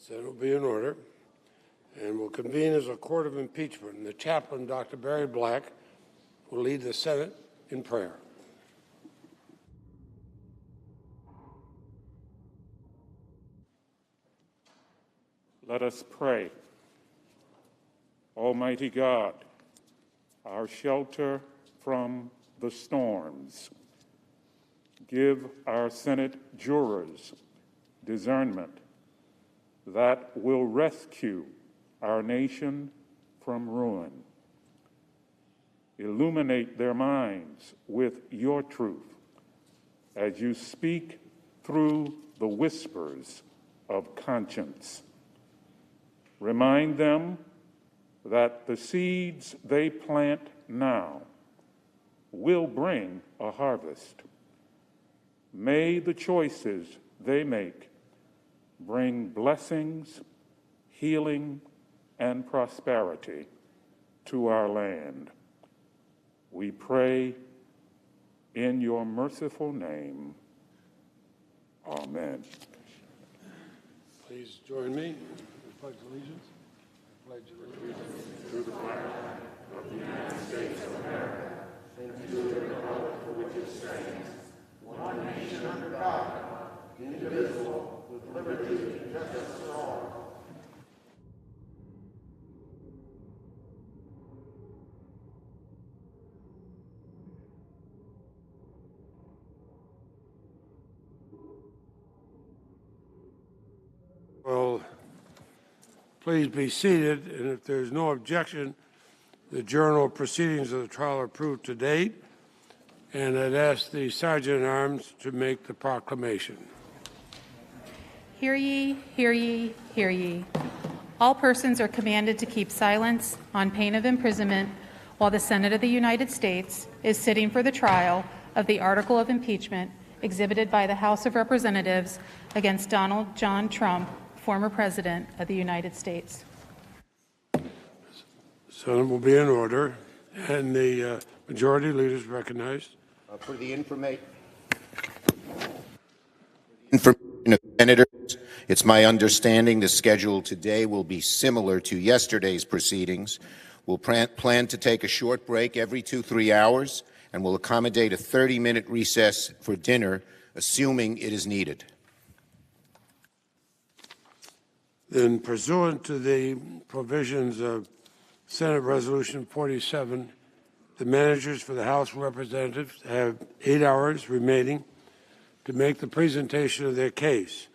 Senate will be in order and will convene as a court of impeachment. And the chaplain, Dr. Barry Black, will lead the Senate in prayer. Let us pray. Almighty God, our shelter from the storms, give our Senate jurors discernment that will rescue our nation from ruin. Illuminate their minds with your truth as you speak through the whispers of conscience. Remind them that the seeds they plant now will bring a harvest. May the choices they make bring blessings, healing, and prosperity to our land. We pray in your merciful name. Amen. Please join me in the Pledge of Allegiance. I pledge allegiance To the flag of the United States of America and to the republic for which it stands, one nation under God, indivisible, with liberty and justice for all. Well, please be seated, and if there's no objection, the journal of proceedings of the trial are approved to date, and I'd ask the Sergeant-at-Arms to make the proclamation. Hear ye, hear ye, hear ye. All persons are commanded to keep silence on pain of imprisonment while the Senate of the United States is sitting for the trial of the article of impeachment exhibited by the House of Representatives against Donald John Trump, former President of the United States. Senate will be in order, and the majority leader is recognized. For the information of senators, it's my understanding the schedule today will be similar to yesterday's proceedings. We'll plan to take a short break every 2-3 hours, and we'll accommodate a 30-minute recess for dinner, assuming it is needed. Then, pursuant to the provisions of Senate Resolution 47, the managers for the House of Representatives have 8 hours remaining to make the presentation of their case.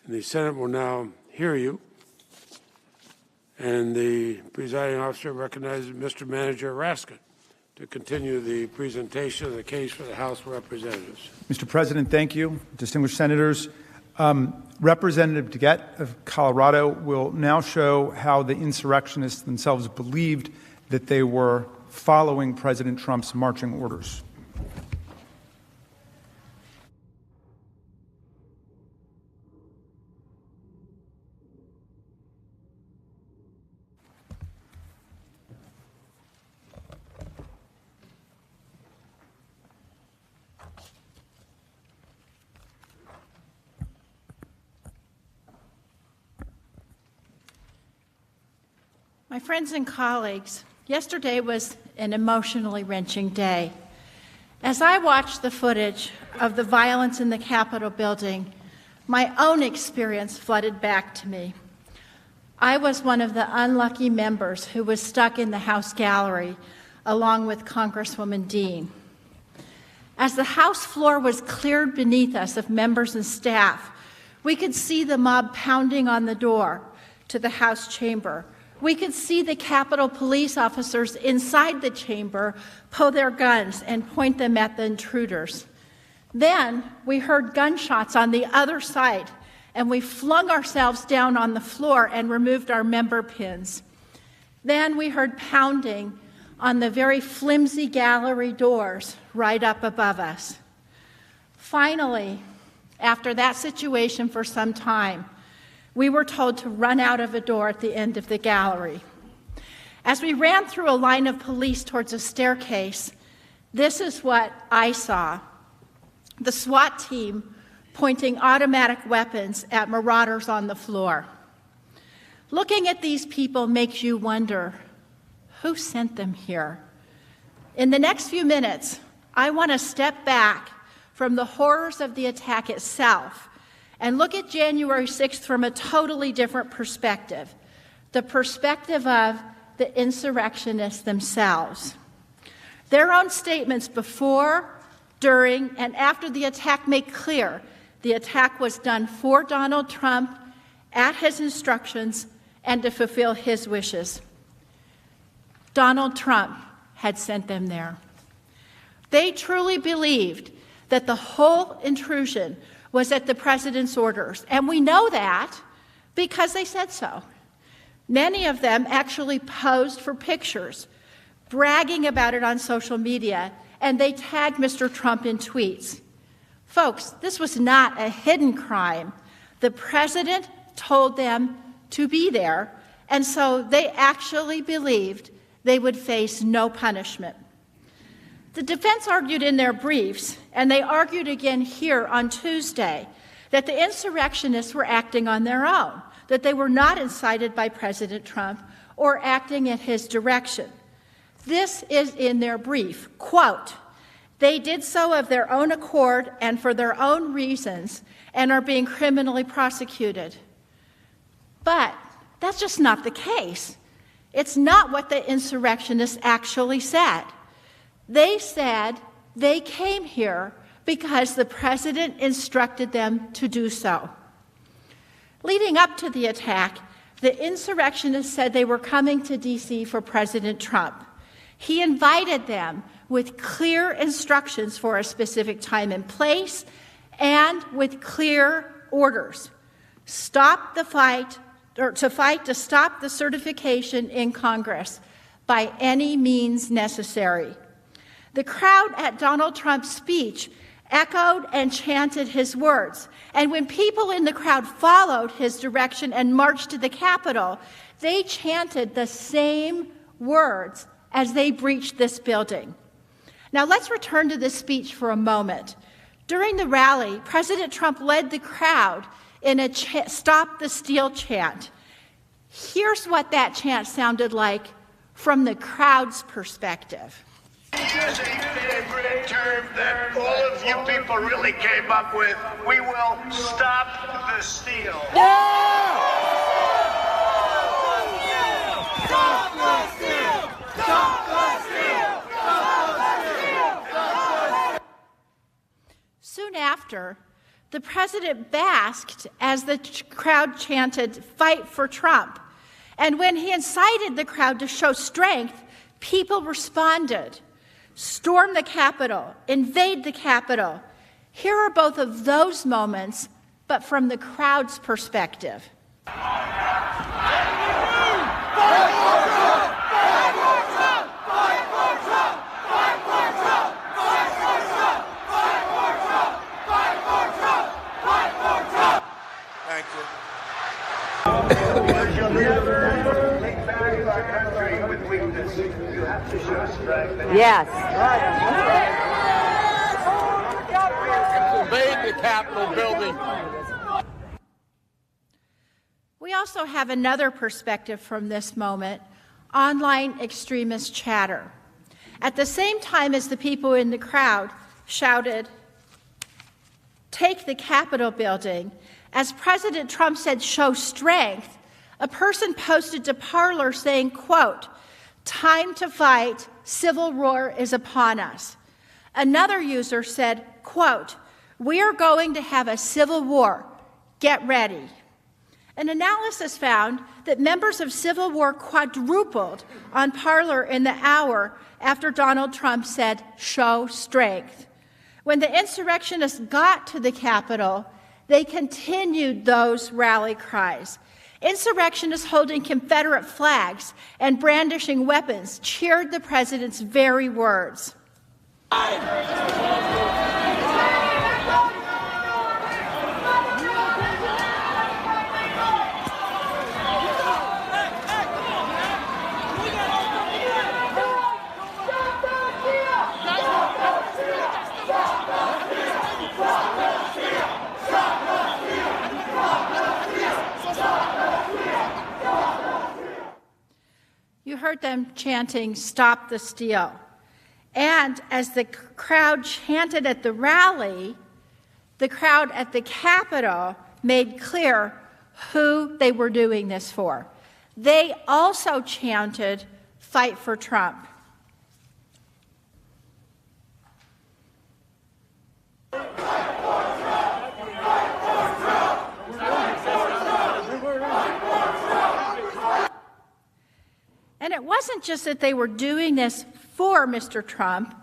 And the Senate will now hear you. And the presiding officer recognizes Mr. Manager Raskin to continue the presentation of the case for the House of Representatives. Mr. President, thank you. Distinguished senators, Representative DeGette of Colorado will now show how the insurrectionists themselves believed that they were following President Trump's marching orders. My friends and colleagues, yesterday was an emotionally wrenching day. As I watched the footage of the violence in the Capitol building, my own experience flooded back to me. I was one of the unlucky members who was stuck in the House gallery along with Congresswoman Dean. As the House floor was cleared beneath us of members and staff, we could see the mob pounding on the door to the House chamber. We could see the Capitol police officers inside the chamber pull their guns and point them at the intruders. Then we heard gunshots on the other side, and we flung ourselves down on the floor and removed our member pins. Then we heard pounding on the very flimsy gallery doors right up above us. Finally, after that situation for some time, we were told to run out of a door at the end of the gallery. As we ran through a line of police towards a staircase, this is what I saw. The SWAT team pointing automatic weapons at marauders on the floor. Looking at these people makes you wonder, who sent them here? In the next few minutes, I want to step back from the horrors of the attack itself and look at January 6th from a totally different perspective, the perspective of the insurrectionists themselves. Their own statements before, during, and after the attack make clear the attack was done for Donald Trump, at his instructions, and to fulfill his wishes. Donald Trump had sent them there. They truly believed that the whole intrusion was at the president's orders, and we know that because they said so. Many of them actually posed for pictures, bragging about it on social media, and they tagged Mr. Trump in tweets. Folks, this was not a hidden crime. The president told them to be there, and so they actually believed they would face no punishment. The defense argued in their briefs, and they argued again here on Tuesday, that the insurrectionists were acting on their own, that they were not incited by President Trump or acting at his direction. This is in their brief, quote, "They did so of their own accord and for their own reasons and are being criminally prosecuted." But that's just not the case. It's not what the insurrectionists actually said. They said they came here because the president instructed them to do so. Leading up to the attack, the insurrectionists said they were coming to D.C. for President Trump. He invited them with clear instructions for a specific time and place and with clear orders. Stop the fight, or to fight to stop the certification in Congress by any means necessary. The crowd at Donald Trump's speech echoed and chanted his words. And when people in the crowd followed his direction and marched to the Capitol, they chanted the same words as they breached this building. Now let's return to this speech for a moment. During the rally, President Trump led the crowd in a Stop the Steal chant. Here's what that chant sounded like from the crowd's perspective. Is a favorite term that all of you people really came up with. We will stop the steal. Soon after, the president basked as the crowd chanted, "Fight for Trump." And when he incited the crowd to show strength, people responded. Storm the Capitol, invade the Capitol. Here are both of those moments, but from the crowd's perspective. Thank you. You'll never take back our country with weakness. You have to show strength. Yes. Invade the Capitol building. We also have another perspective from this moment online extremist chatter. At the same time as the people in the crowd shouted, "Take the Capitol building," as President Trump said, "Show strength," a person posted to Parler saying, quote, "Time to fight, civil war is upon us." Another user said, quote, "We are going to have a civil war. Get ready." An analysis found that members of Civil War quadrupled on Parler in the hour after Donald Trump said, "Show strength." When the insurrectionists got to the Capitol, they continued those rally cries. Insurrectionists holding Confederate flags and brandishing weapons cheered the president's very words. You heard them chanting, "Stop the steal." And as the crowd chanted at the rally, the crowd at the Capitol made clear who they were doing this for. They also chanted, "Fight for Trump." And it wasn't just that they were doing this for Mr. Trump,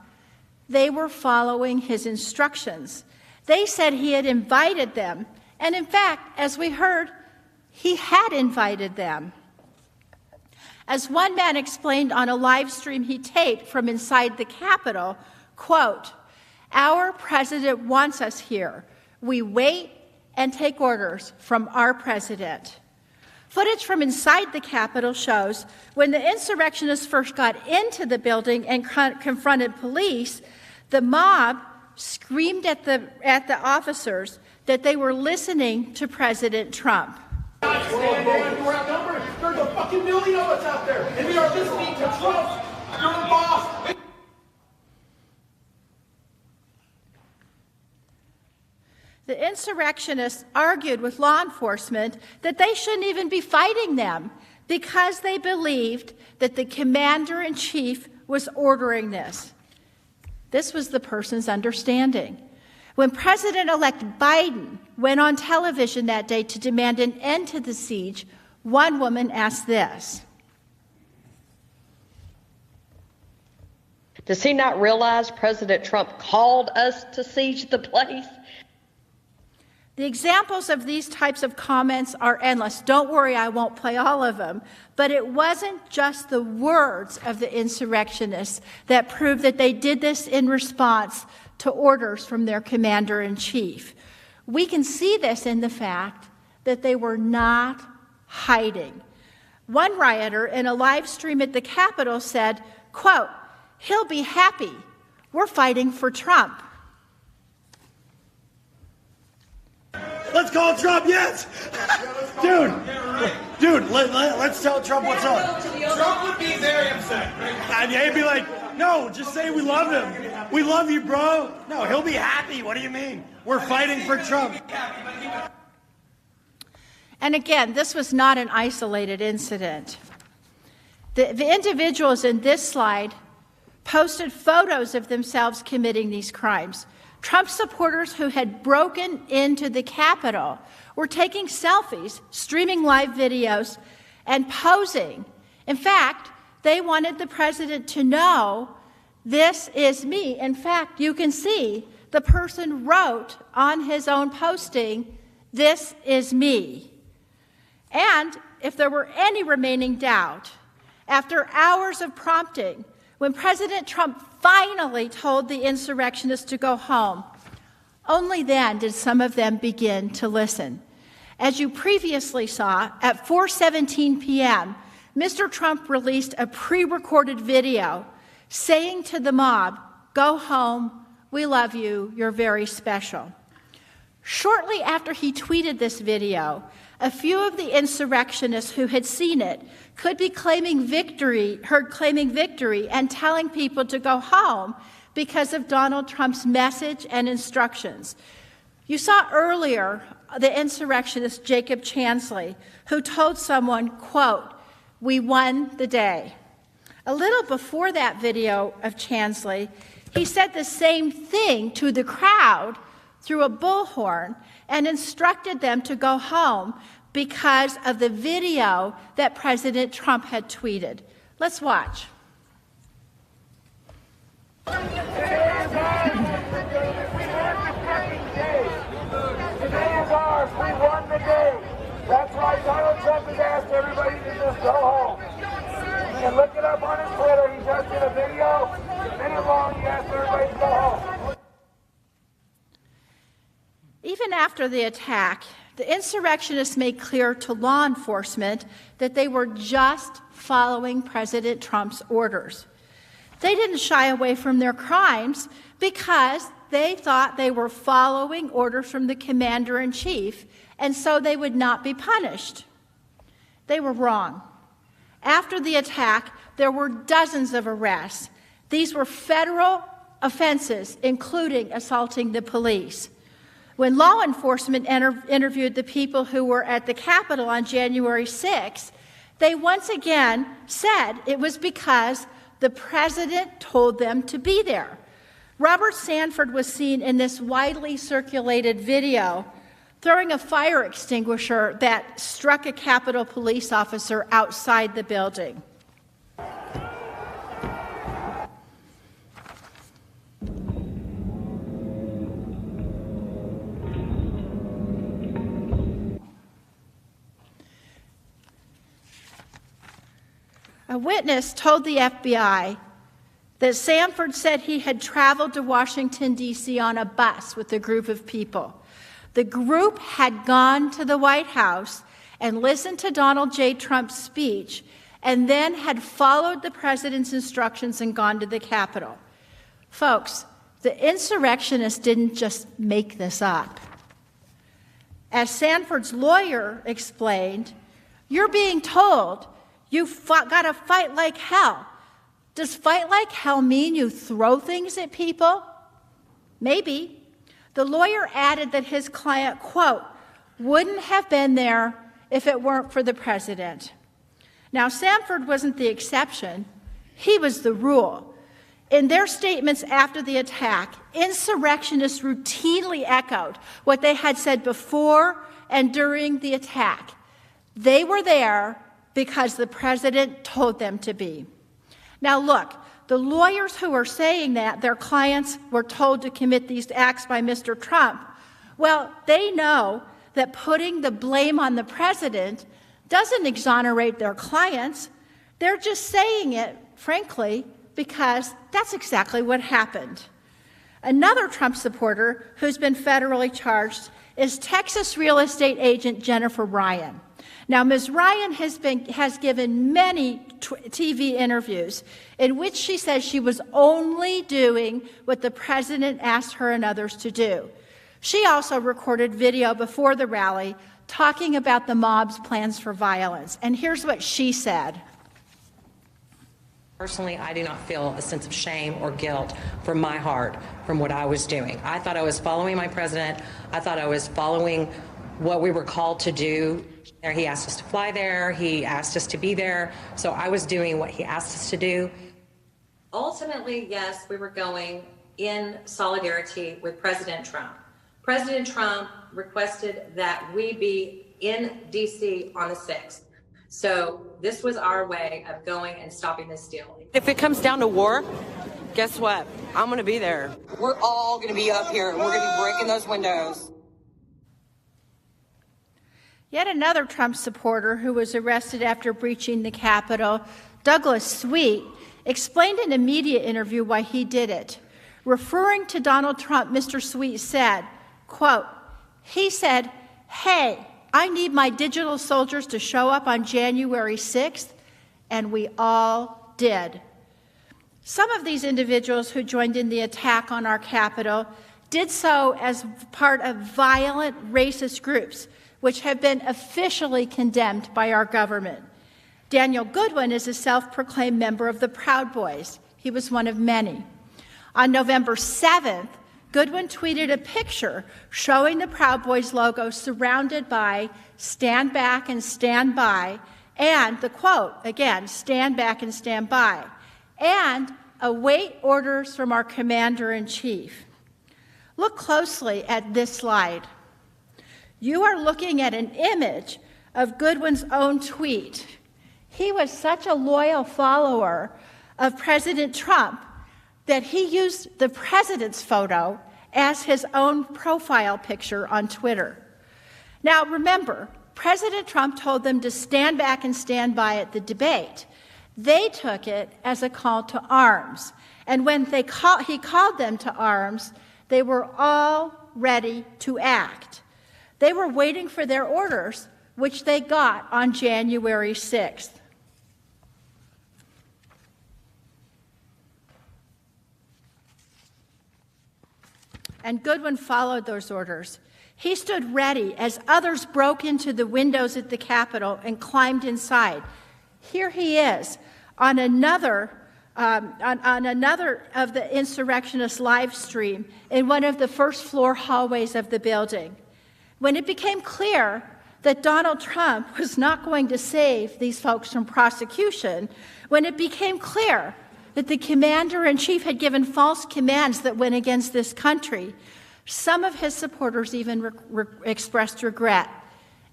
they were following his instructions. They said he had invited them, and in fact, as we heard, he had invited them. As one man explained on a live stream he taped from inside the Capitol, quote, "Our president wants us here. We wait and take orders from our president." Footage from inside the Capitol shows when the insurrectionists first got into the building and confronted police, the mob screamed at the officers that they were listening to President Trump. We're outnumbered. There's a fucking million of us out there, and we are listening to Trump. You're the boss. The insurrectionists argued with law enforcement that they shouldn't even be fighting them because they believed that the commander-in-chief was ordering this. This was the person's understanding. When President-elect Biden went on television that day to demand an end to the siege, one woman asked this. Does he not realize President Trump called us to siege the place? The examples of these types of comments are endless. Don't worry, I won't play all of them. But it wasn't just the words of the insurrectionists that proved that they did this in response to orders from their commander-in-chief. We can see this in the fact that they were not hiding. One rioter in a live stream at the Capitol said, quote, "He'll be happy. We're fighting for Trump." Let's call Trump, yes! Dude, let's tell Trump what's up. Trump would be very upset. And he'd be like, no, just say we love him. We love you, bro. No, he'll be happy. What do you mean? We're fighting for Trump. And again, this was not an isolated incident. The individuals in this slide posted photos of themselves committing these crimes. Trump supporters who had broken into the Capitol were taking selfies, streaming live videos, and posing. In fact, they wanted the president to know, "This is me." In fact, you can see the person wrote on his own posting, "This is me." And if there were any remaining doubt, after hours of prompting, when President Trump finally told the insurrectionists to go home, only then did some of them begin to listen. As you previously saw, at 4:17 p.m., Mr. Trump released a pre-recorded video saying to the mob, "Go home, we love you, you're very special." Shortly after he tweeted this video, a few of the insurrectionists who had seen it could be claiming victory and telling people to go home because of Donald Trump's message and instructions. You saw earlier the insurrectionist Jacob Chansley, who told someone, quote, "We won the day." A little before that video of Chansley, he said the same thing to the crowd through a bullhorn and instructed them to go home because of the video that President Trump had tweeted. Let's watch. Today is ours. We won the day. That's why Donald Trump has asked everybody to just go home. You can look it up on his Twitter. He just did a video, a minute long. He asked everybody to go home. Even after the attack, the insurrectionists made clear to law enforcement that they were just following President Trump's orders. They didn't shy away from their crimes because they thought they were following orders from the commander-in-chief, and so they would not be punished. They were wrong. After the attack, there were dozens of arrests. These were federal offenses, including assaulting the police. When law enforcement interviewed the people who were at the Capitol on January 6th, they once again said it was because the president told them to be there. Robert Sanford was seen in this widely circulated video throwing a fire extinguisher that struck a Capitol police officer outside the building. A witness told the FBI that Sanford said he had traveled to Washington, D.C. on a bus with a group of people. The group had gone to the White House and listened to Donald J. Trump's speech and then had followed the president's instructions and gone to the Capitol. Folks, the insurrectionists didn't just make this up. As Sanford's lawyer explained, you're being told you've got to fight like hell. Does fight like hell mean you throw things at people? Maybe. The lawyer added that his client, quote, wouldn't have been there if it weren't for the president. Now, Sanford wasn't the exception. He was the rule. In their statements after the attack, insurrectionists routinely echoed what they had said before and during the attack. They were there because the president told them to be. Now look, the lawyers who are saying that their clients were told to commit these acts by Mr. Trump, well, they know that putting the blame on the president doesn't exonerate their clients. They're just saying it, frankly, because that's exactly what happened. Another Trump supporter who's been federally charged is Texas real estate agent Jennifer Ryan. Now, Ms. Ryan has given many TV interviews in which she says she was only doing what the president asked her and others to do. She also recorded video before the rally talking about the mob's plans for violence. And here's what she said. Personally, I do not feel a sense of shame or guilt from my heart from what I was doing. I thought I was following my president. I thought I was following what we were called to do. He asked us to fly there. He asked us to be there. So I was doing what he asked us to do. Ultimately, yes, we were going in solidarity with President Trump. President Trump requested that we be in D.C. on the 6th. So this was our way of going and stopping this deal. If it comes down to war, guess what? I'm going to be there. We're all going to be up here, and we're going to be breaking those windows. Yet another Trump supporter who was arrested after breaching the Capitol, Douglas Sweet, explained in a media interview why he did it. Referring to Donald Trump, Mr. Sweet said, quote, he said, hey, I need my digital soldiers to show up on January 6th, and we all did. Some of these individuals who joined in the attack on our Capitol did so as part of violent racist groups, which have been officially condemned by our government. Daniel Goodwin is a self-proclaimed member of the Proud Boys. He was one of many. On November 7th, Goodwin tweeted a picture showing the Proud Boys logo surrounded by "Stand back and stand by," and the quote, again, "Stand back and stand by," and "Await orders from our Commander-in-Chief." Look closely at this slide. You are looking at an image of Goodwin's own tweet. He was such a loyal follower of President Trump that he used the president's photo as his own profile picture on Twitter. Now remember, President Trump told them to stand back and stand by at the debate. They took it as a call to arms. And when he called them to arms, they were all ready to act. They were waiting for their orders, which they got on January 6th. And Goodwin followed those orders. He stood ready as others broke into the windows at the Capitol and climbed inside. Here he is on another of the Insurrectionist live stream in one of the first floor hallways of the building. When it became clear that Donald Trump was not going to save these folks from prosecution, when it became clear that the Commander-in-Chief had given false commands that went against this country, some of his supporters even expressed regret,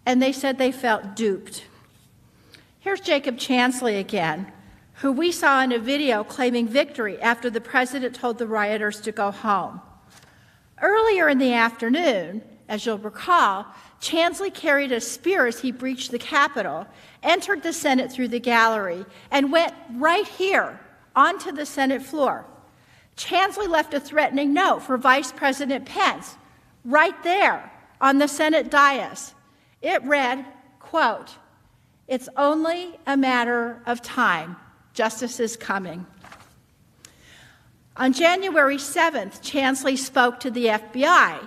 and they said they felt duped. Here's Jacob Chansley again, who we saw in a video claiming victory after the president told the rioters to go home. Earlier in the afternoon, as you'll recall, Chansley carried a spear as he breached the Capitol, entered the Senate through the gallery, and went right here onto the Senate floor. Chansley left a threatening note for Vice President Pence right there on the Senate dais. It read, quote, "It's only a matter of time. Justice is coming." On January 7th, Chansley spoke to the FBI,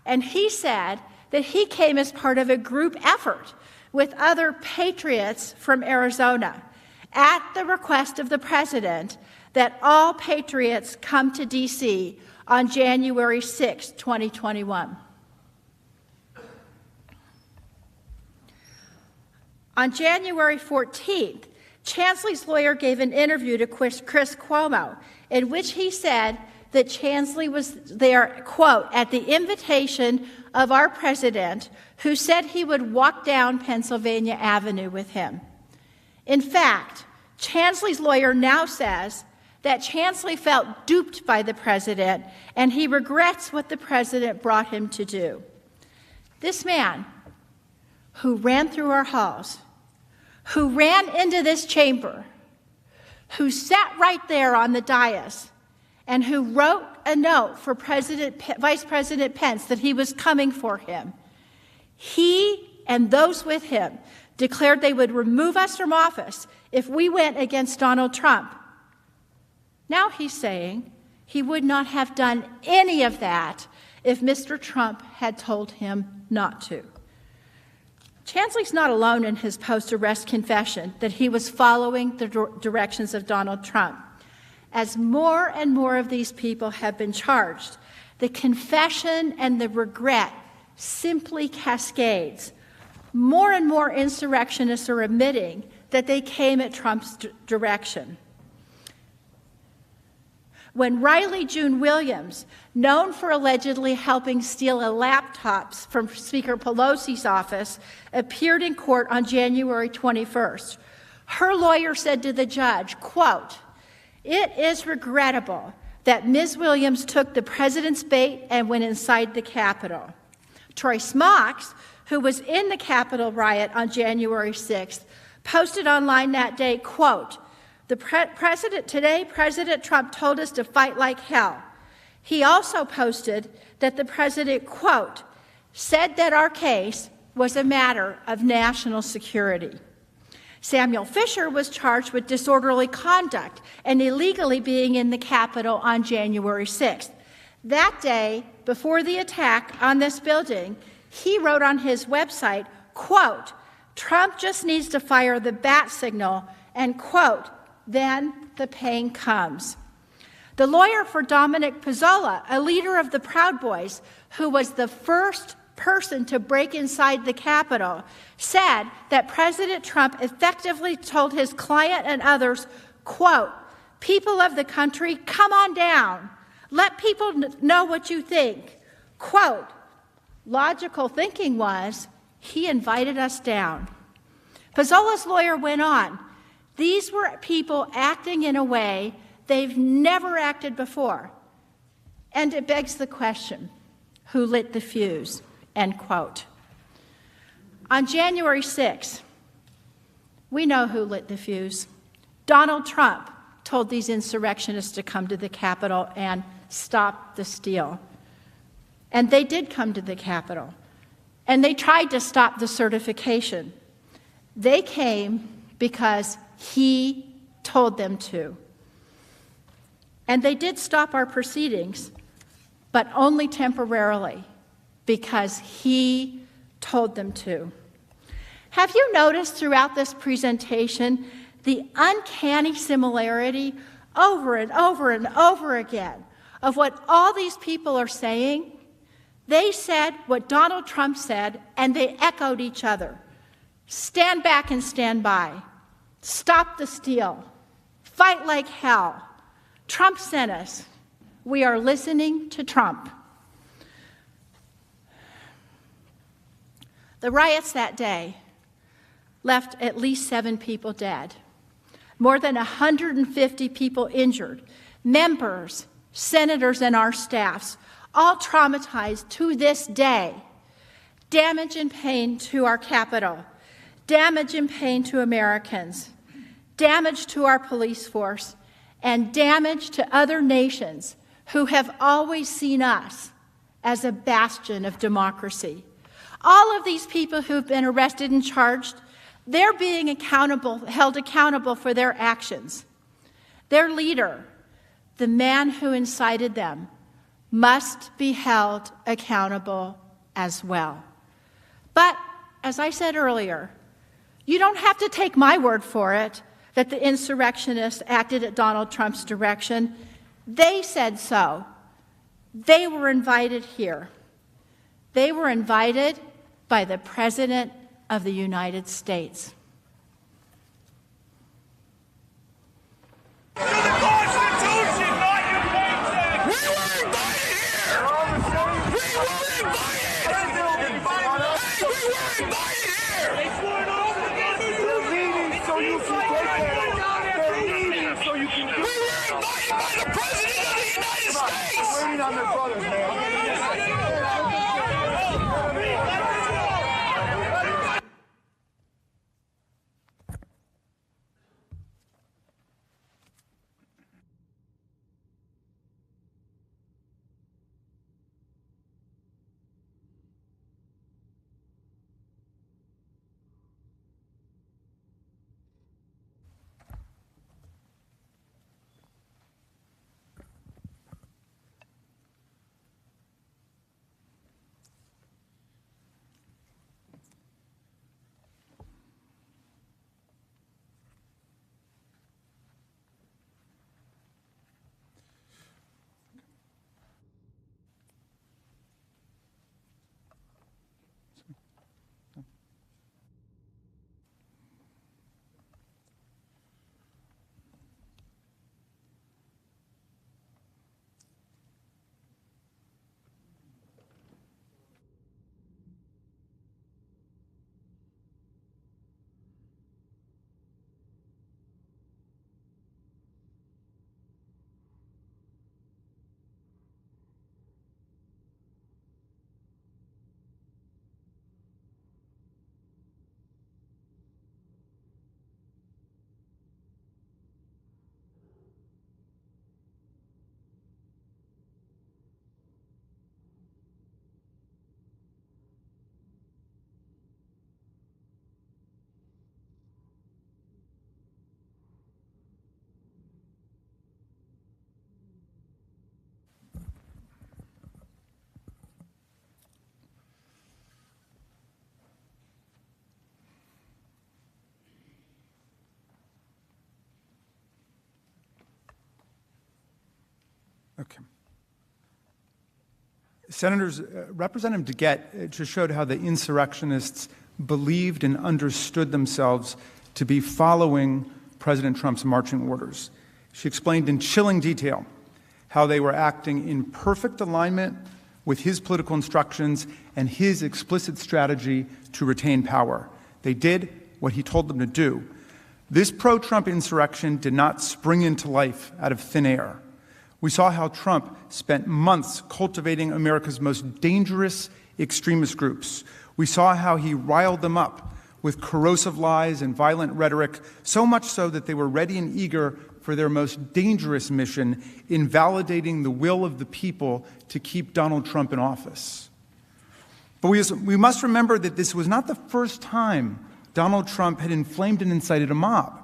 and he said that he came as part of a group effort with other patriots from Arizona at the request of the president that all patriots come to D.C. on January 6, 2021. On January 14th, Chansley's lawyer gave an interview to Chris Cuomo in which he said that Chansley was there, quote, "at the invitation of our president, who said he would walk down Pennsylvania Avenue with him." In fact, Chansley's lawyer now says that Chansley felt duped by the president and he regrets what the president brought him to do. This man who ran through our halls, who ran into this chamber, who sat right there on the dais, and who wrote a note for Vice President Pence that he was coming for him, he and those with him declared they would remove us from office if we went against Donald Trump. Now he's saying he would not have done any of that if Mr. Trump had told him not to. Chansley's not alone in his post-arrest confession that he was following the directions of Donald Trump. As more and more of these people have been charged, the confession and the regret simply cascades. More and more insurrectionists are admitting that they came at Trump's direction. When Riley June Williams, known for allegedly helping steal a laptop from Speaker Pelosi's office, appeared in court on January 21st, her lawyer said to the judge, quote, "It is regrettable that Ms. Williams took the president's bait and went inside the Capitol." Troy Smocks, who was in the Capitol riot on January 6th, posted online that day, quote, Today, President Trump told us to fight like hell. He also posted that the president, quote, said that our case was a matter of national security. Samuel Fisher was charged with disorderly conduct and illegally being in the Capitol on January 6th. That day, before the attack on this building, he wrote on his website, quote, "Trump just needs to fire the bat signal," and quote, "then the pain comes." The lawyer for Dominic Pizzola, a leader of the Proud Boys, who was the first person to break inside the Capitol, said that President Trump effectively told his client and others, quote, "People of the country, come on down. Let people know what you think." Quote, logical thinking was, he invited us down. Pizzola's lawyer went on, "These were people acting in a way they've never acted before. And it begs the question, who lit the fuse?" End quote. On January 6th, we know who lit the fuse. Donald Trump told these insurrectionists to come to the Capitol and stop the steal. And they did come to the Capitol. And they tried to stop the certification. They came because he told them to. And they did stop our proceedings, but only temporarily, because he told them to. Have you noticed throughout this presentation the uncanny similarity over and over and over again of what all these people are saying? They said what Donald Trump said, and they echoed each other. Stand back and stand by. Stop the steal. Fight like hell. Trump sent us. We are listening to Trump. The riots that day left at least 7 people dead, more than 150 people injured, members, senators, and our staffs, all traumatized to this day. Damage and pain to our Capitol, damage and pain to Americans, damage to our police force, and damage to other nations who have always seen us as a bastion of democracy. All of these people who've been arrested and charged, they're being held accountable for their actions. Their leader, the man who incited them, must be held accountable as well. But, as I said earlier, you don't have to take my word for it that the insurrectionists acted at Donald Trump's direction. They said so. They were invited here. They were invited by the President of the United States. To the Constitution, not your paycheck! We were invited here! We were invited! Hey, we were invited here! They swore it over together! They're leaving so you can take care. They're leaving so you can do it. We were invited by the President of the United States! Waiting on their brothers, man. Okay. Senators, Representative DeGette just showed how the insurrectionists believed and understood themselves to be following President Trump's marching orders. She explained in chilling detail how they were acting in perfect alignment with his political instructions and his explicit strategy to retain power. They did what he told them to do. This pro-Trump insurrection did not spring into life out of thin air. We saw how Trump spent months cultivating America's most dangerous extremist groups. We saw how he riled them up with corrosive lies and violent rhetoric, so much so that they were ready and eager for their most dangerous mission in validating the will of the people to keep Donald Trump in office. But we must remember that this was not the first time Donald Trump had inflamed and incited a mob.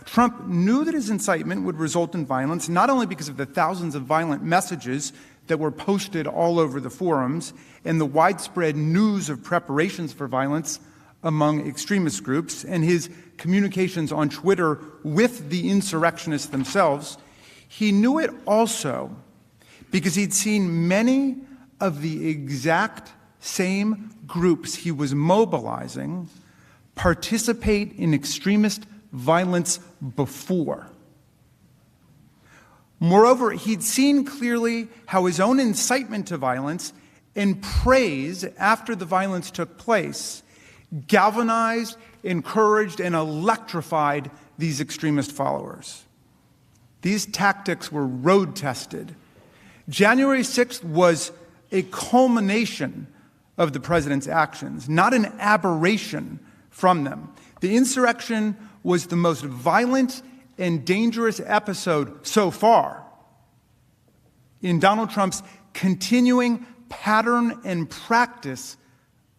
Trump knew that his incitement would result in violence, not only because of the thousands of violent messages that were posted all over the forums and the widespread news of preparations for violence among extremist groups and his communications on Twitter with the insurrectionists themselves. He knew it also because he'd seen many of the exact same groups he was mobilizing participate in extremist violence before. Moreover, he'd seen clearly how his own incitement to violence and praise after the violence took place galvanized, encouraged, and electrified these extremist followers. These tactics were road-tested. January 6th was a culmination of the president's actions, not an aberration from them. The insurrection was the most violent and dangerous episode so far in Donald Trump's continuing pattern and practice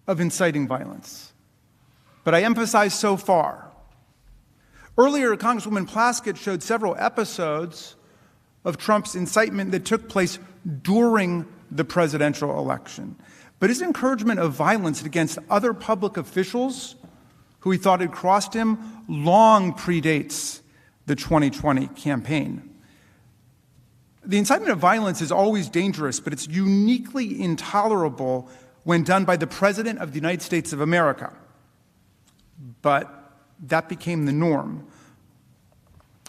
of inciting violence. But I emphasize so far. Earlier, Congresswoman Plaskett showed several episodes of Trump's incitement that took place during the presidential election. But his encouragement of violence against other public officials who he thought had crossed him long predates the 2020 campaign. The incitement of violence is always dangerous, but it's uniquely intolerable when done by the President of the United States of America. But that became the norm.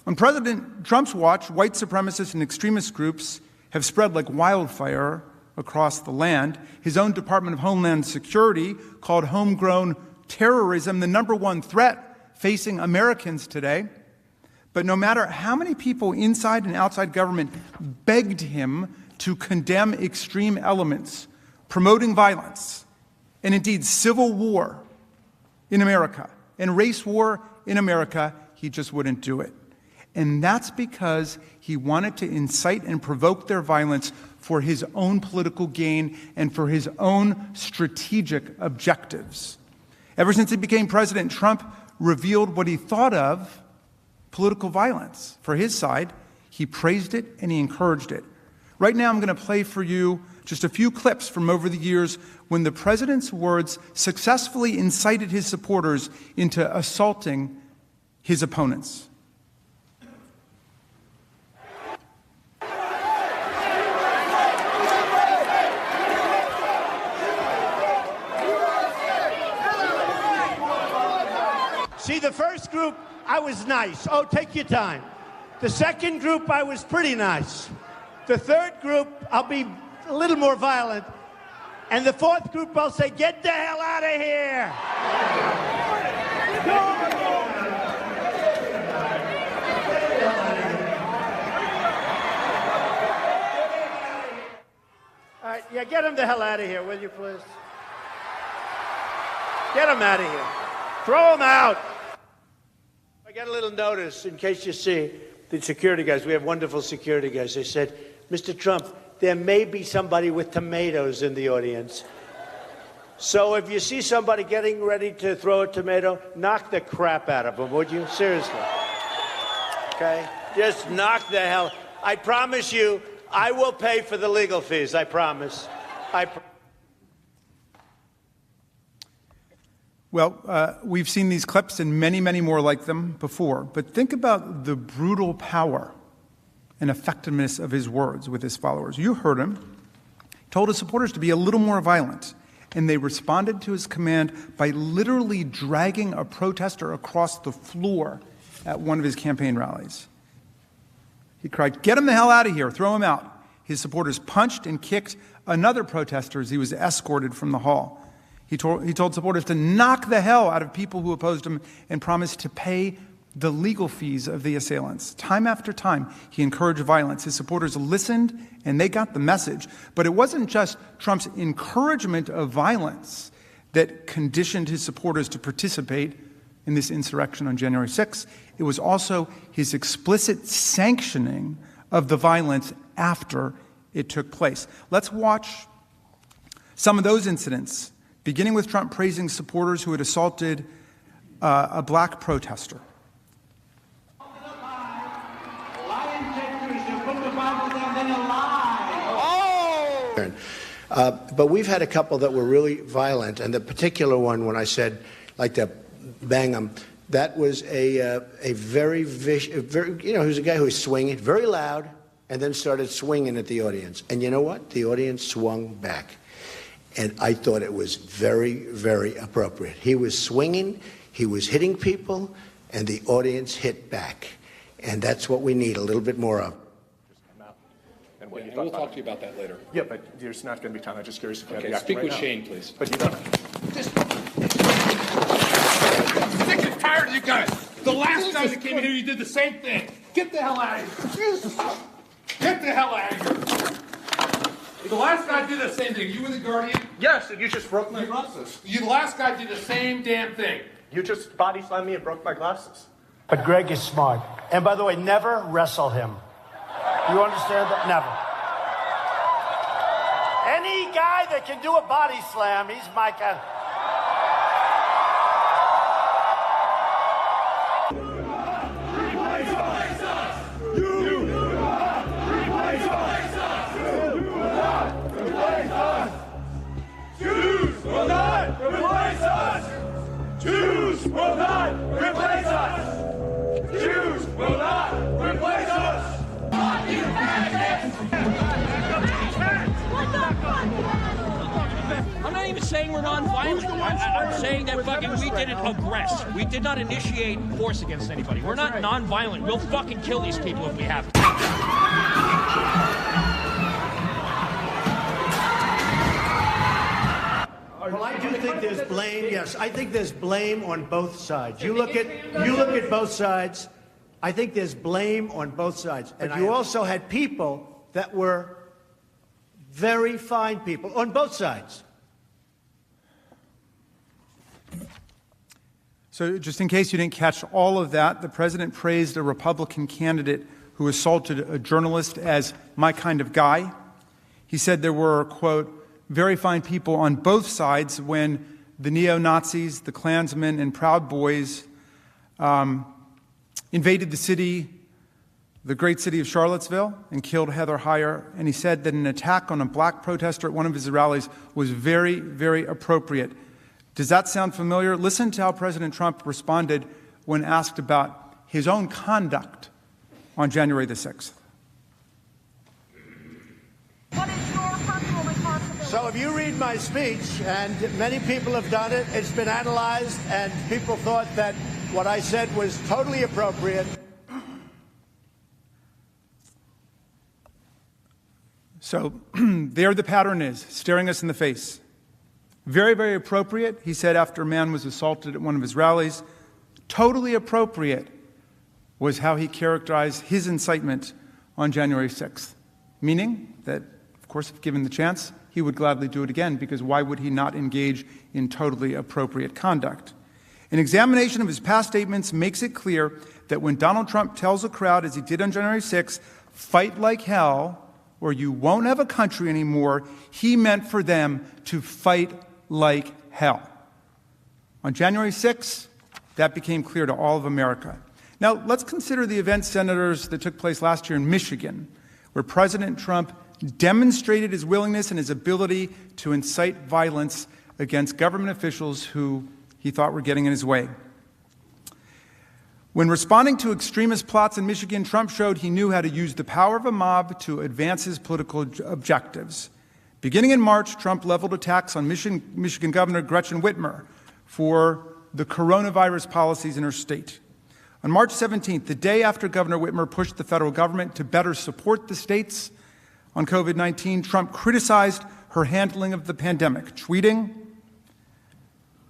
On President Trump's watch, white supremacist and extremist groups have spread like wildfire across the land. His own Department of Homeland Security called homegrown terrorism the number one threat facing Americans today. But no matter how many people inside and outside government begged him to condemn extreme elements promoting violence and indeed civil war in America and race war in America, he just wouldn't do it. And that's because he wanted to incite and provoke their violence for his own political gain and for his own strategic objectives. Ever since he became president, Trump revealed what he thought of political violence. For his side, he praised it and he encouraged it. Right now, I'm going to play for you just a few clips from over the years when the president's words successfully incited his supporters into assaulting his opponents. See, the first group, I was nice. Oh, take your time. The second group, I was pretty nice. The third group, I'll be a little more violent. And the fourth group, I'll say, get the hell out of here. All right, yeah, get him the hell out of here, will you, please? Get him out of here. Throw him out. I got a little notice, in case you see, the security guys. We have wonderful security guys. They said, Mr. Trump, there may be somebody with tomatoes in the audience. So if you see somebody getting ready to throw a tomato, knock the crap out of them, would you? Seriously. Okay? Just knock the hell. I promise you, I will pay for the legal fees. I promise. Well, we've seen these clips and many, many more like them before. But think about the brutal power and effectiveness of his words with his followers. You heard him. He told his supporters to be a little more violent, and they responded to his command by literally dragging a protester across the floor at one of his campaign rallies. He cried, "Get him the hell out of here, throw him out." His supporters punched and kicked another protester as he was escorted from the hall. He told supporters to knock the hell out of people who opposed him and promised to pay the legal fees of the assailants. Time after time, he encouraged violence. His supporters listened and they got the message. But it wasn't just Trump's encouragement of violence that conditioned his supporters to participate in this insurrection on January 6th. It was also his explicit sanctioning of the violence after it took place. Let's watch some of those incidents, beginning with Trump praising supporters who had assaulted a black protester. But we've had a couple that were really violent, and the particular one, when I said, like to bang him, that was a very vicious, he was a guy who was swinging, very loud, and then started swinging at the audience. And you know what? The audience swung back. And I thought it was very, very appropriate. He was swinging, he was hitting people, and the audience hit back. And that's what we need a little bit more of. And we'll talk to you about that later. Yeah, but there's not going to be time. I'm just curious if you have the speak right with now. Shane, please. But you don't. Sick and tired of you guys. The last time that came in here, you did the same thing. Get the hell out of here. Get the hell out of here. The last guy did the same thing. You were the guardian. Yes, and you just broke my glasses. The last guy did the same damn thing. You just body slammed me and broke my glasses. But Greg is smart. And by the way, never wrestle him. You understand that? Never. Any guy that can do a body slam, he's my kind. Jews will not replace us! Jews will not replace us! Jews will not replace us! I'm not even saying we're non-violent. I'm saying that fucking we didn't aggress. We did not initiate force against anybody. We're not non-violent. We'll fucking kill these people if we have to. Well, I do think there's blame. Yes, I think there's blame on both sides. You look at both sides. I think there's blame on both sides. And you also had people that were very fine people on both sides. So just in case you didn't catch all of that, the president praised a Republican candidate who assaulted a journalist as my kind of guy. He said there were, quote, very fine people on both sides when the neo-Nazis, the Klansmen, and Proud Boys invaded the city, the great city of Charlottesville, and killed Heather Heyer. And he said that an attack on a black protester at one of his rallies was very, very appropriate. Does that sound familiar? Listen to how President Trump responded when asked about his own conduct on January the 6th. What is your personal responsibility? So if you read my speech, and many people have done it, it's been analyzed, and people thought that what I said was totally appropriate. So there the pattern is, staring us in the face. Very, very appropriate, he said after a man was assaulted at one of his rallies. Totally appropriate was how he characterized his incitement on January 6th, meaning that, of course, if given the chance, he would gladly do it again, because why would he not engage in totally appropriate conduct? An examination of his past statements makes it clear that when Donald Trump tells a crowd, as he did on January 6th, fight like hell, or you won't have a country anymore, he meant for them to fight like hell. On January 6th, that became clear to all of America. Now, let's consider the events, senators, that took place last year in Michigan, where President Trump demonstrated his willingness and his ability to incite violence against government officials who he thought were getting in his way. When responding to extremist plots in Michigan, Trump showed he knew how to use the power of a mob to advance his political objectives. Beginning in March, Trump leveled attacks on Michigan Governor Gretchen Whitmer for the coronavirus policies in her state. On March 17th, the day after Governor Whitmer pushed the federal government to better support the states on COVID-19, Trump criticized her handling of the pandemic, tweeting,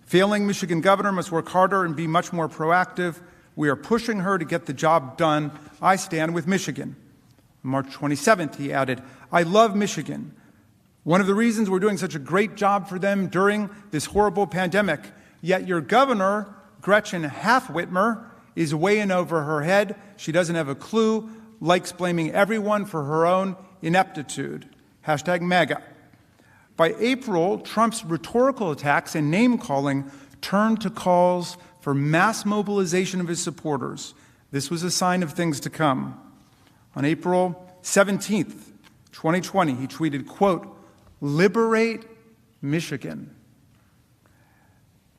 "Failing Michigan governor must work harder and be much more proactive. We are pushing her to get the job done. I stand with Michigan." On March 27th, he added, "I love Michigan. One of the reasons we're doing such a great job for them during this horrible pandemic. Yet your governor, Gretchen Whitmer, is way in over her head. She doesn't have a clue, likes blaming everyone for her own ineptitude. Hashtag MAGA." By April, Trump's rhetorical attacks and name-calling turned to calls for mass mobilization of his supporters. This was a sign of things to come. On April 17th, 2020, he tweeted, quote, "Liberate Michigan."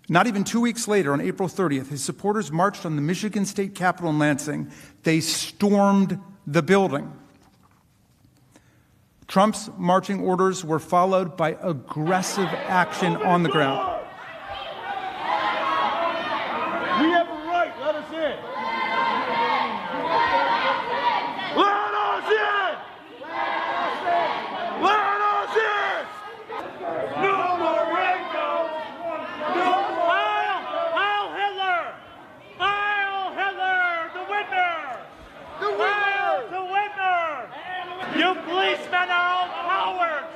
Not even 2 weeks later, on April 30th, his supporters marched on the Michigan State Capitol in Lansing. They stormed the building. Trump's marching orders were followed by aggressive action on the ground. We have a right. Let us in. Let us in. Let us in. No more rainbows. No more. Heil Hitler. Heil Hitler. The Whitmer. The Whitmer. The Whitmer. You policemen are all cowards.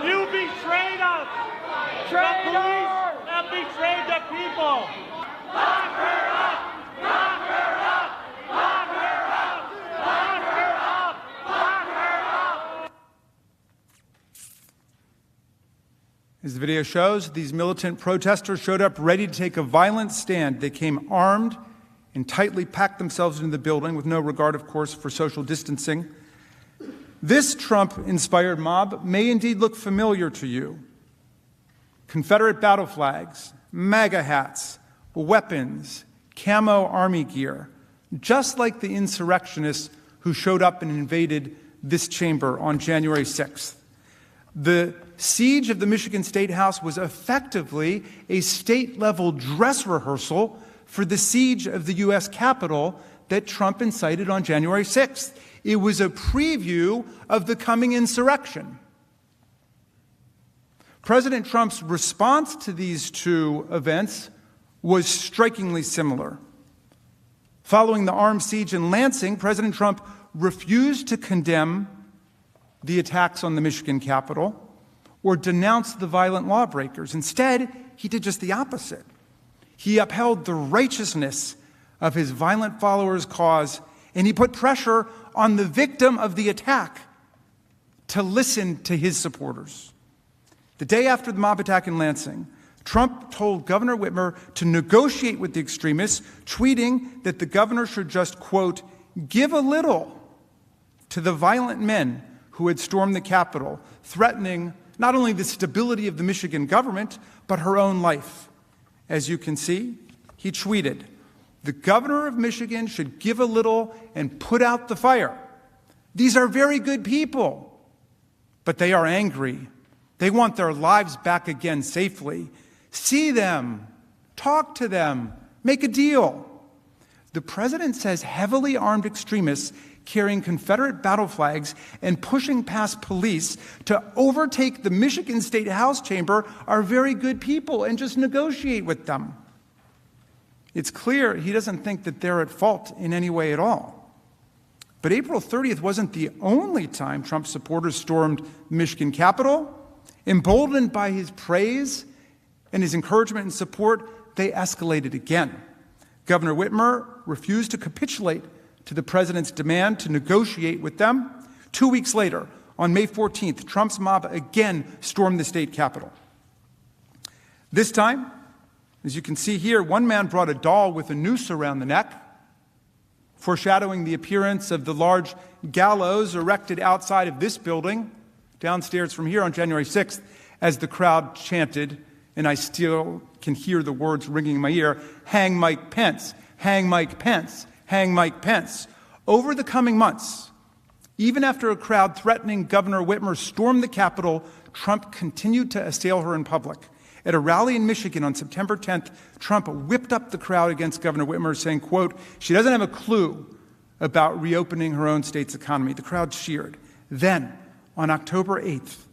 You betrayed us. The police have betrayed the people. Lock her up! Lock her up! Lock her up! Lock her up! Lock her up! As the video shows, these militant protesters showed up ready to take a violent stand. They came armed and tightly packed themselves into the building with no regard, of course, for social distancing. This Trump-inspired mob may indeed look familiar to you. Confederate battle flags, MAGA hats, weapons, camo army gear, just like the insurrectionists who showed up and invaded this chamber on January 6th. The siege of the Michigan State House was effectively a state-level dress rehearsal for the siege of the U.S. Capitol that Trump incited on January 6th. It was a preview of the coming insurrection. President Trump's response to these two events was strikingly similar. Following the armed siege in Lansing, President Trump refused to condemn the attacks on the Michigan Capitol or denounce the violent lawbreakers. Instead, he did just the opposite. He upheld the righteousness of his violent followers' cause, and he put pressure on the victim of the attack to listen to his supporters. The day after the mob attack in Lansing, Trump told Governor Whitmer to negotiate with the extremists, tweeting that the governor should just, quote, "give a little" to the violent men who had stormed the Capitol, threatening not only the stability of the Michigan government, but her own life. As you can see, he tweeted, "The governor of Michigan should give a little and put out the fire. These are very good people, but they are angry. They want their lives back again safely. See them, talk to them, make a deal." The president says heavily armed extremists carrying Confederate battle flags and pushing past police to overtake the Michigan State House chamber are very good people and just negotiate with them. It's clear he doesn't think that they're at fault in any way at all. But April 30th wasn't the only time Trump supporters stormed the Michigan Capitol. Emboldened by his praise and his encouragement and support, they escalated again. Governor Whitmer refused to capitulate to the president's demand to negotiate with them. 2 weeks later, on May 14th, Trump's mob again stormed the state capitol. This time, as you can see here, one man brought a doll with a noose around the neck, foreshadowing the appearance of the large gallows erected outside of this building, downstairs from here on January 6th, as the crowd chanted, and I still can hear the words ringing in my ear, "Hang Mike Pence, hang Mike Pence, hang Mike Pence. Over the coming months, even after a crowd threatening Governor Whitmer stormed the Capitol, Trump continued to assail her in public. At a rally in Michigan on September 10th, Trump whipped up the crowd against Governor Whitmer, saying, quote, "She doesn't have a clue about reopening her own state's economy." The crowd cheered. Then, on October 8th,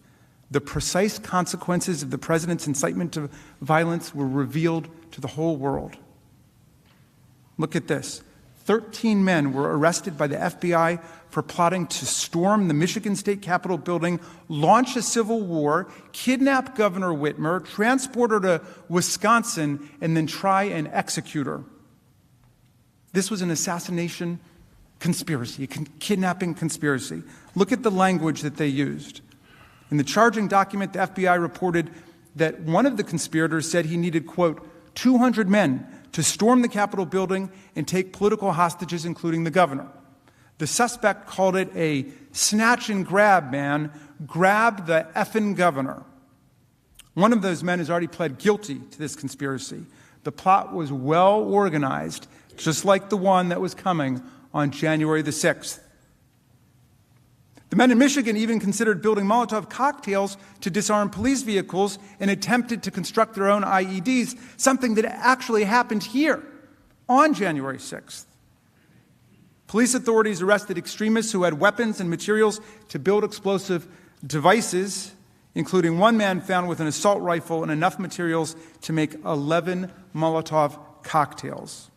the precise consequences of the president's incitement to violence were revealed to the whole world. Look at this. 13 men were arrested by the FBI for plotting to storm the Michigan State Capitol building, launch a civil war, kidnap Governor Whitmer, transport her to Wisconsin, and then try and execute her. This was an assassination conspiracy, a kidnapping conspiracy. Look at the language that they used. In the charging document, the FBI reported that one of the conspirators said he needed, quote, 200 men to storm the Capitol building and take political hostages, including the governor. The suspect called it a snatch and grab, man. Grab the effing governor. One of those men has already pled guilty to this conspiracy. The plot was well organized, just like the one that was coming on January the 6th. The men in Michigan even considered building Molotov cocktails to disarm police vehicles and attempted to construct their own IEDs, something that actually happened here on January 6th. Police authorities arrested extremists who had weapons and materials to build explosive devices, including one man found with an assault rifle and enough materials to make 11 Molotov cocktails.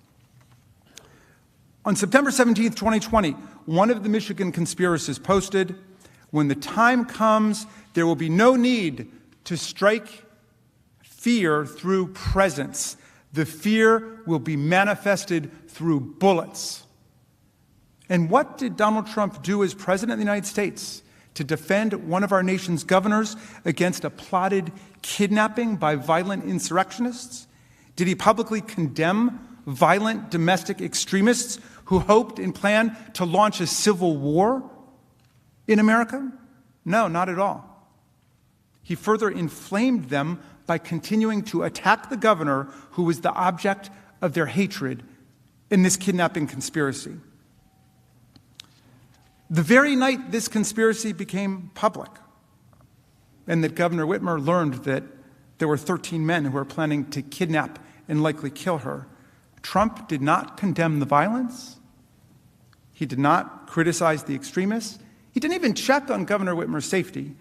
On September 17th, 2020, one of the Michigan conspirators posted, "When the time comes, there will be no need to strike fear through presence. The fear will be manifested through bullets." And what did Donald Trump do as President of the United States to defend one of our nation's governors against a plotted kidnapping by violent insurrectionists? Did he publicly condemn violent domestic extremists who hoped and planned to launch a civil war in America? No, not at all. He further inflamed them by continuing to attack the governor who was the object of their hatred in this kidnapping conspiracy. The very night this conspiracy became public and that Governor Whitmer learned that there were 13 men who were planning to kidnap and likely kill her, Trump did not condemn the violence. He did not criticize the extremists. He didn't even check on Governor Whitmer's safety.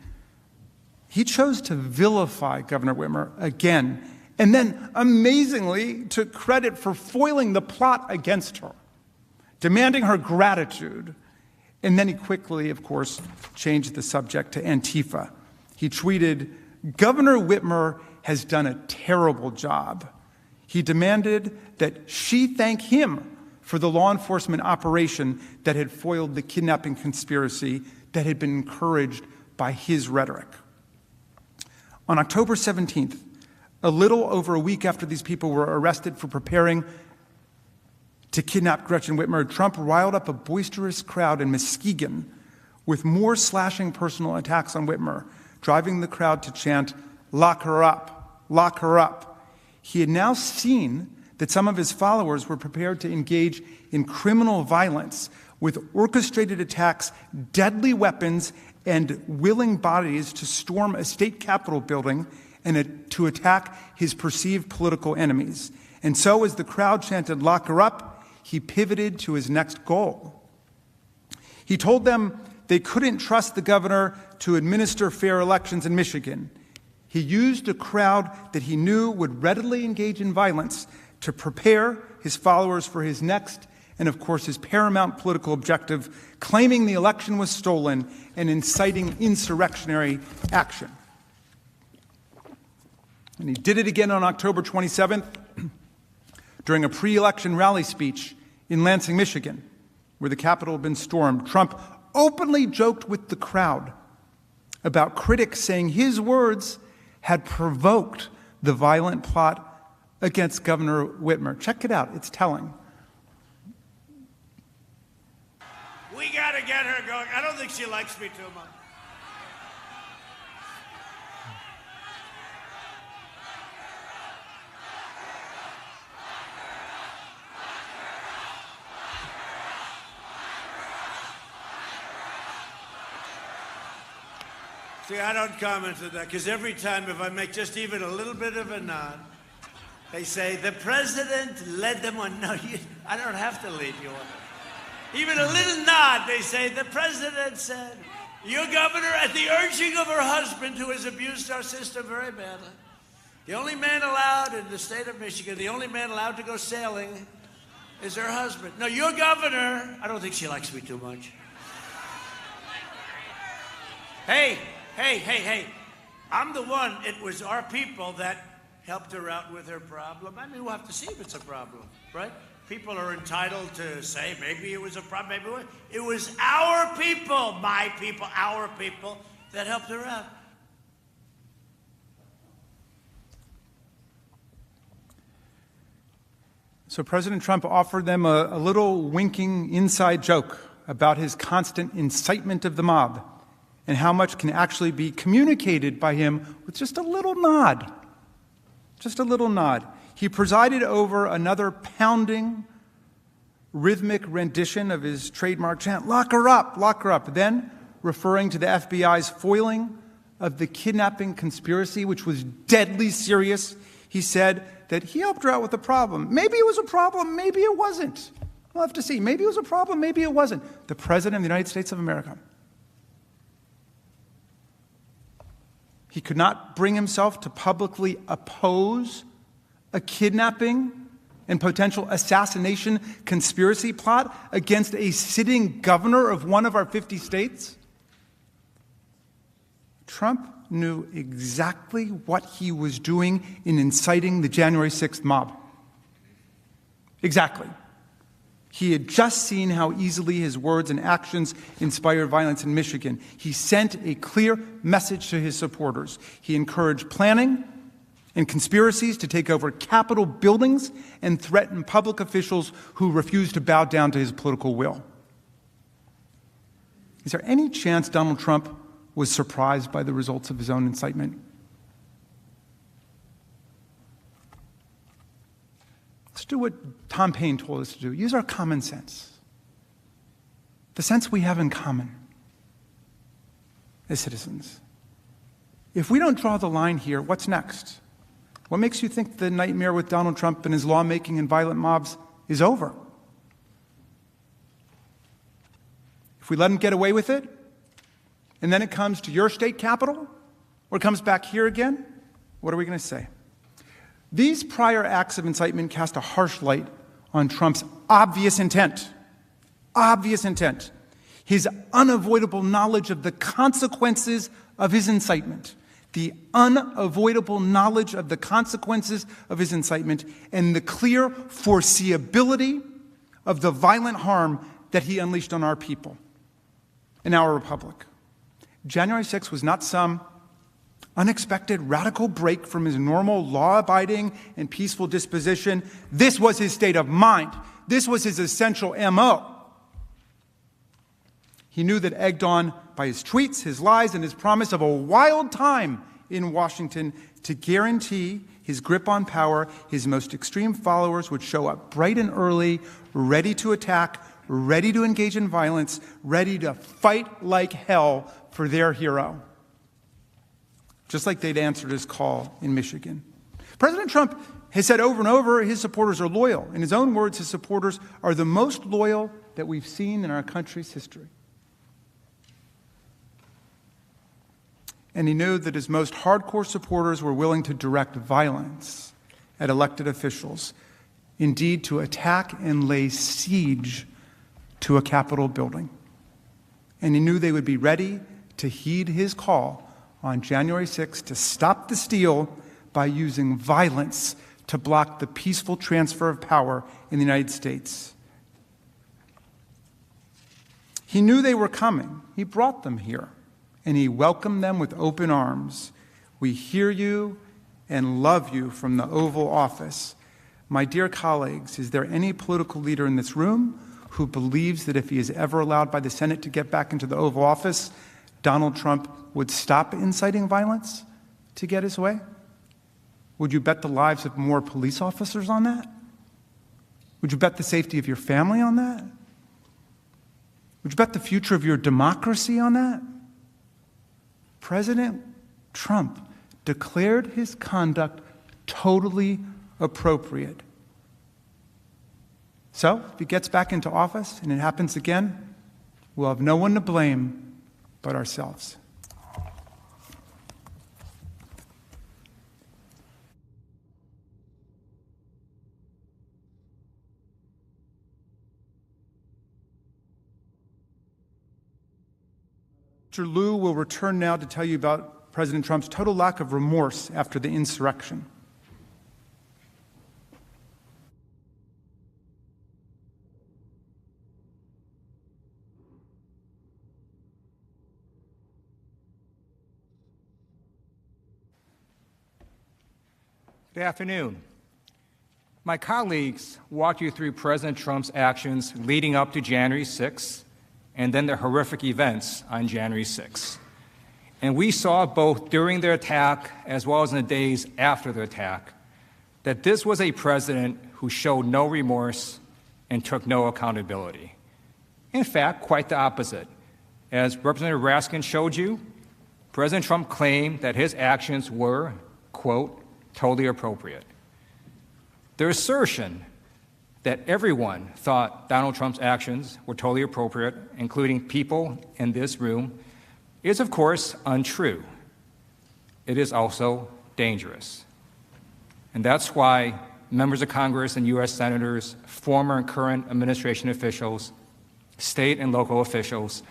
He chose to vilify Governor Whitmer again, and then, amazingly, took credit for foiling the plot against her, demanding her gratitude. And then he quickly, of course, changed the subject to Antifa. He tweeted, "Governor Whitmer has done a terrible job." He demanded that she thank him for the law enforcement operation that had foiled the kidnapping conspiracy that had been encouraged by his rhetoric. On October 17th, a little over a week after these people were arrested for preparing to kidnap Gretchen Whitmer, Trump riled up a boisterous crowd in Muskegon with more slashing personal attacks on Whitmer, driving the crowd to chant, "Lock her up, lock her up." He had now seen that some of his followers were prepared to engage in criminal violence with orchestrated attacks, deadly weapons, and willing bodies to storm a state capitol building and to attack his perceived political enemies. And so as the crowd chanted, "Lock her up," he pivoted to his next goal. He told them they couldn't trust the governor to administer fair elections in Michigan. He used a crowd that he knew would readily engage in violence to prepare his followers for his next and, of course, his paramount political objective, claiming the election was stolen and inciting insurrectionary action. And he did it again on October 27th during a pre-election rally speech in Lansing, Michigan, where the Capitol had been stormed. Trump openly joked with the crowd about critics saying his words had provoked the violent plot against Governor Whitmer. Check it out. It's telling. We got to get her going. I don't think she likes me too much. See, I don't comment on that, because every time if I make just even a little bit of a nod, they say, the president led them on. No, I don't have to lead you on. Even a little nod, they say, the president said, your governor, at the urging of her husband, who has abused our system very badly, the only man allowed in the state of Michigan, the only man allowed to go sailing is her husband. No, your governor, I don't think she likes me too much. Hey, I'm the one, it was our people that helped her out with her problem. I mean, we'll have to see if it's a problem, right? People are entitled to say maybe it was a problem, maybe it wasn't. It was our people, my people, our people, that helped her out. So President Trump offered them a little winking inside joke about his constant incitement of the mob and how much can actually be communicated by him with just a little nod. Just a little nod. He presided over another pounding, rhythmic rendition of his trademark chant, lock her up, lock her up. Then, referring to the FBI's foiling of the kidnapping conspiracy, which was deadly serious, he said that he helped her out with the problem. Maybe it was a problem, maybe it wasn't. We'll have to see. Maybe it was a problem, maybe it wasn't. The President of the United States of America. He could not bring himself to publicly oppose a kidnapping and potential assassination conspiracy plot against a sitting governor of one of our 50 states. Trump knew exactly what he was doing in inciting the January 6th mob. Exactly. He had just seen how easily his words and actions inspired violence in Michigan. He sent a clear message to his supporters. He encouraged planning and conspiracies to take over Capitol buildings and threaten public officials who refused to bow down to his political will. Is there any chance Donald Trump was surprised by the results of his own incitement? Let's do what Tom Paine told us to do. Use our common sense. The sense we have in common as citizens. If we don't draw the line here, what's next? What makes you think the nightmare with Donald Trump and his lawmaking and violent mobs is over? If we let him get away with it, and then it comes to your state capitol, or it comes back here again, what are we going to say? These prior acts of incitement cast a harsh light on Trump's obvious intent, his unavoidable knowledge of the consequences of his incitement, and the clear foreseeability of the violent harm that he unleashed on our people and our republic. January 6th was not some unexpected radical break from his normal law-abiding and peaceful disposition. This was his state of mind. This was his essential MO. He knew that, egged on by his tweets, his lies, and his promise of a wild time in Washington to guarantee his grip on power, his most extreme followers would show up bright and early, ready to attack, ready to engage in violence, ready to fight like hell for their hero. Just like they'd answered his call in Michigan. President Trump has said over and over his supporters are loyal. In his own words, his supporters are the most loyal that we've seen in our country's history. And he knew that his most hardcore supporters were willing to direct violence at elected officials, indeed to attack and lay siege to a Capitol building. And he knew they would be ready to heed his call on January 6th to stop the steal by using violence to block the peaceful transfer of power in the United States. He knew they were coming. He brought them here, and he welcomed them with open arms. We hear you and love you from the Oval Office. My dear colleagues, is there any political leader in this room who believes that if he is ever allowed by the Senate to get back into the Oval Office, Donald Trump would stop inciting violence to get his way? Would you bet the lives of more police officers on that? Would you bet the safety of your family on that? Would you bet the future of your democracy on that? President Trump declared his conduct totally appropriate. So, if he gets back into office and it happens again, we'll have no one to blame but ourselves. Mr. Liu will return now to tell you about President Trump's total lack of remorse after the insurrection. Good afternoon. My colleagues walked you through President Trump's actions leading up to January 6th and then the horrific events on January 6th. And we saw both during the attack as well as in the days after the attack that this was a president who showed no remorse and took no accountability. In fact, quite the opposite. As Representative Raskin showed you, President Trump claimed that his actions were, quote, totally appropriate. Their assertion that everyone thought Donald Trump's actions were totally appropriate, including people in this room, is of course untrue. It is also dangerous. And that's why members of Congress and U.S. senators, former and current administration officials, state and local officials,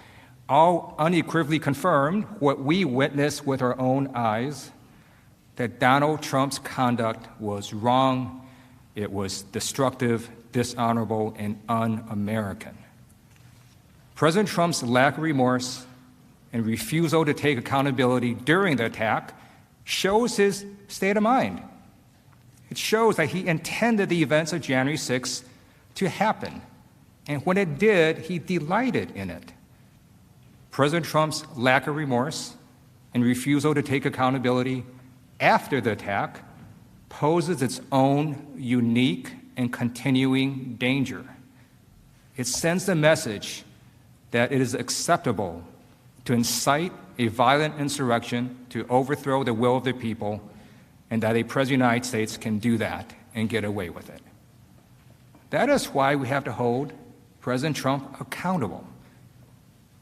all unequivocally confirmed what we witnessed with our own eyes, that Donald Trump's conduct was wrong, it was destructive, dishonorable, and un-American. President Trump's lack of remorse and refusal to take accountability during the attack shows his state of mind. It shows that he intended the events of January 6th to happen, and when it did, he delighted in it. President Trump's lack of remorse and refusal to take accountability after the attack poses its own unique and continuing danger. It sends the message that it is acceptable to incite a violent insurrection to overthrow the will of the people, and that a president of the United States can do that and get away with it. That is why we have to hold President Trump accountable,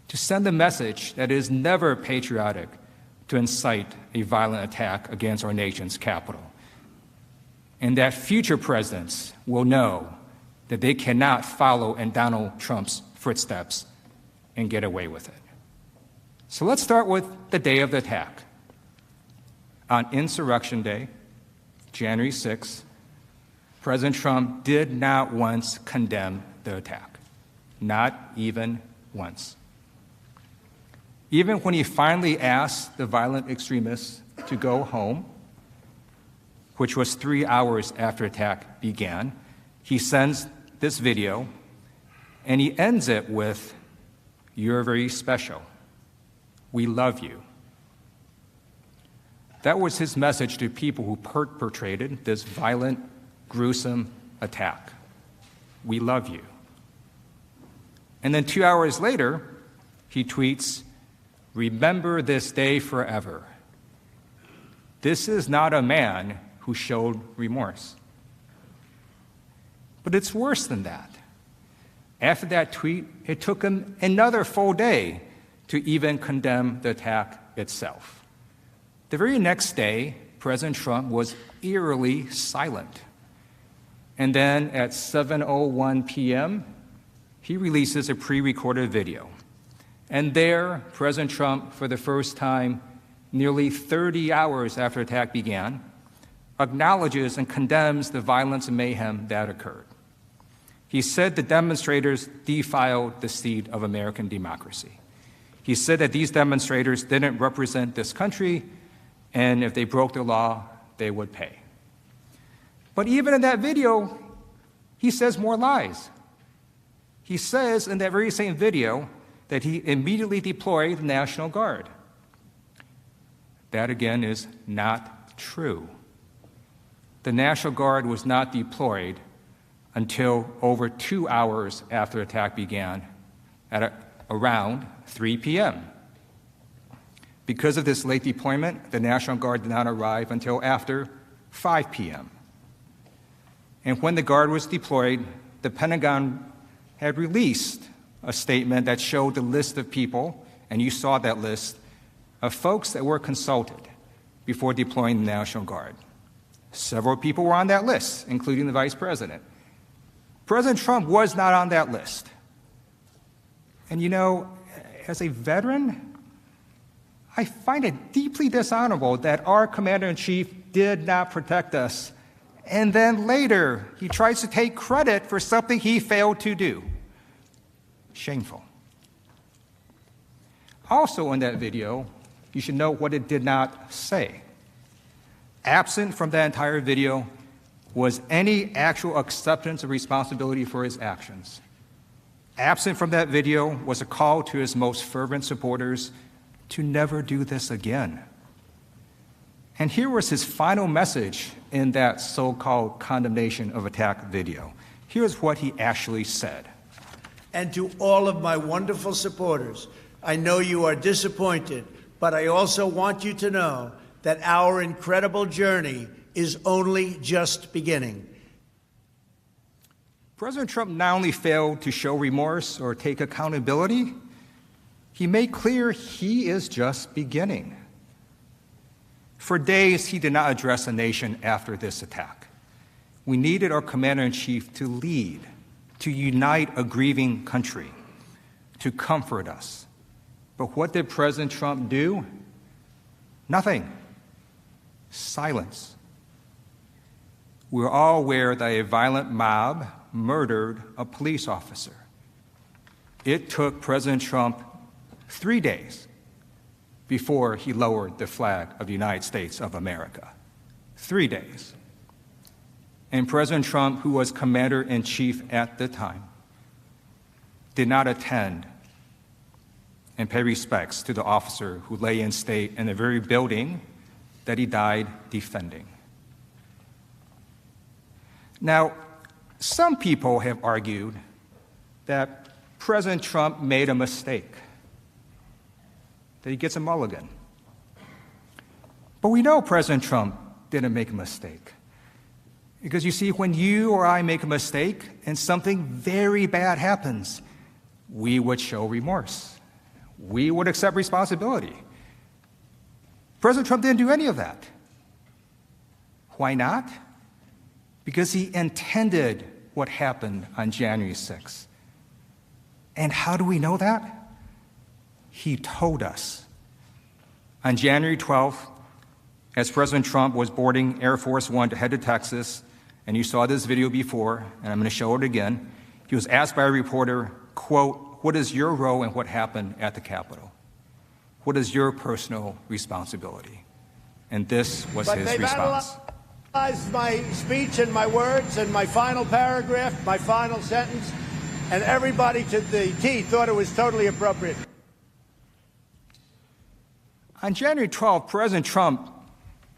to send the message that it is never patriotic to incite a violent attack against our nation's capital, and that future presidents will know that they cannot follow in Donald Trump's footsteps and get away with it. So let's start with the day of the attack. On Insurrection Day, January 6th, President Trump did not once condemn the attack, not even once. Even when he finally asked the violent extremists to go home, which was 3 hours after the attack began, he sends this video, and he ends it with, "You're very special. We love you." That was his message to people who perpetrated this violent, gruesome attack. We love you. And then 2 hours later, he tweets, "Remember this day forever." This is not a man who showed remorse. But it's worse than that. After that tweet, it took him another full day to even condemn the attack itself. The very next day, President Trump was eerily silent. And then at 7:01 p.m., he releases a pre-recorded video. And there, President Trump, for the first time, nearly 30 hours after the attack began, acknowledges and condemns the violence and mayhem that occurred. He said the demonstrators defiled the seed of American democracy. He said that these demonstrators didn't represent this country, and if they broke the law, they would pay. But even in that video, he says more lies. He says in that very same video that he immediately deployed the National Guard. That, again, is not true. The National Guard was not deployed until over 2 hours after the attack began, at around 3 p.m. Because of this late deployment, the National Guard did not arrive until after 5 p.m. And when the Guard was deployed, the Pentagon had released a statement that showed the list of people, and you saw that list, of folks that were consulted before deploying the National Guard. Several people were on that list, including the Vice President. President Trump was not on that list. And you know, as a veteran, I find it deeply dishonorable that our Commander-in-Chief did not protect us. And then later, he tries to take credit for something he failed to do. Shameful. Also in that video, you should know what it did not say. Absent from that entire video was any actual acceptance of responsibility for his actions. Absent from that video was a call to his most fervent supporters to never do this again. And here was his final message in that so-called condemnation of attack video. Here's what he actually said. And to all of my wonderful supporters, I know you are disappointed, but I also want you to know that our incredible journey is only just beginning. President Trump not only failed to show remorse or take accountability, he made clear he is just beginning. For days, he did not address the nation after this attack. We needed our Commander-in-Chief to lead, to unite a grieving country, to comfort us. But what did President Trump do? Nothing. Silence. We're all aware that a violent mob murdered a police officer. It took President Trump 3 days before he lowered the flag of the United States of America. 3 days. And President Trump, who was Commander-in-Chief at the time, did not attend and pay respects to the officer who lay in state in the very building that he died defending. Now, some people have argued that President Trump made a mistake, that he gets a mulligan. But we know President Trump didn't make a mistake. Because you see, when you or I make a mistake and something very bad happens, we would show remorse. We would accept responsibility. President Trump didn't do any of that. Why not? Because he intended what happened on January 6th. And how do we know that? He told us. On January 12th, as President Trump was boarding Air Force One to head to Texas, and you saw this video before, and I'm going to show it again, he was asked by a reporter, quote, "What is your role in what happened at the Capitol? What is your personal responsibility?" And this was his response. My speech and my words and my final paragraph, my final sentence, and everybody to the T thought it was totally appropriate. On January 12th, President Trump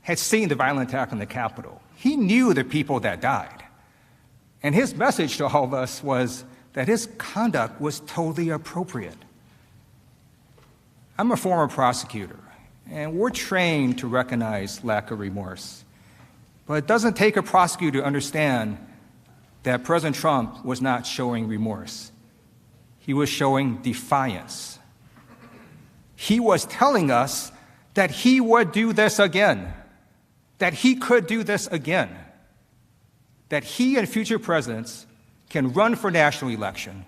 had seen the violent attack on the Capitol. He knew the people that died. And his message to all of us was that his conduct was totally appropriate. I'm a former prosecutor, and we're trained to recognize lack of remorse. But it doesn't take a prosecutor to understand that President Trump was not showing remorse. He was showing defiance. He was telling us that he would do this again, that he could do this again, that he and future presidents can run for national election,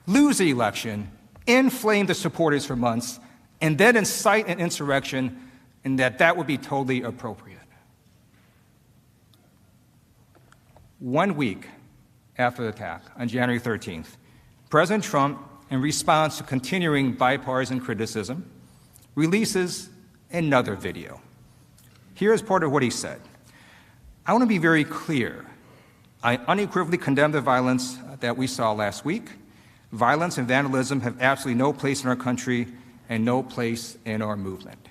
lose the election, inflame the supporters for months, and then incite an insurrection, and that would be totally appropriate. 1 week after the attack, on January 13th, President Trump, in response to continuing bipartisan criticism, releases another video. Here's part of what he said. "I want to be very clear. I unequivocally condemn the violence that we saw last week. Violence and vandalism have absolutely no place in our country and no place in our movement."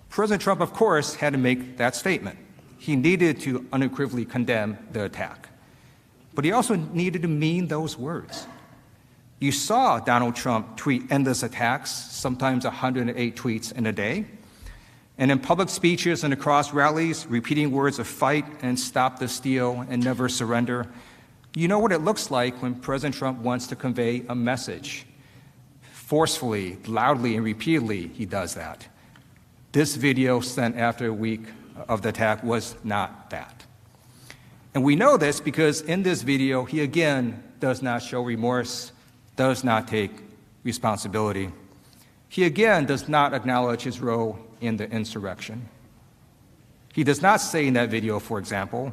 President Trump, of course, had to make that statement. He needed to unequivocally condemn the attack. But he also needed to mean those words. You saw Donald Trump tweet endless attacks, sometimes 108 tweets in a day, and in public speeches and across rallies, repeating words of fight and stop the steal and never surrender. You know what it looks like when President Trump wants to convey a message. Forcefully, loudly, and repeatedly, he does that. This video sent after a week of the attack was not that. And we know this because in this video, he again does not show remorse, does not take responsibility. He again does not acknowledge his role in the insurrection. He does not say in that video, for example,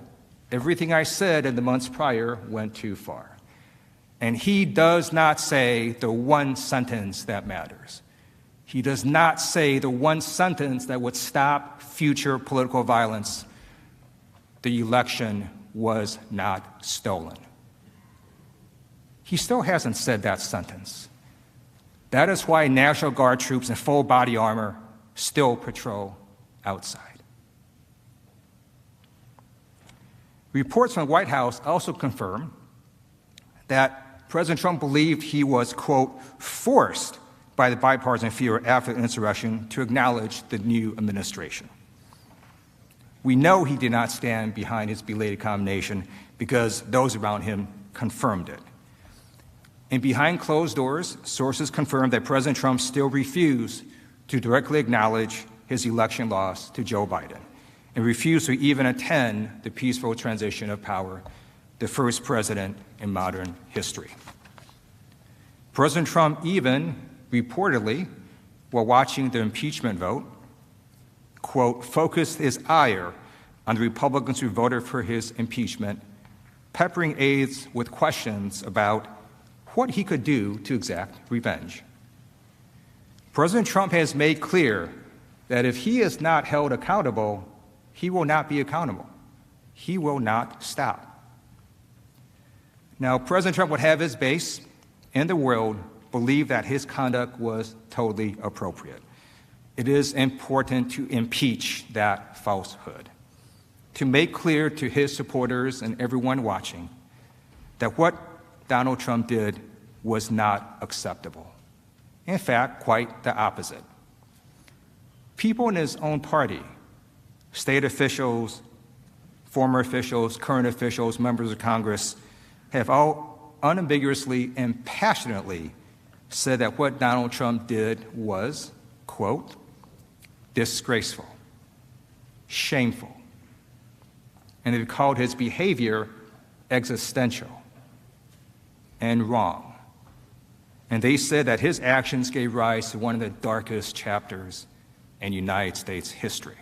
everything I said in the months prior went too far. And he does not say the one sentence that matters. He does not say the one sentence that would stop future political violence. The election was not stolen. He still hasn't said that sentence. That is why National Guard troops in full body armor still patrol outside. Reports from the White House also confirm that President Trump believed he was, quote, forced by the bipartisan fear after the insurrection to acknowledge the new administration. We know he did not stand behind his belated condemnation because those around him confirmed it. And behind closed doors, sources confirmed that President Trump still refused to directly acknowledge his election loss to Joe Biden and refused to even attend the peaceful transition of power, the first president in modern history. President Trump even reportedly, while watching the impeachment vote, quote, focused his ire on the Republicans who voted for his impeachment, peppering aides with questions about what he could do to exact revenge. President Trump has made clear that if he is not held accountable, he will not be accountable. He will not stop. Now, President Trump would have his base and the world believe that his conduct was totally appropriate. It is important to impeach that falsehood, to make clear to his supporters and everyone watching that what Donald Trump did was not acceptable. In fact, quite the opposite. People in his own party, state officials, former officials, current officials, members of Congress, have all unambiguously and passionately said that what Donald Trump did was, quote, disgraceful, shameful, and they've called his behavior existential and wrong. And they said that his actions gave rise to one of the darkest chapters in United States history.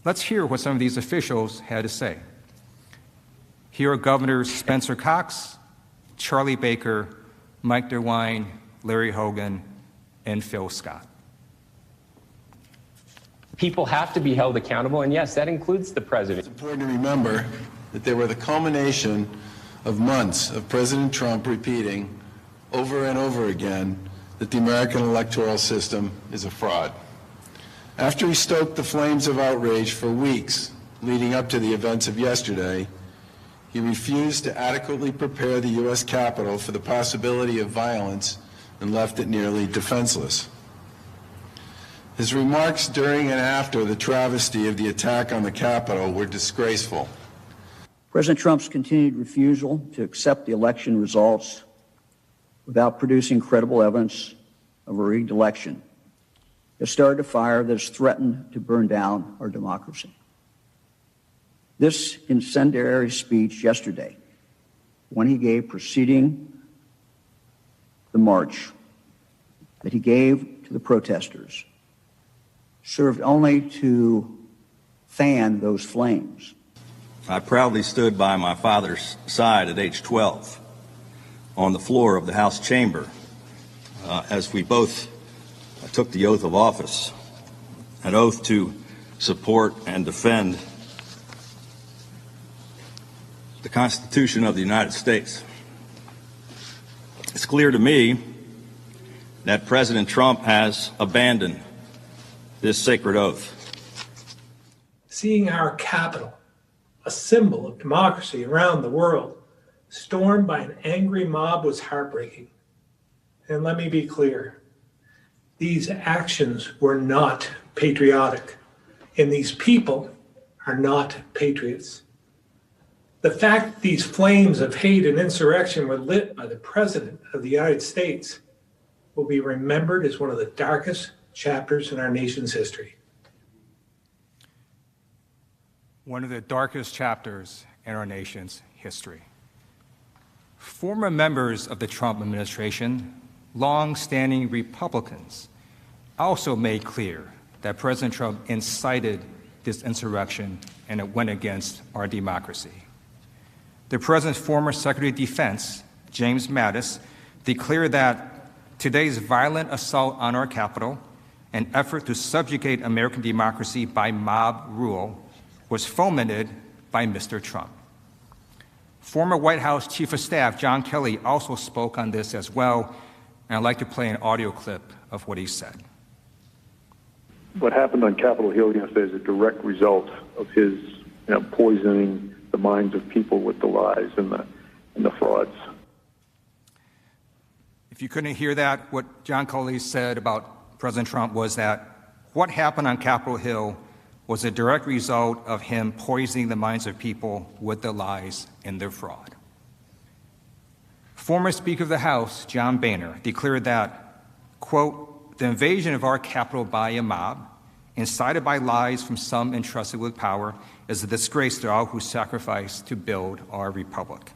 Let's hear what some of these officials had to say. Here are Governors Spencer Cox, Charlie Baker, Mike DeWine, Larry Hogan, and Phil Scott. People have to be held accountable, and yes, that includes the president. It's important to remember that they were the culmination of months of President Trump repeating over and over again that the American electoral system is a fraud. After he stoked the flames of outrage for weeks leading up to the events of yesterday, he refused to adequately prepare the U.S. Capitol for the possibility of violence and left it nearly defenseless. His remarks during and after the travesty of the attack on the Capitol were disgraceful. President Trump's continued refusal to accept the election results without producing credible evidence of a rigged election has started a fire that has threatened to burn down our democracy. This incendiary speech yesterday, when he gave preceding the march that he gave to the protesters, served only to fan those flames. I proudly stood by my father's side at age 12 on the floor of the House chamber as we both took the oath of office, an oath to support and defend the Constitution of the United States. It's clear to me that President Trump has abandoned this sacred oath. Seeing our Capitol, a symbol of democracy around the world, stormed by an angry mob was heartbreaking. And let me be clear, these actions were not patriotic, and these people are not patriots. The fact that these flames of hate and insurrection were lit by the President of the United States will be remembered as one of the darkest chapters in our nation's history. One of the darkest chapters in our nation's history. Former members of the Trump administration, long-standing Republicans, also made clear that President Trump incited this insurrection and it went against our democracy. The President's former Secretary of Defense, James Mattis, declared that today's violent assault on our Capitol, an effort to subjugate American democracy by mob rule, was fomented by Mr. Trump. Former White House Chief of Staff John Kelly also spoke on this as well, and I'd like to play an audio clip of what he said. What happened on Capitol Hill yesterday is a direct result of his poisoning the minds of people with the lies and the frauds. If you couldn't hear that, what John Kelly said about President Trump was that what happened on Capitol Hill was a direct result of him poisoning the minds of people with the lies and the fraud. Former Speaker of the House, John Boehner, declared that, quote, the invasion of our Capitol by a mob, incited by lies from some entrusted with power, is a disgrace to all who sacrificed to build our republic.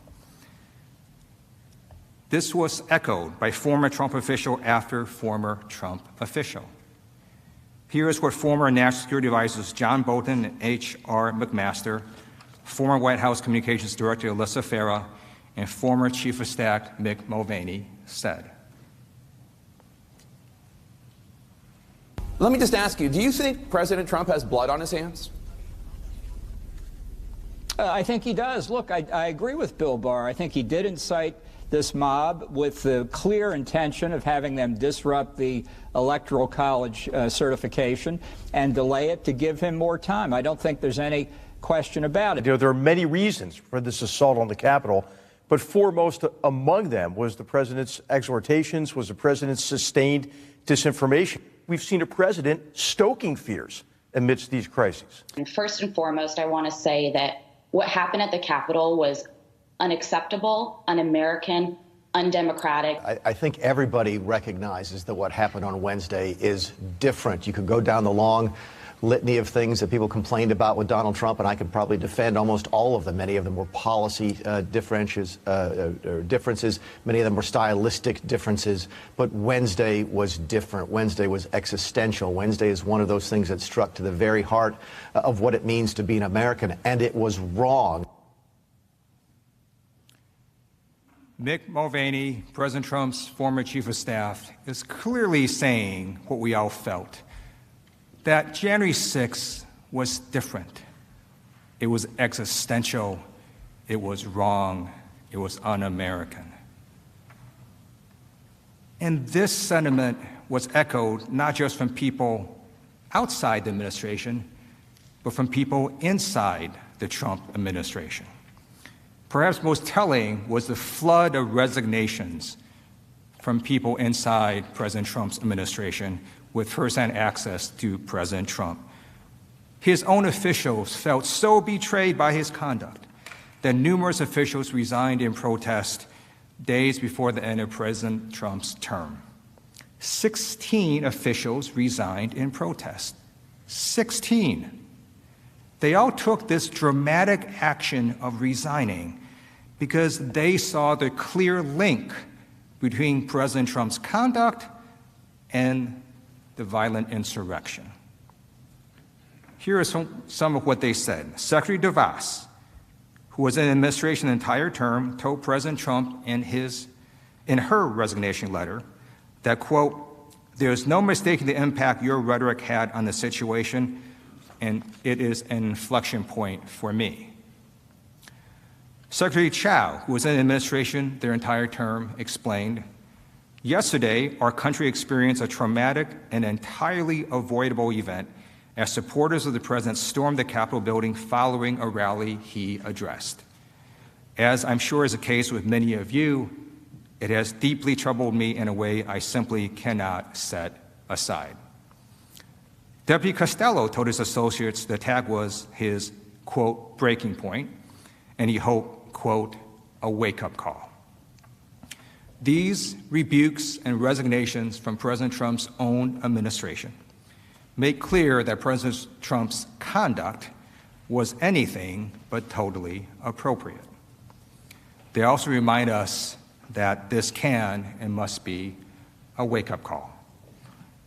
This was echoed by former Trump official after former Trump official. Here is what former National Security Advisors John Bolton and H.R. McMaster, former White House Communications Director Alyssa Farah, and former Chief of Staff Mick Mulvaney said. Let me just ask you, do you think President Trump has blood on his hands? I think he does. Look, I agree with Bill Barr. I think he did incite this mob with the clear intention of having them disrupt the Electoral College certification and delay it to give him more time. I don't think there's any question about it. There are many reasons for this assault on the Capitol, but foremost among them was the president's exhortations, was the president's sustained disinformation. We've seen a president stoking fears amidst these crises. And first and foremost, I want to say that what happened at the Capitol was unacceptable, un-American, undemocratic. I think everybody recognizes that what happened on Wednesday is different. You could go down the long litany of things that people complained about with Donald Trump, and I could probably defend almost all of them. Many of them were policy differences. Many of them were stylistic differences. But Wednesday was different. Wednesday was existential. Wednesday is one of those things that struck to the very heart of what it means to be an American, and it was wrong. Mick Mulvaney, President Trump's former chief of staff, is clearly saying what we all felt, that January 6th was different. It was existential. It was wrong. It was un-American. And this sentiment was echoed not just from people outside the administration, but from people inside the Trump administration. Perhaps most telling was the flood of resignations from people inside President Trump's administration with firsthand access to President Trump. His own officials felt so betrayed by his conduct that numerous officials resigned in protest days before the end of President Trump's term. 16 officials resigned in protest. 16. They all took this dramatic action of resigning because they saw the clear link between President Trump's conduct and the violent insurrection. Here are some of what they said. Secretary DeVos, who was in administration the entire term, told President Trump in her resignation letter that, quote, "There's no mistaking the impact your rhetoric had on the situation, and it is an inflection point for me." Secretary Chow, who was in administration their entire term, explained, "Yesterday, our country experienced a traumatic and entirely avoidable event as supporters of the president stormed the Capitol building following a rally he addressed. As I'm sure is the case with many of you, it has deeply troubled me in a way I simply cannot set aside. Deputy Costello told his associates the attack was his, quote, breaking point, and he hoped, quote, a wake-up call. These rebukes and resignations from President Trump's own administration make clear that President Trump's conduct was anything but totally appropriate. They also remind us that this can and must be a wake-up call.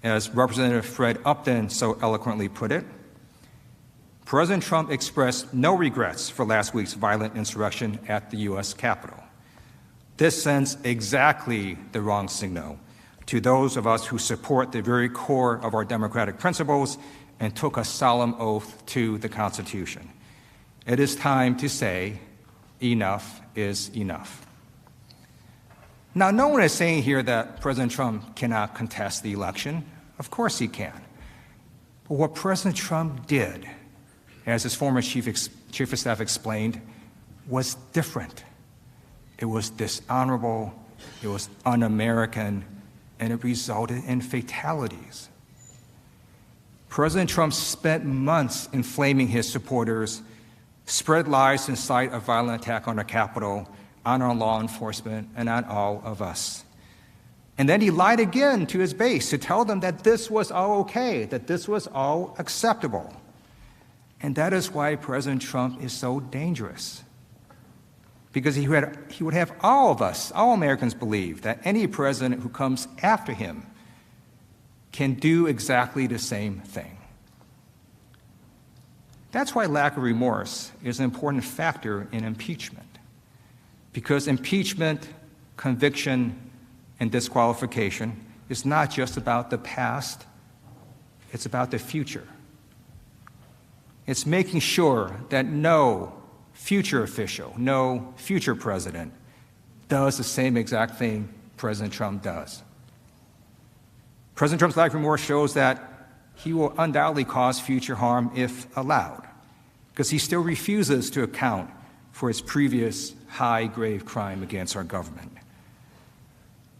As Representative Fred Upton so eloquently put it, President Trump expressed no regrets for last week's violent insurrection at the U.S. Capitol. This sends exactly the wrong signal to those of us who support the very core of our democratic principles and took a solemn oath to the Constitution. It is time to say, enough is enough. Now, no one is saying here that President Trump cannot contest the election. Of course he can. But what President Trump did, as his former chief of staff explained, was different. It was dishonorable, it was un-American, and it resulted in fatalities. President Trump spent months inflaming his supporters, spread lies to incite a violent attack on our Capitol, on our law enforcement, and on all of us. And then he lied again to his base to tell them that this was all okay, that this was all acceptable. And that is why President Trump is so dangerous. Because he would have all of us, all Americans, believe that any president who comes after him can do exactly the same thing. That's why lack of remorse is an important factor in impeachment. Because impeachment, conviction, and disqualification is not just about the past, it's about the future. It's making sure that no future official, no future president does the same exact thing President Trump does. President Trump's lack of remorse shows that he will undoubtedly cause future harm if allowed, because he still refuses to account for his previous high-grade crime against our government.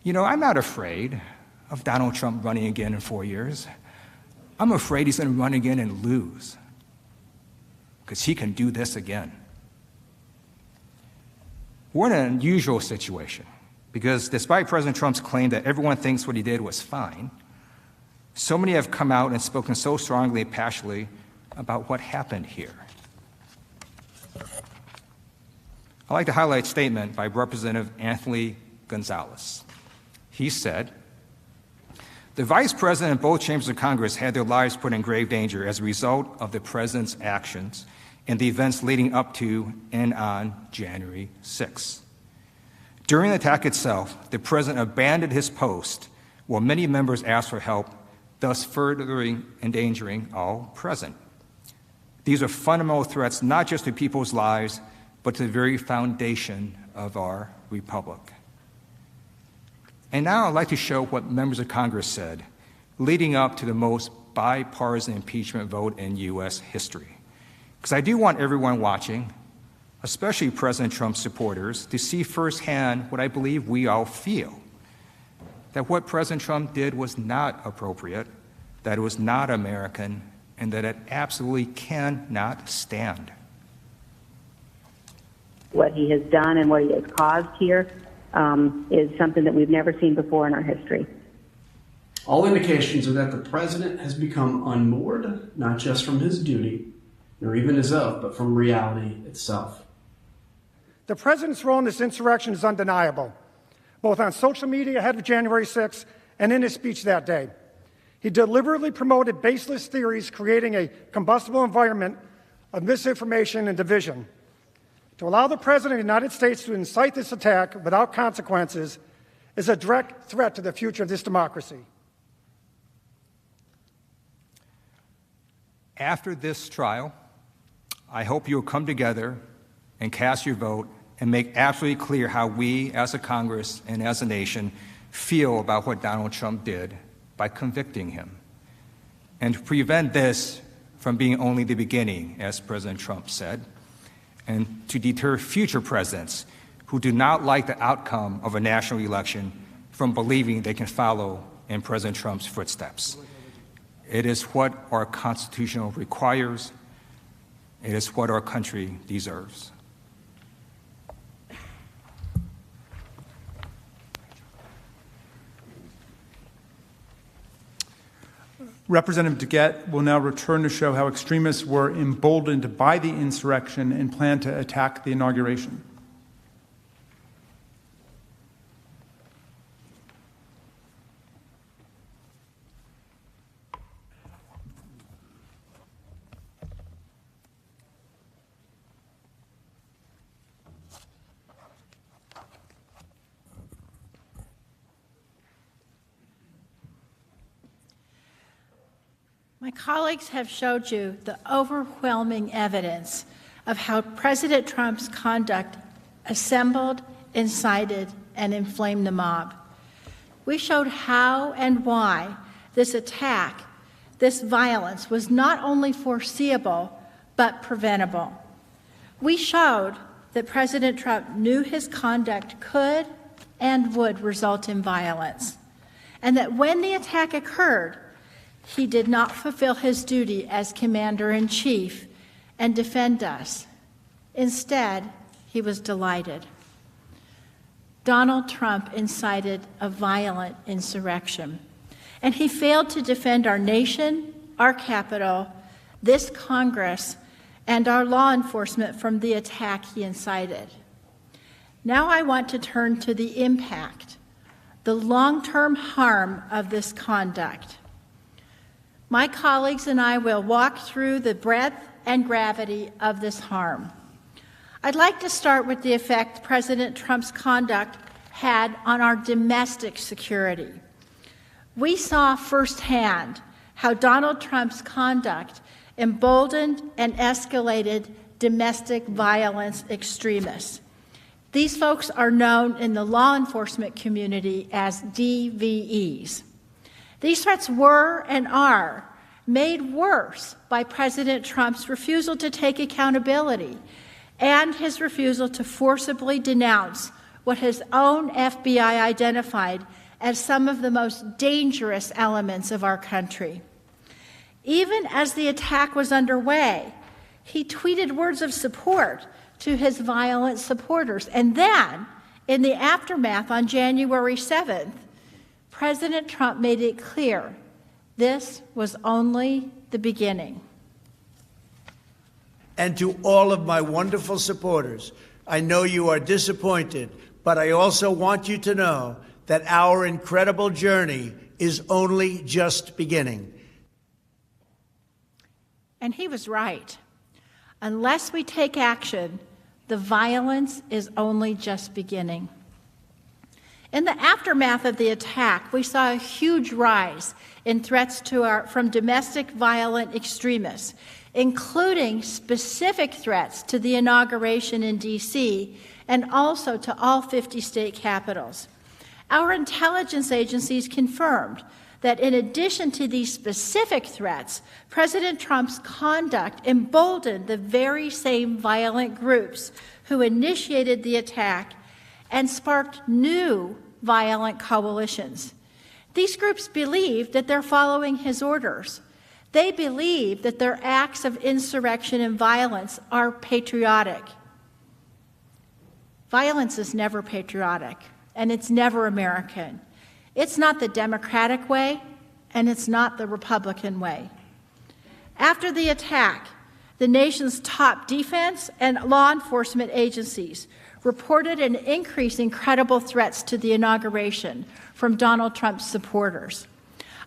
You know, I'm not afraid of Donald Trump running again in 4 years. I'm afraid he's going to run again and lose, because he can do this again. We're in an unusual situation, because despite President Trump's claim that everyone thinks what he did was fine, so many have come out and spoken so strongly and passionately about what happened here. I'd like to highlight a statement by Representative Anthony Gonzalez. He said, "The Vice President and both chambers of Congress had their lives put in grave danger as a result of the President's actions and the events leading up to and on January 6th. During the attack itself, the President abandoned his post while many members asked for help, thus further endangering all present. These are fundamental threats not just to people's lives, but to the very foundation of our republic." And now I'd like to show what members of Congress said leading up to the most bipartisan impeachment vote in U.S. history. Because I do want everyone watching, especially President Trump's supporters, to see firsthand what I believe we all feel, that what President Trump did was not appropriate, that it was not American, and that it absolutely cannot stand. What he has done and what he has caused here is something that we've never seen before in our history. All indications are that the president has become unmoored, not just from his duty, nor even his oath, but from reality itself. The president's role in this insurrection is undeniable, both on social media ahead of January 6th and in his speech that day. He deliberately promoted baseless theories, creating a combustible environment of misinformation and division. To allow the President of the United States to incite this attack without consequences is a direct threat to the future of this democracy. After this trial, I hope you will come together and cast your vote and make absolutely clear how we as a Congress and as a nation feel about what Donald Trump did by convicting him. And to prevent this from being only the beginning, as President Trump said, and to deter future presidents who do not like the outcome of a national election from believing they can follow in President Trump's footsteps. It is what our Constitution requires. It is what our country deserves. Representative DeGette will now return to show how extremists were emboldened by the insurrection and plan to attack the inauguration. My colleagues have showed you the overwhelming evidence of how President Trump's conduct assembled, incited, and inflamed the mob. We showed how and why this attack, this violence, was not only foreseeable, but preventable. We showed that President Trump knew his conduct could and would result in violence, and that when the attack occurred, he did not fulfill his duty as commander-in-chief and defend us. Instead, he was delighted. Donald Trump incited a violent insurrection, and he failed to defend our nation, our Capitol, this Congress, and our law enforcement from the attack he incited. Now I want to turn to the impact, the long-term harm of this conduct. My colleagues and I will walk through the breadth and gravity of this harm. I'd like to start with the effect President Trump's conduct had on our domestic security. We saw firsthand how Donald Trump's conduct emboldened and escalated domestic violence extremists. These folks are known in the law enforcement community as DVEs. These threats were and are made worse by President Trump's refusal to take accountability and his refusal to forcibly denounce what his own FBI identified as some of the most dangerous elements of our country. Even as the attack was underway, he tweeted words of support to his violent supporters. And then, in the aftermath on January 7th, President Trump made it clear this was only the beginning. And to all of my wonderful supporters, I know you are disappointed, but I also want you to know that our incredible journey is only just beginning. And he was right. Unless we take action, the violence is only just beginning. In the aftermath of the attack, we saw a huge rise in threats from domestic violent extremists, including specific threats to the inauguration in D.C. and also to all 50 state capitals. Our intelligence agencies confirmed that in addition to these specific threats, President Trump's conduct emboldened the very same violent groups who initiated the attack and sparked new violent coalitions. These groups believe that they're following his orders. They believe that their acts of insurrection and violence are patriotic. Violence is never patriotic, and it's never American. It's not the Democratic way, and it's not the Republican way. After the attack, the nation's top defense and law enforcement agencies reported an increase in credible threats to the inauguration from Donald Trump's supporters.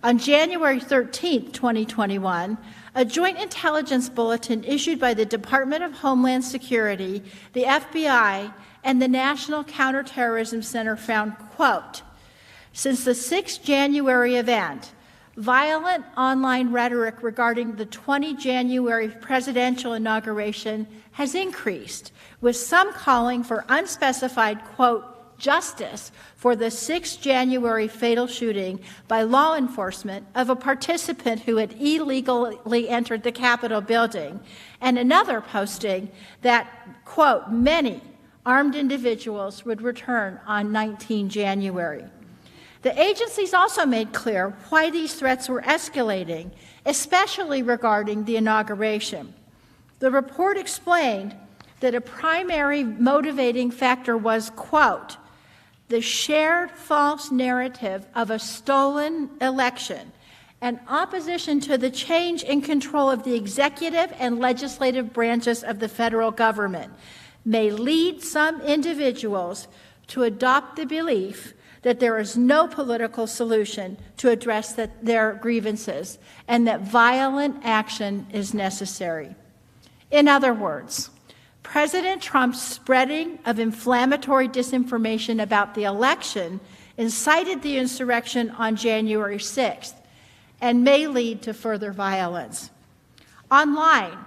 On January 13, 2021, a joint intelligence bulletin issued by the Department of Homeland Security, the FBI, and the National Counterterrorism Center found, quote, since the 6th January event, violent online rhetoric regarding the 20 January presidential inauguration has increased, with some calling for unspecified, quote, justice for the 6 January fatal shooting by law enforcement of a participant who had illegally entered the Capitol building, and another posting that, quote, many armed individuals would return on 19 January. The agencies also made clear why these threats were escalating, especially regarding the inauguration. The report explained that a primary motivating factor was, quote, the shared false narrative of a stolen election and opposition to the change in control of the executive and legislative branches of the federal government may lead some individuals to adopt the belief that there is no political solution to address their grievances and that violent action is necessary. In other words, President Trump's spreading of inflammatory disinformation about the election incited the insurrection on January 6th and may lead to further violence. Online,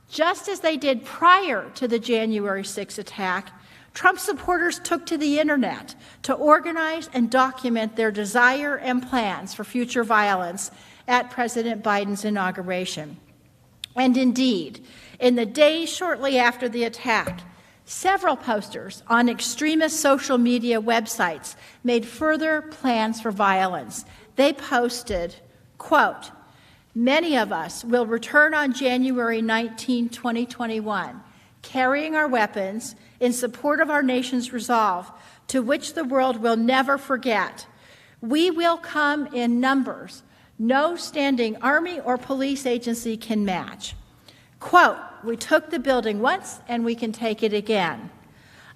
just as they did prior to the January 6th attack, Trump supporters took to the internet to organize and document their desire and plans for future violence at President Biden's inauguration. And indeed, in the days shortly after the attack, several posters on extremist social media websites made further plans for violence. They posted, quote, many of us will return on January 19, 2021, carrying our weapons in support of our nation's resolve, to which the world will never forget. We will come in numbers no standing army or police agency can match. Quote, we took the building once and we can take it again.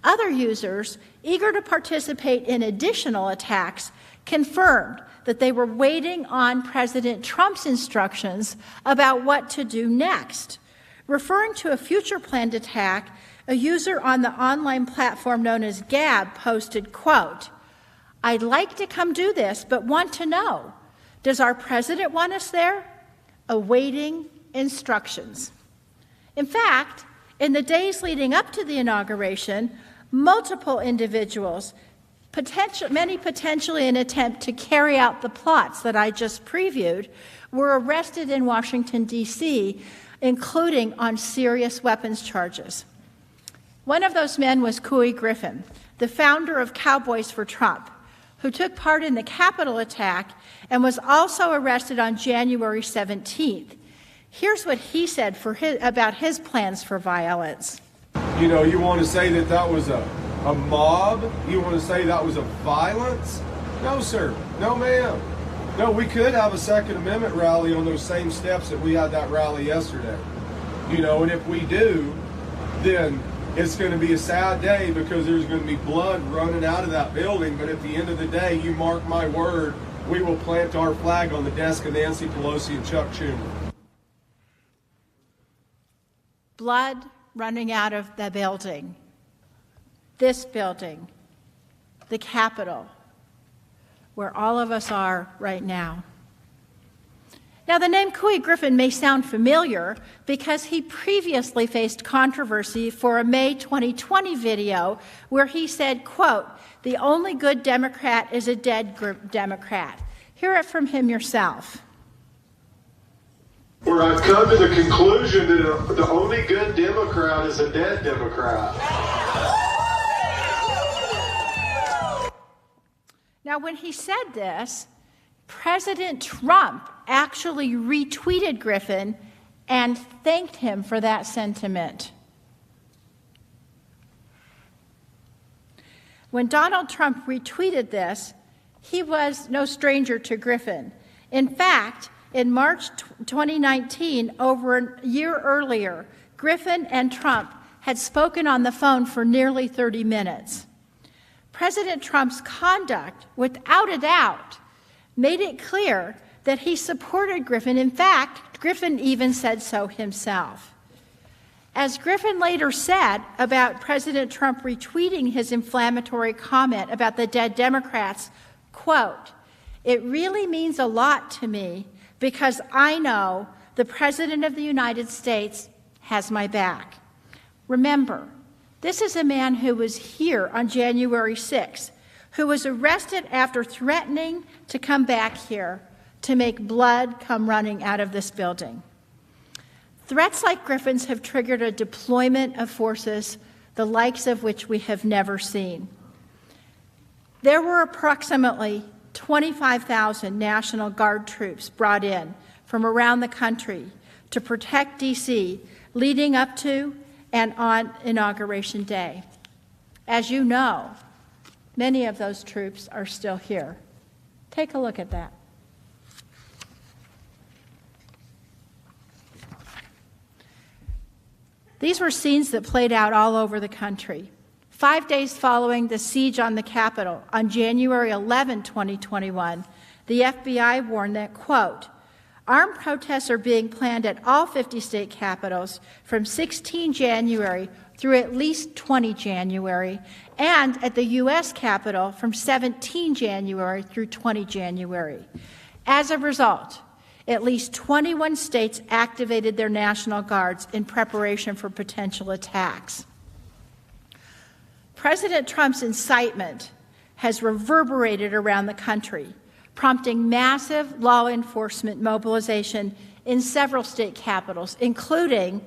Other users, eager to participate in additional attacks, confirmed that they were waiting on President Trump's instructions about what to do next. Referring to a future planned attack, a user on the online platform known as Gab posted, quote, I'd like to come do this, but want to know, does our president want us there? Awaiting instructions. In fact, in the days leading up to the inauguration, multiple individuals, many potentially in an attempt to carry out the plots that I just previewed, were arrested in Washington, D.C., including on serious weapons charges. One of those men was Couy Griffin, the founder of Cowboys for Trump, who took part in the Capitol attack and was also arrested on January 17th. Here's what he said about his plans for violence. You know, you want to say that that was a mob? You want to say that was a violence? No, sir. No, ma'am. No, we could have a Second Amendment rally on those same steps that we had that rally yesterday. You know, and if we do, then it's going to be a sad day because there's going to be blood running out of that building. But at the end of the day, you mark my word, we will plant our flag on the desk of Nancy Pelosi and Chuck Schumer. Blood running out of the building. This building, the Capitol, where all of us are right now. Now, the name Couy Griffin may sound familiar because he previously faced controversy for a May 2020 video where he said, quote, the only good Democrat is a dead Democrat. Hear it from him yourself. Where I've come to the conclusion that the only good Democrat is a dead Democrat. Now, when he said this, President Trump actually retweeted Griffin and thanked him for that sentiment. When Donald Trump retweeted this, he was no stranger to Griffin. In fact, in March 2019, over a year earlier, Griffin and Trump had spoken on the phone for nearly 30 minutes. President Trump's conduct, without a doubt, made it clear that he supported Griffin. In fact, Griffin even said so himself. As Griffin later said about President Trump retweeting his inflammatory comment about the dead Democrats, quote, it really means a lot to me because I know the President of the United States has my back. Remember, This is a man who was here on January 6th, who was arrested after threatening to come back here to make blood come running out of this building. Threats like Griffin's have triggered a deployment of forces, the likes of which we have never seen. There were approximately 25,000 National Guard troops brought in from around the country to protect D.C. leading up to and on Inauguration Day. As you know, many of those troops are still here. Take a look at that. These were scenes that played out all over the country. 5 days following the siege on the Capitol, on January 11, 2021, the FBI warned that, quote, armed protests are being planned at all 50 state capitals from 16 January through at least 20 January, and at the U.S. Capitol from 17 January through 20 January. As a result, at least 21 states activated their National Guards in preparation for potential attacks. President Trump's incitement has reverberated around the country, prompting massive law enforcement mobilization in several state capitals, including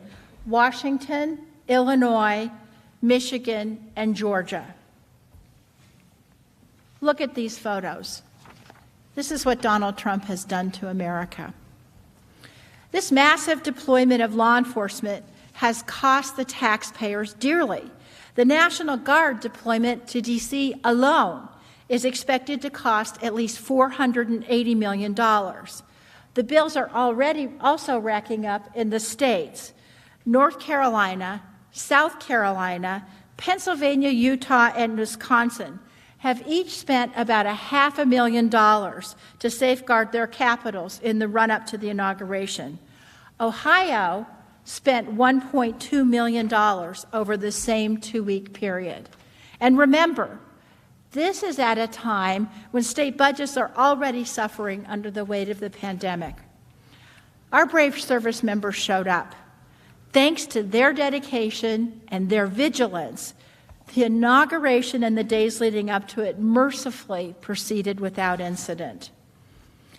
Washington, Illinois, Michigan, and Georgia. Look at these photos. This is what Donald Trump has done to America. This massive deployment of law enforcement has cost the taxpayers dearly. The National Guard deployment to D.C. alone is expected to cost at least $480 million. The bills are already also racking up in the states. North Carolina, South Carolina, Pennsylvania, Utah, and Wisconsin have each spent about $500,000 to safeguard their capitals in the run-up to the inauguration. Ohio spent $1.2 million over the same 2-week period. And remember, this is at a time when state budgets are already suffering under the weight of the pandemic. Our brave service members showed up. Thanks to their dedication and their vigilance, the inauguration and the days leading up to it mercifully proceeded without incident.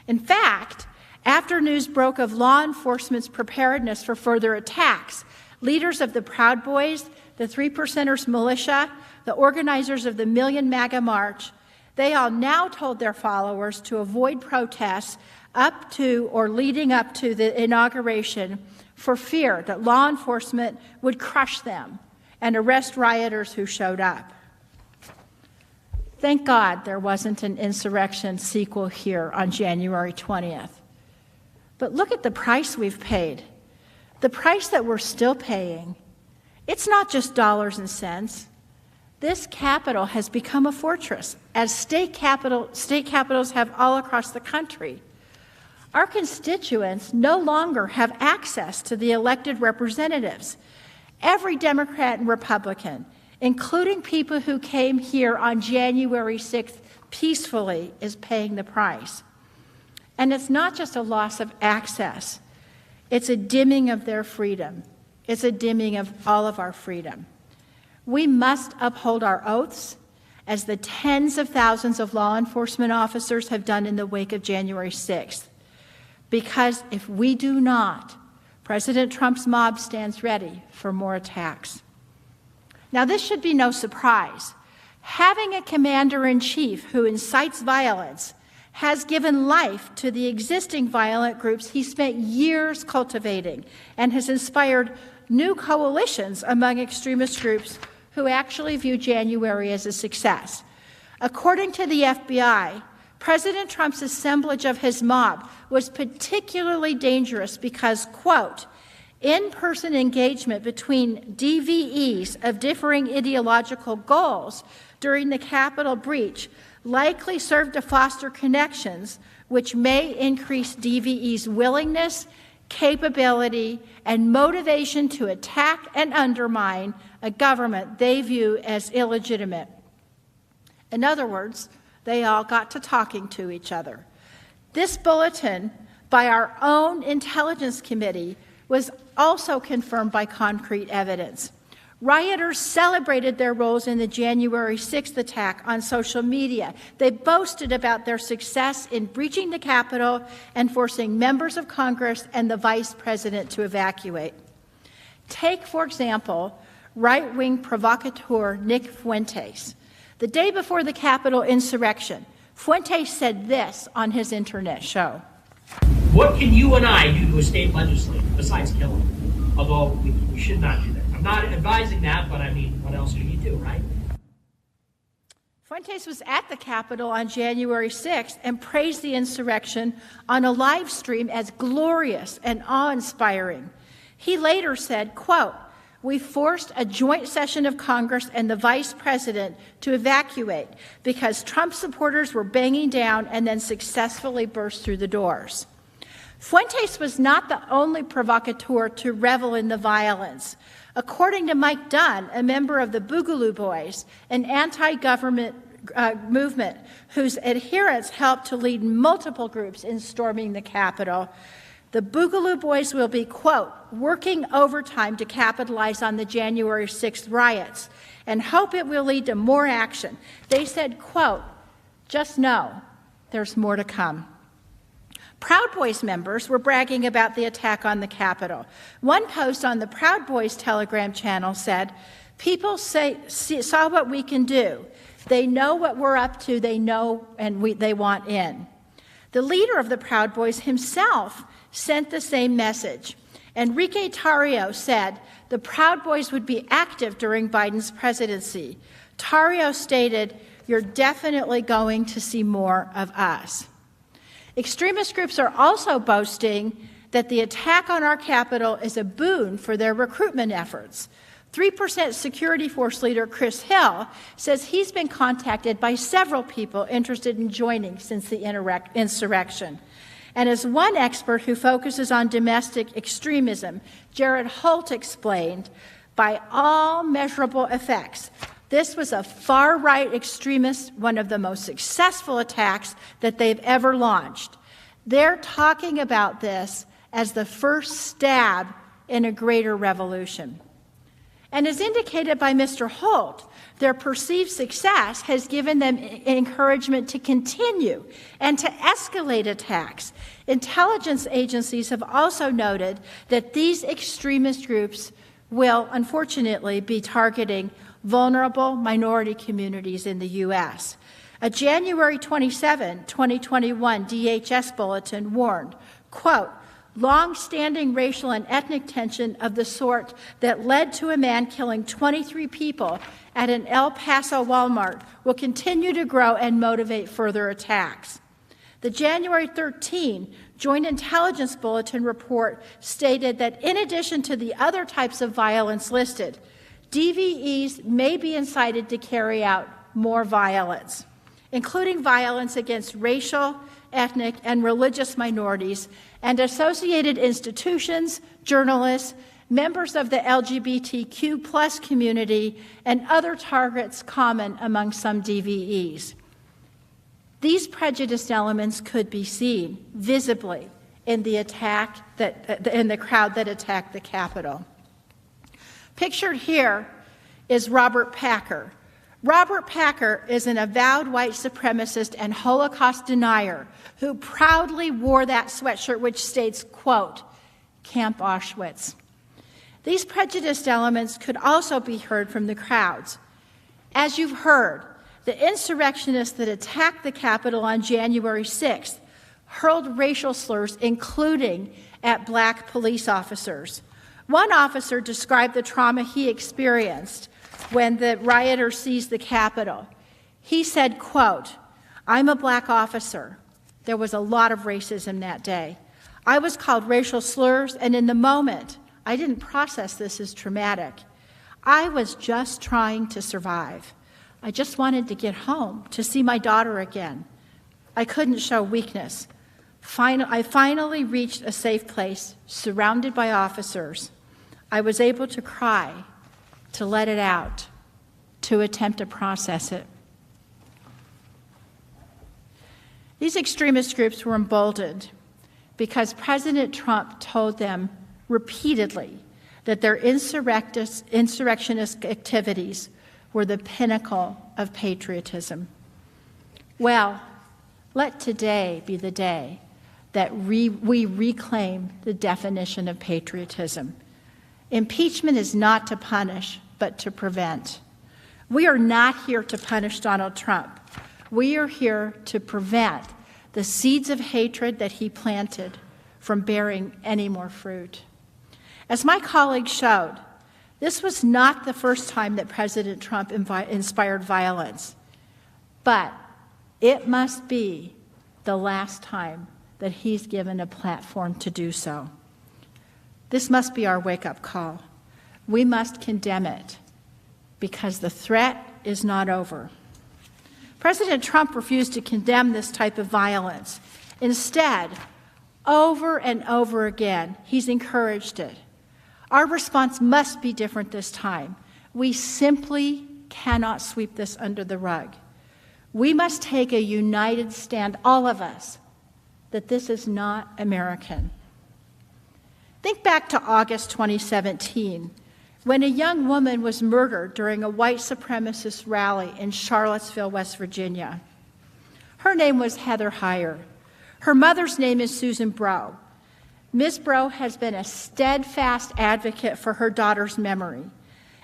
In fact, after news broke of law enforcement's preparedness for further attacks, leaders of the Proud Boys, the Three Percenters militia, the organizers of the Million MAGA March, they all now told their followers to avoid protests up to or leading up to the inauguration for fear that law enforcement would crush them and arrest rioters who showed up. Thank God there wasn't an insurrection sequel here on January 20th. But look at the price we've paid. The price that we're still paying. It's not just dollars and cents. This Capitol has become a fortress, as state capitals have all across the country. Our constituents no longer have access to the elected representatives. Every Democrat and Republican, including people who came here on January 6th peacefully, is paying the price. And it's not just a loss of access. It's a dimming of their freedom. It's a dimming of all of our freedom. We must uphold our oaths, as the tens of thousands of law enforcement officers have done in the wake of January 6th. Because if we do not, President Trump's mob stands ready for more attacks. Now, this should be no surprise. Having a commander-in-chief who incites violence has given life to the existing violent groups he spent years cultivating and has inspired new coalitions among extremist groups who actually view January as a success. According to the FBI, President Trump's assemblage of his mob was particularly dangerous because, quote, in-person engagement between DVEs of differing ideological goals during the Capitol breach likely served to foster connections which may increase DVE's willingness, capability, and motivation to attack and undermine a government they view as illegitimate. In other words, they all got to talking to each other. This bulletin by our own Intelligence Committee was also confirmed by concrete evidence. Rioters celebrated their roles in the January 6th attack on social media. They boasted about their success in breaching the Capitol and forcing members of Congress and the Vice President to evacuate. Take, for example, right-wing provocateur Nick Fuentes. The day before the Capitol insurrection, Fuentes said this on his internet show. What can you and I do to a state legislator besides kill him? Although we should not do that. I'm not advising that, but I mean, what else can you do, right? Fuentes was at the Capitol on January 6th and praised the insurrection on a live stream as glorious and awe-inspiring. He later said, quote, "We forced a joint session of Congress and the Vice President to evacuate because Trump supporters were banging down and then successfully burst through the doors." Fuentes was not the only provocateur to revel in the violence. According to Mike Dunn, a member of the Boogaloo Boys, an anti-government movement whose adherents helped to lead multiple groups in storming the Capitol, the Boogaloo Boys will be, quote, "working overtime to capitalize on the January 6th riots and hope it will lead to more action." They said, quote, "Just know there's more to come." Proud Boys members were bragging about the attack on the Capitol. One post on the Proud Boys Telegram channel said, "People saw what we can do. They know what we're up to. They know and they want in." The leader of the Proud Boys himself sent the same message. Enrique Tarrio said the Proud Boys would be active during Biden's presidency. Tarrio stated, "You're definitely going to see more of us." Extremist groups are also boasting that the attack on our Capitol is a boon for their recruitment efforts. 3% Security Force leader Chris Hill says he's been contacted by several people interested in joining since the insurrection. And as one expert who focuses on domestic extremism, Jared Holt, explained, by all measurable effects, this was a far-right extremist, one of the most successful attacks that they've ever launched. They're talking about this as the first stab in a greater revolution. And as indicated by Mr. Holt, their perceived success has given them encouragement to continue and to escalate attacks. Intelligence agencies have also noted that these extremist groups will, unfortunately, be targeting vulnerable minority communities in the U.S. A January 27, 2021 DHS bulletin warned, quote, "Long-standing racial and ethnic tension of the sort that led to a man killing 23 people at an El Paso Walmart will continue to grow and motivate further attacks." The January 13 Joint Intelligence Bulletin report stated that in addition to the other types of violence listed, DVEs may be incited to carry out more violence, including violence against racial, ethnic, and religious minorities and associated institutions, journalists, members of the LGBTQ+ community, and other targets common among some DVEs. These prejudiced elements could be seen visibly in the crowd that attacked the Capitol. Pictured here is Robert Packer. Robert Packer is an avowed white supremacist and Holocaust denier who proudly wore that sweatshirt which states, quote, "Camp Auschwitz." These prejudiced elements could also be heard from the crowds. As you've heard, the insurrectionists that attacked the Capitol on January 6th hurled racial slurs, including at black police officers. One officer described the trauma he experienced when the rioters seized the Capitol. He said, quote, "I'm a black officer. There was a lot of racism that day. I was called racial slurs, and in the moment, I didn't process this as traumatic. I was just trying to survive. I just wanted to get home, to see my daughter again. I couldn't show weakness. I finally reached a safe place, surrounded by officers. I was able to cry, to let it out, to attempt to process it." These extremist groups were emboldened because President Trump told them repeatedly that their insurrectionist activities were the pinnacle of patriotism. Well, let today be the day that we reclaim the definition of patriotism. Impeachment is not to punish, but to prevent. We are not here to punish Donald Trump. We are here to prevent the seeds of hatred that he planted from bearing any more fruit. As my colleagues showed, this was not the first time that President Trump inspired violence, but it must be the last time that he's given a platform to do so. This must be our wake-up call. We must condemn it because the threat is not over. President Trump refused to condemn this type of violence. Instead, over and over again, he's encouraged it. Our response must be different this time. We simply cannot sweep this under the rug. We must take a united stand, all of us, that this is not American. Think back to August 2017, when a young woman was murdered during a white supremacist rally in Charlottesville, West Virginia. Her name was Heather Heyer. Her mother's name is Susan Breaux. Ms. Breaux has been a steadfast advocate for her daughter's memory.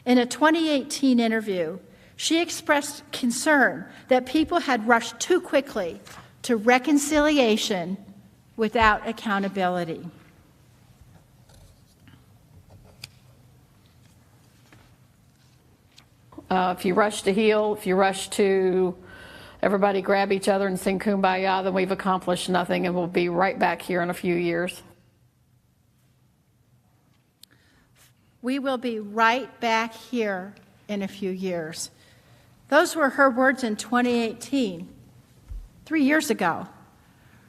In a 2018 interview, she expressed concern that people had rushed too quickly to reconciliation without accountability. If you rush to heal, if you rush to everybody grab each other and sing Kumbaya, then we've accomplished nothing and we'll be right back here in a few years. We will be right back here in a few years. Those were her words in 2018, 3 years ago.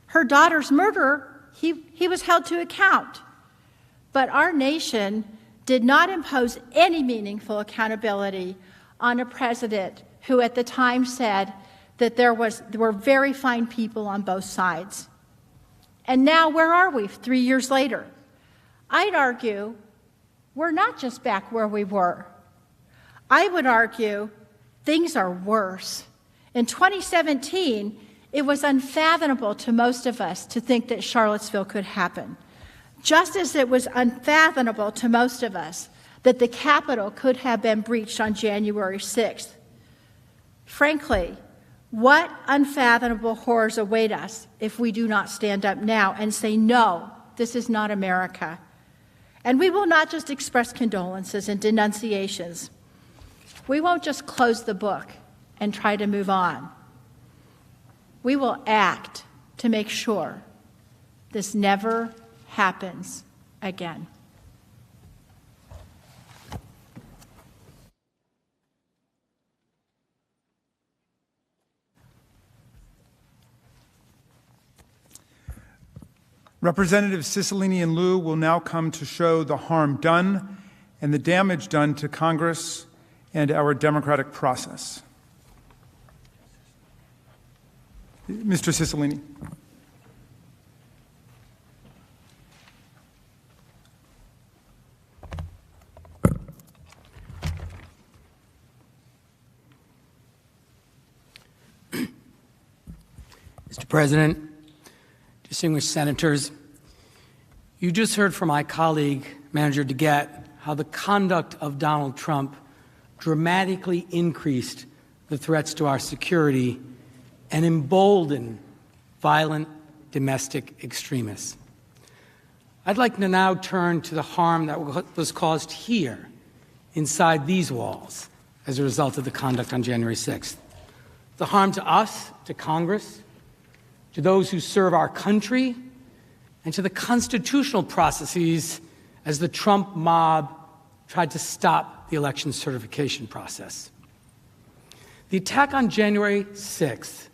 Her daughter's murderer, he was held to account. But our nation did not impose any meaningful accountability on a president who at the time said that there were very fine people on both sides. And now where are we 3 years later? I'd argue we're not just back where we were. I would argue things are worse. In 2017, it was unfathomable to most of us to think that Charlottesville could happen, just as it was unfathomable to most of us that the Capitol could have been breached on January 6th. Frankly, what unfathomable horrors await us if we do not stand up now and say, no, this is not America? And we will not just express condolences and denunciations. We won't just close the book and try to move on. We will act to make sure this never happens again. Representatives Cicilline and Liu will now come to show the harm done and the damage done to Congress and our democratic process. Mr. Cicilline. Mr. President, distinguished senators, you just heard from my colleague, Manager DeGette, how the conduct of Donald Trump dramatically increased the threats to our security and emboldened violent domestic extremists. I'd like to now turn to the harm that was caused here, inside these walls, as a result of the conduct on January 6th. The harm to us, to Congress, to those who serve our country, and to the constitutional processes as the Trump mob tried to stop the election certification process. The attack on January 6th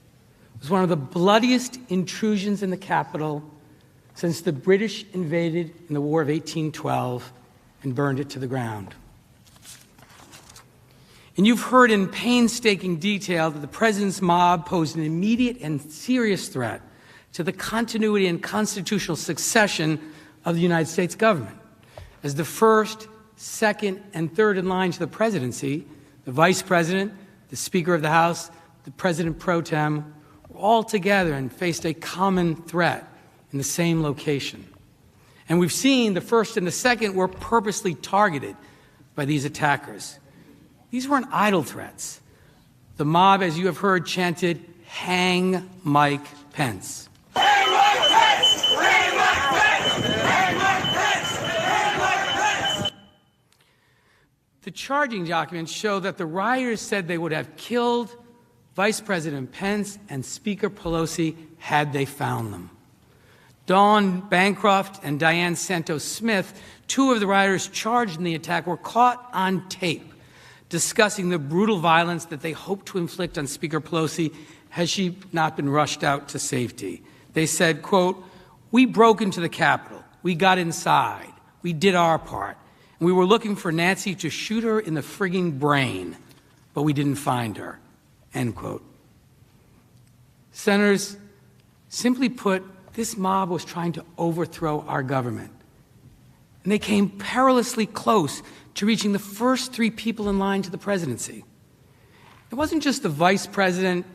was one of the bloodiest intrusions in the Capitol since the British invaded in the War of 1812 and burned it to the ground. And you've heard in painstaking detail that the president's mob posed an immediate and serious threat to the continuity and constitutional succession of the United States government as the first second, and third in line to the presidency, the vice president, the Speaker of the House, the President pro tem, were all together and faced a common threat in the same location. And we've seen the first and the second were purposely targeted by these attackers. These weren't idle threats. The mob, as you have heard, chanted, "Hang Mike Pence." Hang Mike Pence! Hang Mike Pence! Hang Mike Pence! Hang Mike Pence! The charging documents show that the rioters said they would have killed Vice President Pence and Speaker Pelosi had they found them. Dawn Bancroft and Diane Santos Smith, two of the rioters charged in the attack, were caught on tape discussing the brutal violence that they hoped to inflict on Speaker Pelosi had she not been rushed out to safety. They said, quote, "We broke into the Capitol. We got inside. We did our part. And we were looking for Nancy to shoot her in the frigging brain, but we didn't find her," end quote. Senators, simply put, this mob was trying to overthrow our government. And they came perilously close to reaching the first three people in line to the presidency. It wasn't just the vice president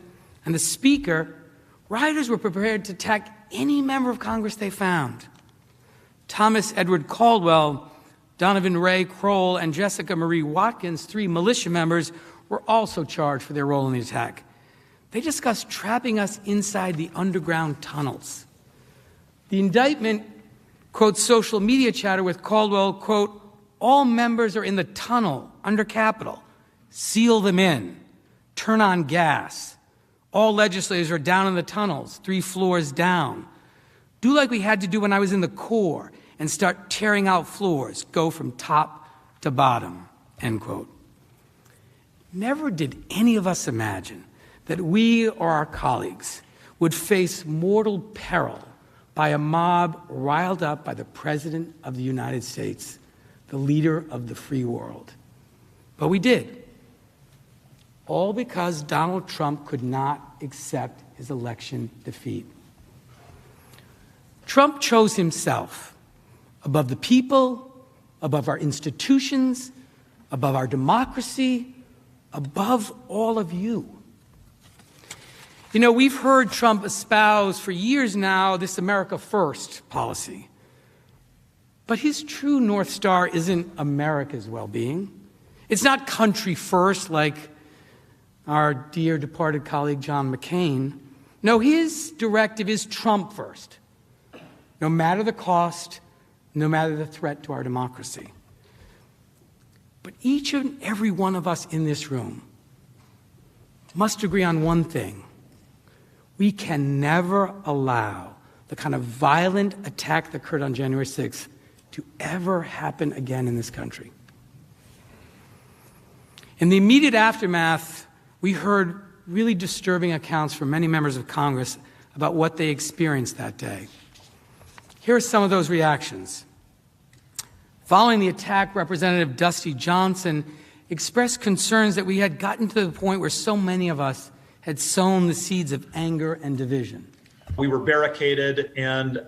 and the speaker. Rioters were prepared to attack any member of Congress they found. Thomas Edward Caldwell, Donovan Ray Kroll, and Jessica Marie Watkins, three militia members, were also charged for their role in the attack. They discussed trapping us inside the underground tunnels. The indictment quotes social media chatter with Caldwell, quote, "All members are in the tunnel under Capitol. Seal them in. Turn on gas. All legislators are down in the tunnels, 3 floors down. Do like we had to do when I was in the Corps and start tearing out floors. Go from top to bottom," end quote. Never did any of us imagine that we or our colleagues would face mortal peril by a mob riled up by the President of the United States, the leader of the free world. But we did. All because Donald Trump could not accept his election defeat. Trump chose himself above the people, above our institutions, above our democracy, above all of you. You know, we've heard Trump espouse for years now this America First policy. But his true North Star isn't America's well-being. It's not country first like our dear departed colleague John McCain. No, his directive is Trump first, no matter the cost, no matter the threat to our democracy. But each and every one of us in this room must agree on one thing. We can never allow the kind of violent attack that occurred on January 6th to ever happen again in this country. In the immediate aftermath, we heard really disturbing accounts from many members of Congress about what they experienced that day. Here are some of those reactions. Following the attack, Representative Dusty Johnson expressed concerns that we had gotten to the point where so many of us had sown the seeds of anger and division. We were barricaded, and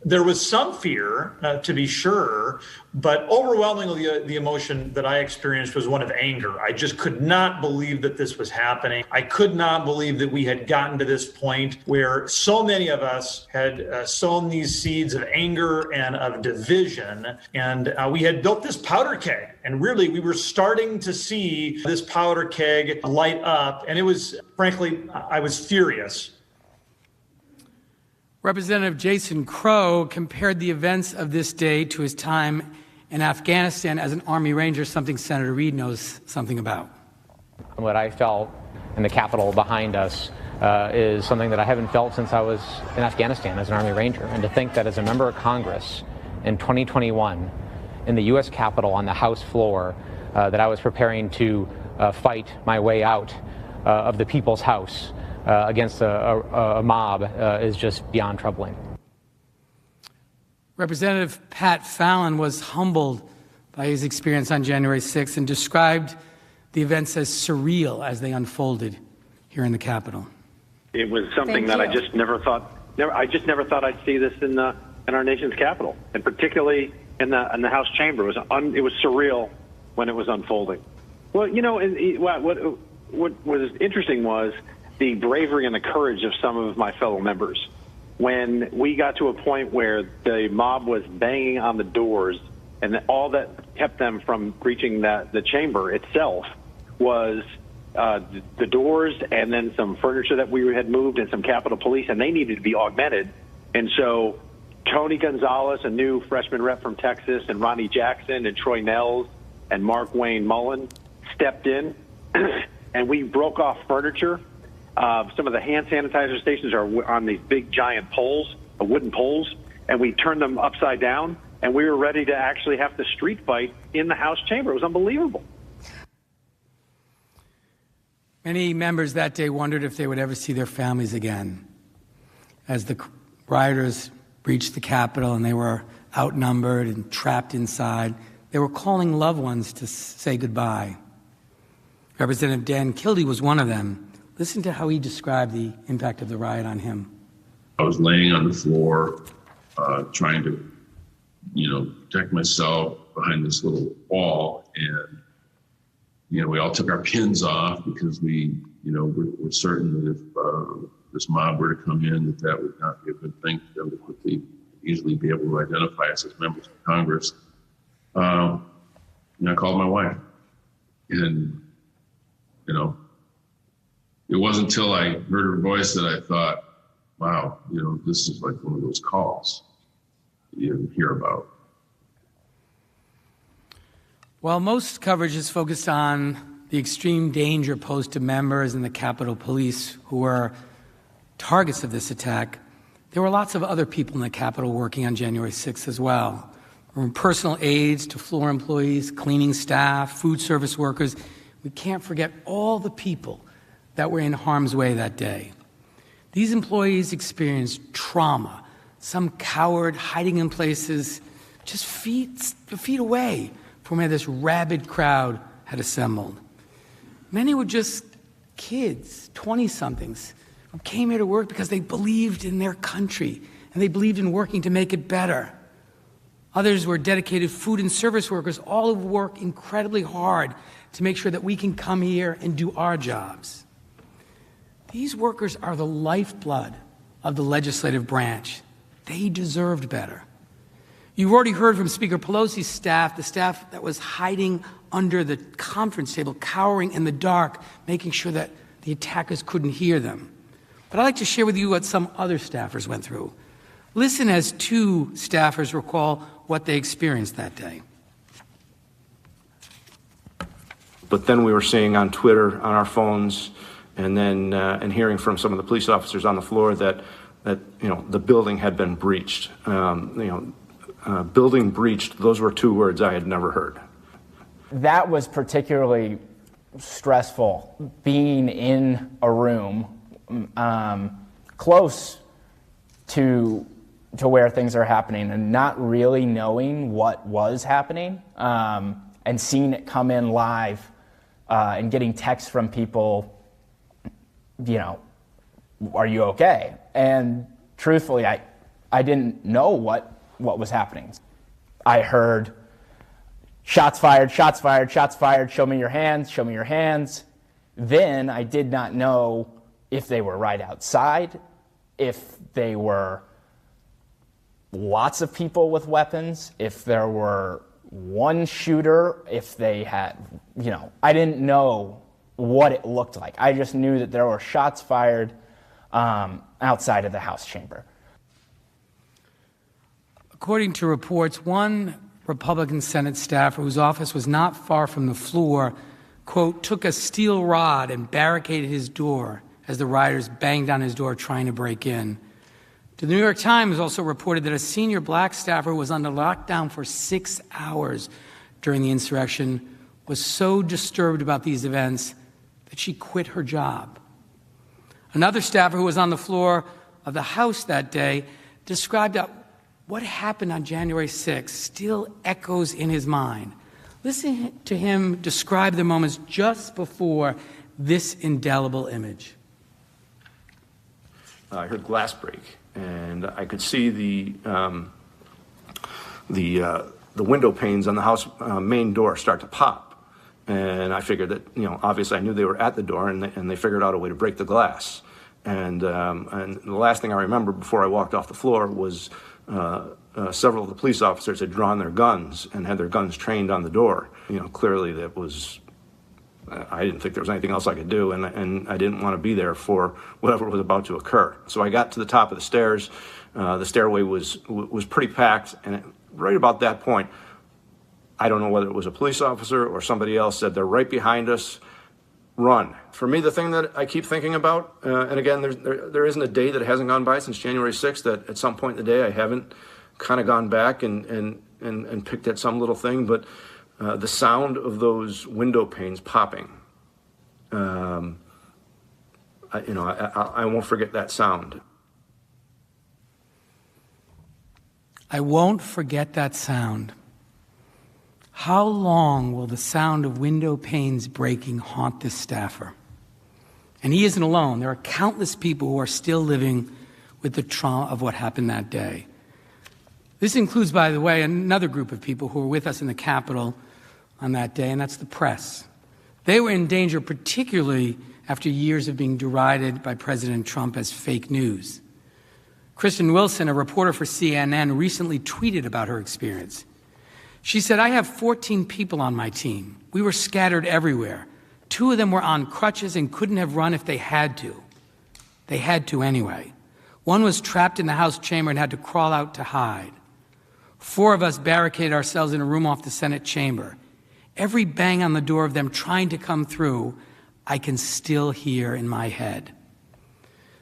there was some fear, to be sure, but overwhelmingly the emotion that I experienced was one of anger. I just could not believe that this was happening. I could not believe that we had gotten to this point where so many of us had sown these seeds of anger and of division, and we had built this powder keg. And really, we were starting to see this powder keg light up, and it was, frankly, I was furious. Representative Jason Crow compared the events of this day to his time in Afghanistan as an Army Ranger, something Senator Reid knows something about. What I felt in the Capitol behind us is something that I haven't felt since I was in Afghanistan as an Army Ranger. And to think that as a member of Congress in 2021, in the U.S. Capitol on the House floor, that I was preparing to fight my way out of the People's House against a mob is just beyond troubling. Representative Pat Fallon was humbled by his experience on January 6th and described the events as surreal as they unfolded here in the Capitol. It was something that I just never thought I'd see this in our nation's capital, and particularly in the House chamber. It was surreal when it was unfolding. Well, what was interesting was the bravery and the courage of some of my fellow members. When we got to a point where the mob was banging on the doors, and all that kept them from reaching the chamber itself was the doors and then some furniture that we had moved and some Capitol Police, and they needed to be augmented. And so Tony Gonzalez, a new freshman rep from Texas, and Ronnie Jackson and Troy Nels and Mark Wayne Mullen stepped in, and we broke off furniture. Some of the hand sanitizer stations are on these big giant poles, wooden poles, and we turned them upside down, and we were ready to actually have the street fight in the House chamber. It was unbelievable. Many members that day wondered if they would ever see their families again. As the rioters reached the Capitol and they were outnumbered and trapped inside, they were calling loved ones to say goodbye. Representative Dan Kildee was one of them. Listen to how he described the impact of the riot on him. I was laying on the floor, trying to, protect myself behind this little wall, and we all took our pins off because we're certain that if this mob were to come in, that would not be a good thing for them to quickly, easily be able to identify us as members of Congress. I called my wife, and it wasn't until I heard her voice that I thought, wow, this is like one of those calls you hear about. While most coverage is focused on the extreme danger posed to members and the Capitol Police who were targets of this attack, there were lots of other people in the Capitol working on January 6th as well. From personal aides to floor employees, cleaning staff, food service workers. We can't forget all the people that were in harm's way that day. These employees experienced trauma, some coward hiding in places just feet away from where this rabid crowd had assembled. Many were just kids, 20-somethings, who came here to work because they believed in their country and they believed in working to make it better. Others were dedicated food and service workers, all who work incredibly hard to make sure that we can come here and do our jobs. These workers are the lifeblood of the legislative branch. They deserved better. You've already heard from Speaker Pelosi's staff, the staff that was hiding under the conference table, cowering in the dark, making sure that the attackers couldn't hear them. But I'd like to share with you what some other staffers went through. Listen as two staffers recall what they experienced that day. But then we were seeing on Twitter, on our phones, and then and hearing from some of the police officers on the floor that the building had been breached. Building breached, those were two words I had never heard. That was particularly stressful, being in a room close to where things are happening and not really knowing what was happening, and seeing it come in live and getting texts from people, are you okay? And truthfully, I didn't know what was happening. I heard shots fired, shots fired, shots fired, show me your hands, show me your hands. Then I did not know if they were right outside, if they were lots of people with weapons, if there were one shooter, if they had, I didn't know what it looked like. I just knew that there were shots fired outside of the House chamber. According to reports, one Republican Senate staffer whose office was not far from the floor, quote, took a steel rod and barricaded his door as the rioters banged on his door trying to break in. The New York Times also reported that a senior black staffer who was under lockdown for 6 hours during the insurrection was so disturbed about these events that she quit her job. Another staffer who was on the floor of the House that day described that what happened on January 6th still echoes in his mind. Listen to him describe the moments just before this indelible image. I heard glass break, and I could see the the window panes on the house main door start to pop. And I figured that, obviously I knew they were at the door, and they figured out a way to break the glass. And the last thing I remember before I walked off the floor was several of the police officers had drawn their guns and had their guns trained on the door. Clearly that was, I didn't think there was anything else I could do, and I didn't want to be there for whatever was about to occur. So I got to the top of the stairs. The stairway was pretty packed, and right about that point, I don't know whether it was a police officer or somebody else, said, "They're right behind us, run." For me, the thing that I keep thinking about, and again, there isn't a day that hasn't gone by since January 6th that at some point in the day I haven't kind of gone back and picked at some little thing, but the sound of those window panes popping, I won't forget that sound. I won't forget that sound. How long will the sound of window panes breaking haunt this staffer? And he isn't alone. There are countless people who are still living with the trauma of what happened that day. This includes, by the way, another group of people who were with us in the Capitol on that day, and that's the press. They were in danger, particularly after years of being derided by President Trump as fake news. Kristen Wilson, a reporter for CNN, recently tweeted about her experience. She said, "I have 14 people on my team. We were scattered everywhere. 2 of them were on crutches and couldn't have run if they had to. They had to anyway. 1 was trapped in the House chamber and had to crawl out to hide. 4 of us barricaded ourselves in a room off the Senate chamber. Every bang on the door of them trying to come through, I can still hear in my head."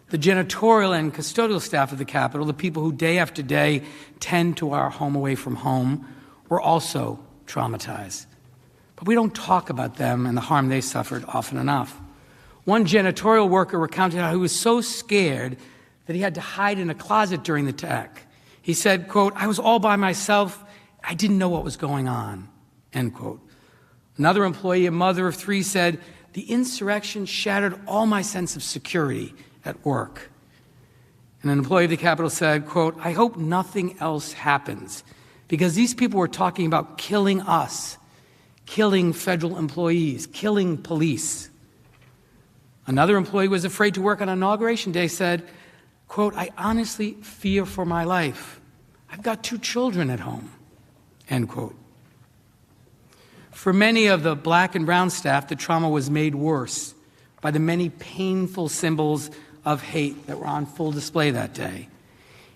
The janitorial and custodial staff of the Capitol, the people who day after day tend to our home away from home, were also traumatized. But we don't talk about them and the harm they suffered often enough. One janitorial worker recounted how he was so scared that he had to hide in a closet during the attack. He said, quote, "I was all by myself. I didn't know what was going on," end quote. Another employee, a mother of 3, said, "The insurrection shattered all my sense of security at work." And an employee of the Capitol said, quote, "I hope nothing else happens, because these people were talking about killing us, killing federal employees, killing police." Another employee was afraid to work on Inauguration Day, said, quote, "I honestly fear for my life. I've got 2 children at home," end quote. For many of the black and brown staff, the trauma was made worse by the many painful symbols of hate that were on full display that day.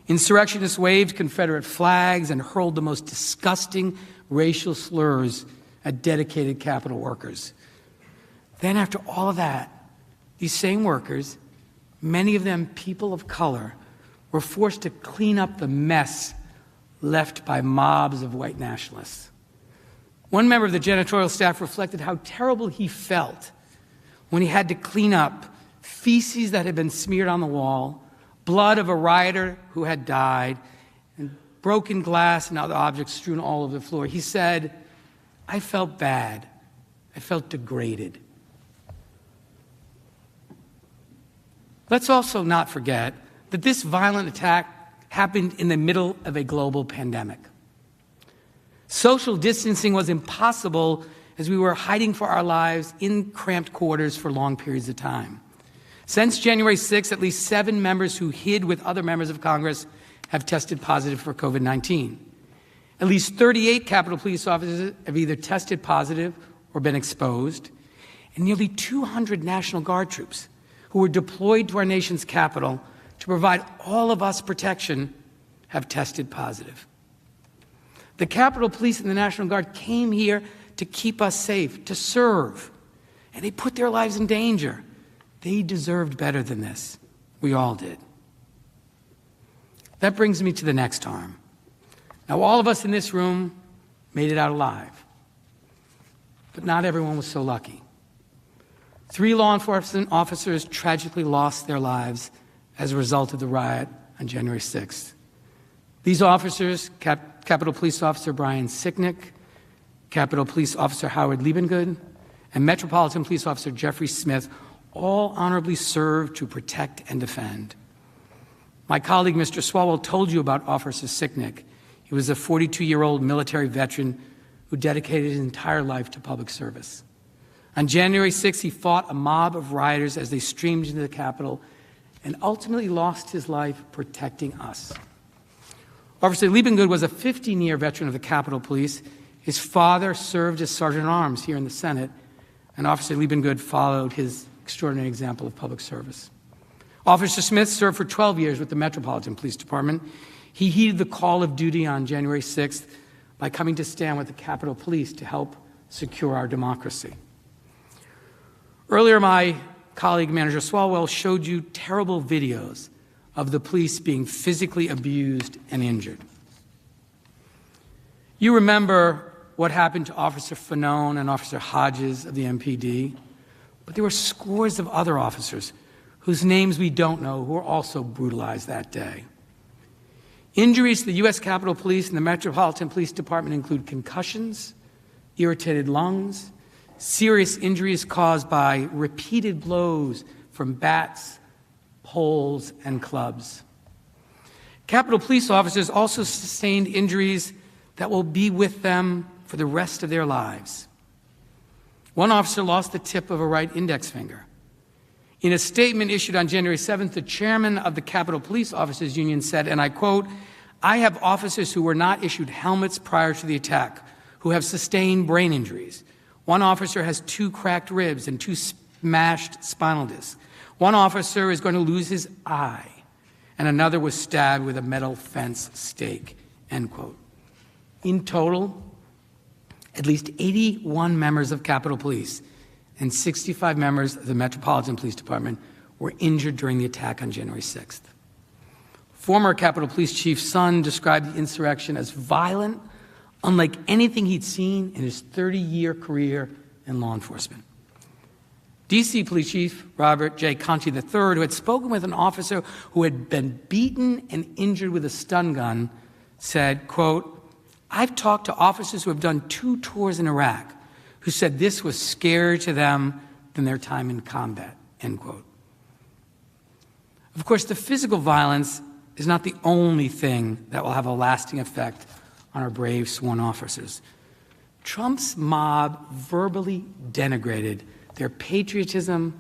Insurrectionists waved Confederate flags and hurled the most disgusting racial slurs at dedicated Capitol workers. Then after all of that, these same workers, many of them people of color, were forced to clean up the mess left by mobs of white nationalists. One member of the janitorial staff reflected how terrible he felt when he had to clean up feces that had been smeared on the wall, blood of a rioter who had died, and broken glass and other objects strewn all over the floor. He said, "I felt bad. I felt degraded." Let's also not forget that this violent attack happened in the middle of a global pandemic. Social distancing was impossible as we were hiding for our lives in cramped quarters for long periods of time. Since January 6th, at least 7 members who hid with other members of Congress have tested positive for COVID-19. At least 38 Capitol Police officers have either tested positive or been exposed, and nearly 200 National Guard troops who were deployed to our nation's capital to provide all of us protection have tested positive. The Capitol Police and the National Guard came here to keep us safe, to serve, and they put their lives in danger. They deserved better than this. We all did. That brings me to the next harm. Now, all of us in this room made it out alive, but not everyone was so lucky. 3 law enforcement officers tragically lost their lives as a result of the riot on January 6th. These officers, Capitol Police Officer Brian Sicknick, Capitol Police Officer Howard Liebengood, and Metropolitan Police Officer Jeffrey Smith, all honorably served to protect and defend. My colleague, Mr. Swalwell, told you about Officer Sicknick. He was a 42-year-old military veteran who dedicated his entire life to public service. On January 6th, he fought a mob of rioters as they streamed into the Capitol and ultimately lost his life protecting us. Officer Liebengood was a 15-year veteran of the Capitol Police. His father served as Sergeant-at-Arms here in the Senate, and Officer Liebengood followed his extraordinary example of public service. Officer Smith served for 12 years with the Metropolitan Police Department. He heeded the call of duty on January 6th by coming to stand with the Capitol Police to help secure our democracy. Earlier, my colleague, Manager Swalwell, showed you terrible videos of the police being physically abused and injured. You remember what happened to Officer Fanone and Officer Hodges of the MPD, but there were scores of other officers whose names we don't know who were also brutalized that day. Injuries to the U.S. Capitol Police and the Metropolitan Police Department include concussions, irritated lungs, serious injuries caused by repeated blows from bats, poles, and clubs. Capitol Police officers also sustained injuries that will be with them for the rest of their lives. One officer lost the tip of a right index finger. In a statement issued on January 7th, the chairman of the Capitol Police Officers Union said, and I quote, "I have officers who were not issued helmets prior to the attack, who have sustained brain injuries. One officer has 2 cracked ribs and 2 smashed spinal discs. One officer is going to lose his eye, and another was stabbed with a metal fence stake," end quote. In total, at least 81 members of Capitol Police and 65 members of the Metropolitan Police Department were injured during the attack on January 6th. Former Capitol Police Chief Sun described the insurrection as violent, unlike anything he'd seen in his 30-year career in law enforcement. D.C. Police Chief Robert J. Conti III, who had spoken with an officer who had been beaten and injured with a stun gun, said, quote, "I've talked to officers who have done 2 tours in Iraq who said this was scarier to them than their time in combat," end quote. Of course, the physical violence is not the only thing that will have a lasting effect on our brave sworn officers. Trump's mob verbally denigrated their patriotism,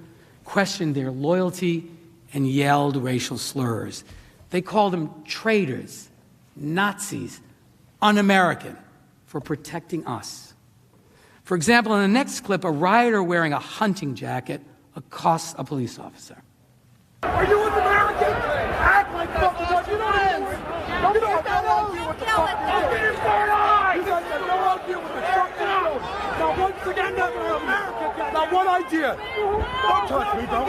questioned their loyalty, and yelled racial slurs. They called them traitors, Nazis, un-American for protecting us. For example, in the next clip, a rioter wearing a hunting jacket accosts a police officer. Are you an American? Act like fucking what you know. Don't get that idea with the fucking get his third eye. You guys have no idea what the fuck you know. Now once again, never America. Now one idea. Don't touch me, don't.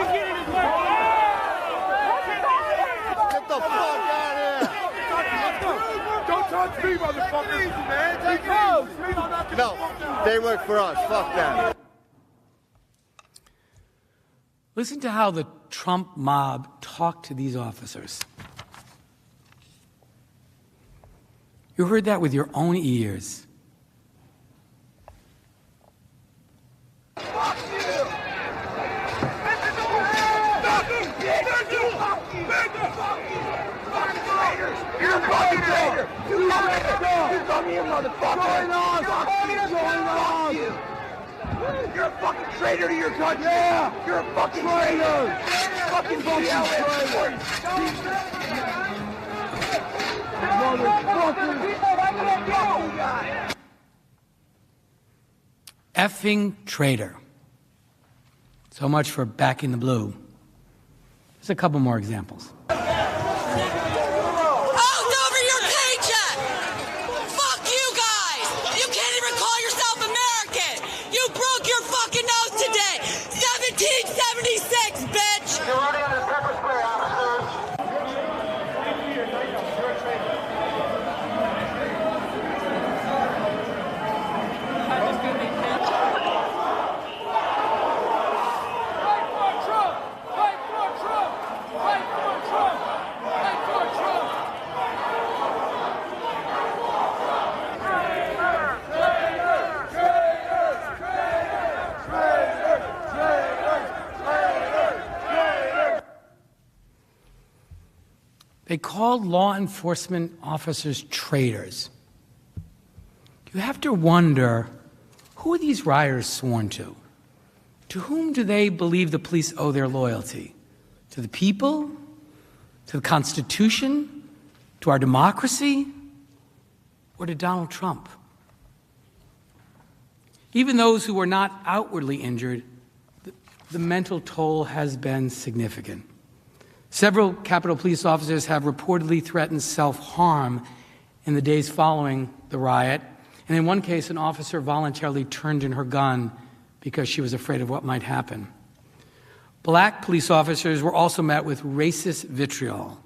Get the fuck out of here. Don't touch me, motherfucker. Easy, man. Take it easy. No, they work for us. Fuck that. Listen to how the Trump mob talked to these officers. You heard that with your own ears. Fuck you! You're a fucking traitor! You come here, motherfucker! What's going on? You're a fucking traitor to your country! Yeah! You're a fucking traitor! Fucking traitor! Effing traitor. So much for backing the blue. There's a couple more examples. They called law enforcement officers traitors. You have to wonder, who are these rioters sworn to? To whom do they believe the police owe their loyalty? To the people? To the Constitution? To our democracy? Or to Donald Trump? Even those who were not outwardly injured, the mental toll has been significant. Several Capitol Police officers have reportedly threatened self-harm in the days following the riot, and in one case, an officer voluntarily turned in her gun because she was afraid of what might happen. Black police officers were also met with racist vitriol.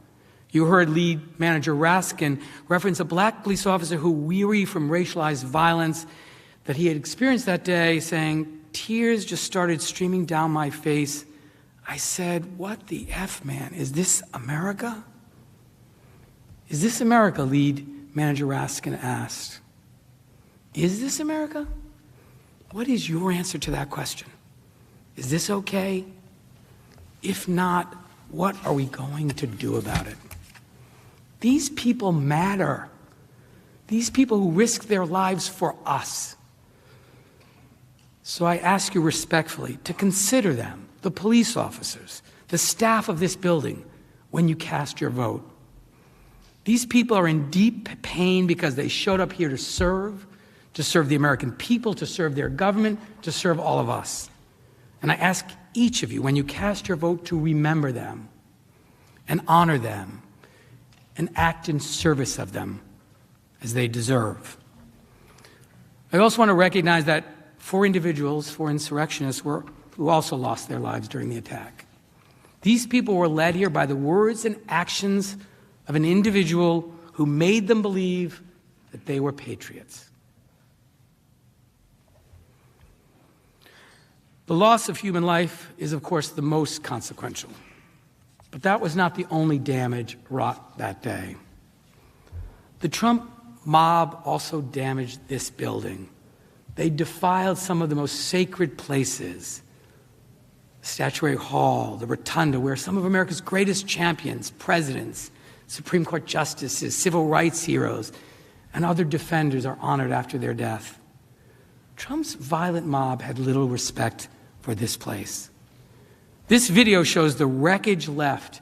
You heard lead manager Raskin reference a black police officer who, weary from racialized violence that he had experienced that day, saying, "Tears just started streaming down my face. I said, what the F, man? Is this America?" Is this America? Lead manager Raskin asked. Is this America? What is your answer to that question? Is this okay? If not, what are we going to do about it? These people matter. These people who risk their lives for us. So I ask you respectfully to consider them, the police officers, the staff of this building, when you cast your vote. These people are in deep pain because they showed up here to serve the American people, to serve their government, to serve all of us. And I ask each of you, when you cast your vote, to remember them and honor them and act in service of them as they deserve. I also want to recognize that 4 individuals, 4 insurrectionists, who also lost their lives during the attack. These people were led here by the words and actions of an individual who made them believe that they were patriots. The loss of human life is, of course, the most consequential. But that was not the only damage wrought that day. The Trump mob also damaged this building. They defiled some of the most sacred places, the Statuary Hall, the Rotunda, where some of America's greatest champions, presidents, Supreme Court justices, civil rights heroes, and other defenders are honored after their death. Trump's violent mob had little respect for this place. This video shows the wreckage left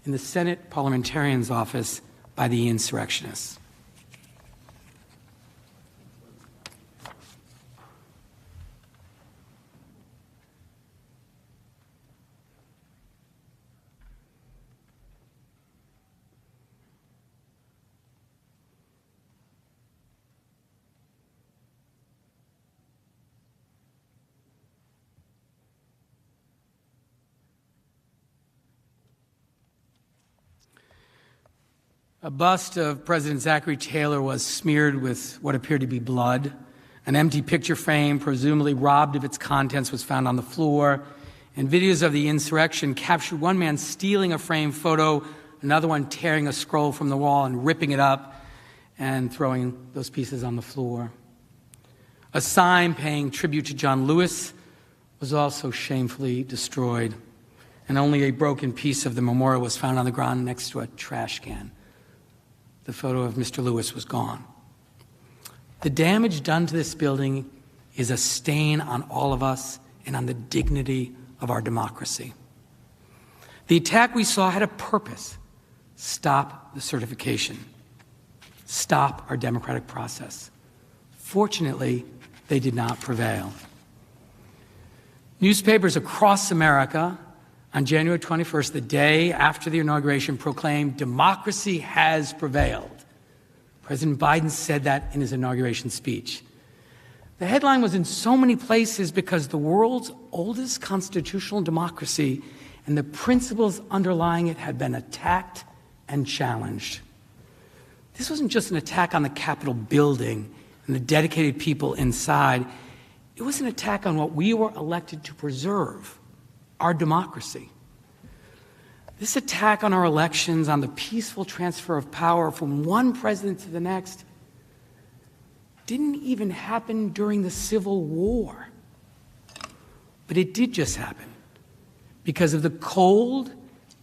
in the Senate parliamentarian's office by the insurrectionists. A bust of President Zachary Taylor was smeared with what appeared to be blood. An empty picture frame, presumably robbed of its contents, was found on the floor. And videos of the insurrection captured one man stealing a framed photo, another one tearing a scroll from the wall and ripping it up and throwing those pieces on the floor. A sign paying tribute to John Lewis was also shamefully destroyed. And only a broken piece of the memorial was found on the ground next to a trash can. The photo of Mr. Lewis was gone. The damage done to this building is a stain on all of us and on the dignity of our democracy. The attack we saw had a purpose: stop the certification, stop our democratic process. Fortunately, they did not prevail. Newspapers across America on January 21st, the day after the inauguration, proclaimed democracy has prevailed. President Biden said that in his inauguration speech. The headline was in so many places because the world's oldest constitutional democracy and the principles underlying it had been attacked and challenged. This wasn't just an attack on the Capitol building and the dedicated people inside. It was an attack on what we were elected to preserve: our democracy. This attack on our elections, on the peaceful transfer of power from one president to the next, didn't even happen during the Civil War. But it did just happen because of the cold,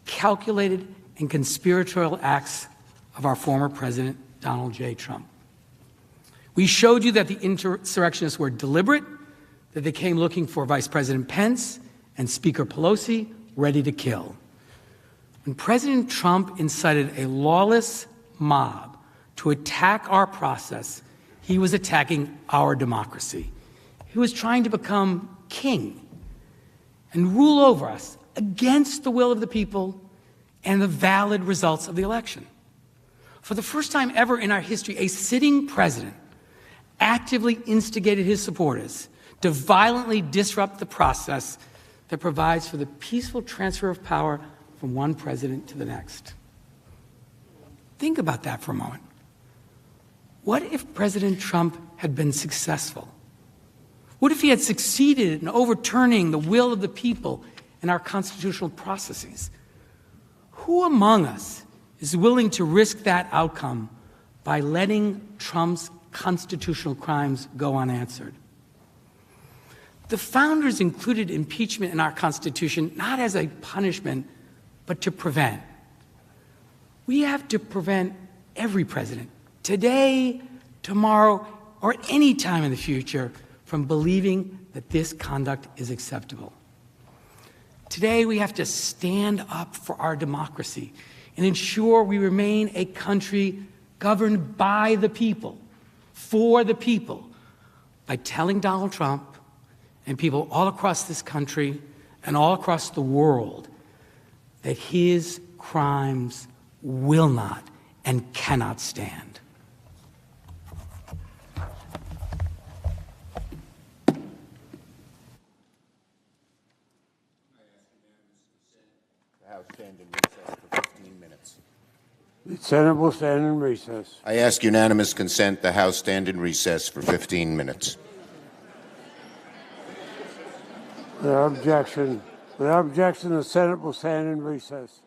calculated, and conspiratorial acts of our former President, Donald J. Trump. We showed you that the insurrectionists were deliberate, that they came looking for Vice President Pence and Speaker Pelosi, ready to kill. When President Trump incited a lawless mob to attack our process, he was attacking our democracy. He was trying to become king and rule over us against the will of the people and the valid results of the election. For the first time ever in our history, a sitting president actively instigated his supporters to violently disrupt the process that provides for the peaceful transfer of power from one president to the next. Think about that for a moment. What if President Trump had been successful? What if he had succeeded in overturning the will of the people in our constitutional processes? Who among us is willing to risk that outcome by letting Trump's constitutional crimes go unanswered? The founders included impeachment in our Constitution not as a punishment, but to prevent. We have to prevent every president, today, tomorrow, or at any time in the future, from believing that this conduct is acceptable. Today, we have to stand up for our democracy and ensure we remain a country governed by the people, for the people, by telling Donald Trump and people all across this country and all across the world that his crimes will not and cannot stand. The House stand in recess for 15 minutes. The Senate will stand in recess. I ask unanimous consent. The House stand in recess for 15 minutes. Without objection, the Senate will stand in recess.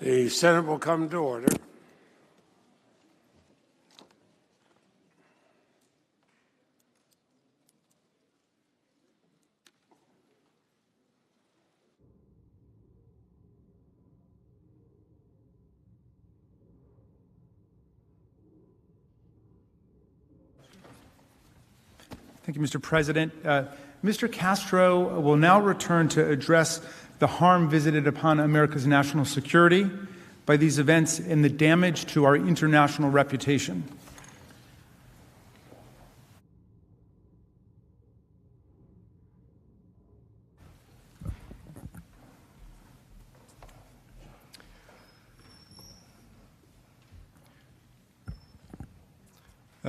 The Senate will come to order. Thank you, Mr. President. Mr. Castro will now return to address the harm visited upon America's national security by these events and the damage to our international reputation.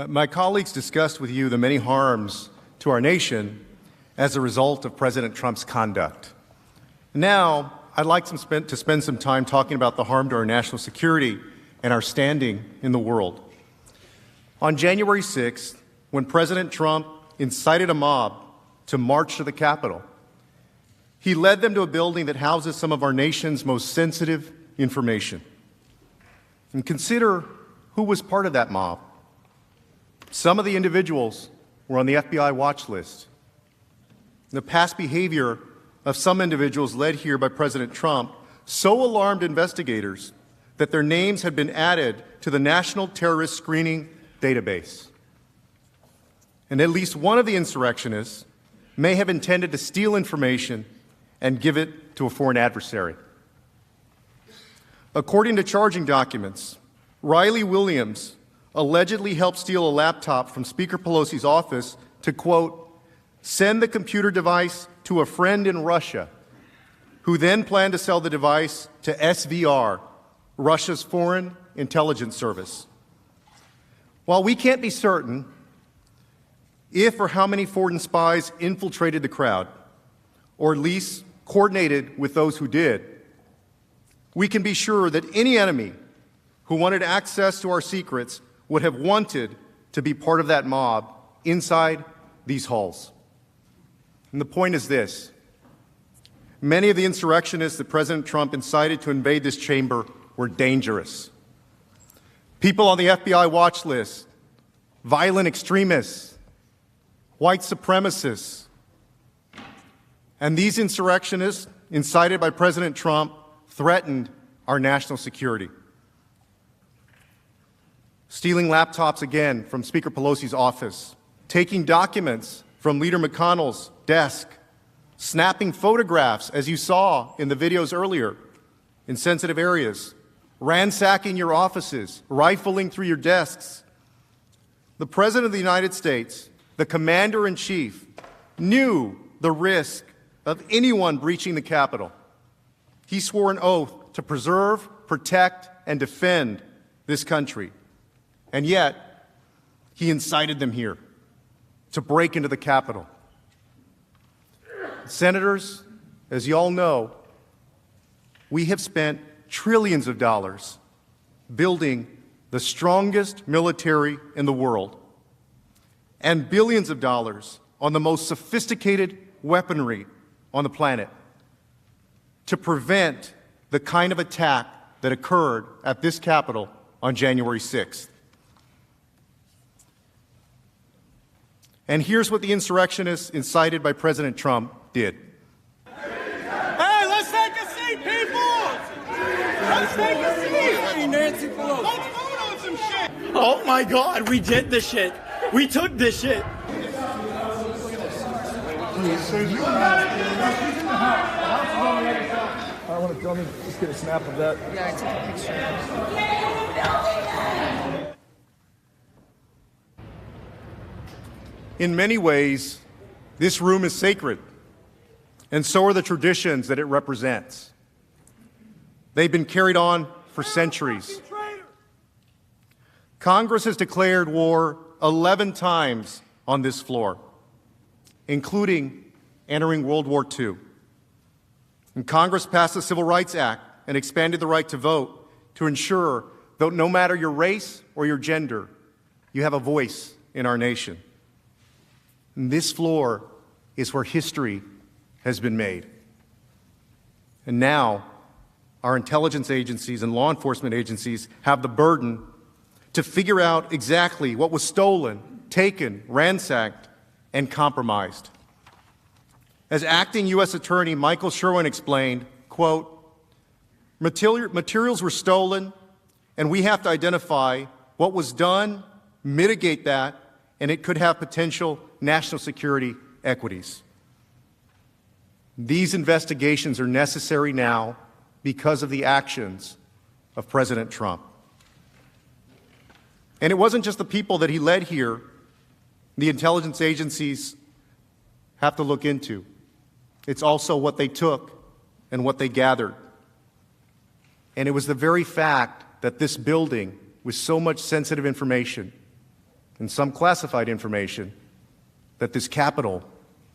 My colleagues discussed with you the many harms to our nation as a result of President Trump's conduct. Now, I'd like to spend some time talking about the harm to our national security and our standing in the world. On January 6th, when President Trump incited a mob to march to the Capitol, he led them to a building that houses some of our nation's most sensitive information. And consider who was part of that mob. Some of the individuals were on the FBI watch list. The past behavior of some individuals led here by President Trump so alarmed investigators that their names had been added to the National Terrorist Screening Database. And at least one of the insurrectionists may have intended to steal information and give it to a foreign adversary. According to charging documents, Riley Williams allegedly helped steal a laptop from Speaker Pelosi's office to, quote, send the computer device to a friend in Russia, who then planned to sell the device to SVR, Russia's Foreign Intelligence Service. While we can't be certain if or how many foreign spies infiltrated the crowd, or at least coordinated with those who did, we can be sure that any enemy who wanted access to our secrets would have wanted to be part of that mob inside these halls. And the point is this: many of the insurrectionists that President Trump incited to invade this chamber were dangerous. People on the FBI watch list, violent extremists, white supremacists. And these insurrectionists, incited by President Trump, threatened our national security. Stealing laptops again from Speaker Pelosi's office, taking documents from Leader McConnell's desk, snapping photographs, as you saw in the videos earlier, in sensitive areas, ransacking your offices, rifling through your desks. The President of the United States, the Commander-in-Chief, knew the risk of anyone breaching the Capitol. He swore an oath to preserve, protect, and defend this country. And yet, he incited them here to break into the Capitol. Senators, as you all know, we have spent trillions of dollars building the strongest military in the world and billions of dollars on the most sophisticated weaponry on the planet to prevent the kind of attack that occurred at this Capitol on January 6th. And here's what the insurrectionists incited by President Trump did. Hey, let's take a seat, people! Let's take a seat! Nancy Pelosi. Let's vote on some shit! Oh my God, we did the shit. We took this shit. I want to just get a snap of that. Yeah, I took a picture. In many ways, this room is sacred, and so are the traditions that it represents. They've been carried on for centuries. Congress has declared war 11 times on this floor, including entering World War II. And Congress passed the Civil Rights Act and expanded the right to vote to ensure that no matter your race or your gender, you have a voice in our nation. And this floor is where history has been made. And now, our intelligence agencies and law enforcement agencies have the burden to figure out exactly what was stolen, taken, ransacked, and compromised. As acting U.S. Attorney Michael Sherwin explained, quote, materials were stolen, and we have to identify what was done, mitigate that, and it could have potential national security equities. These investigations are necessary now because of the actions of President Trump. And it wasn't just the people that he led here the intelligence agencies have to look into. It's also what they took and what they gathered. And it was the very fact that this building, with so much sensitive information and some classified information, that this Capitol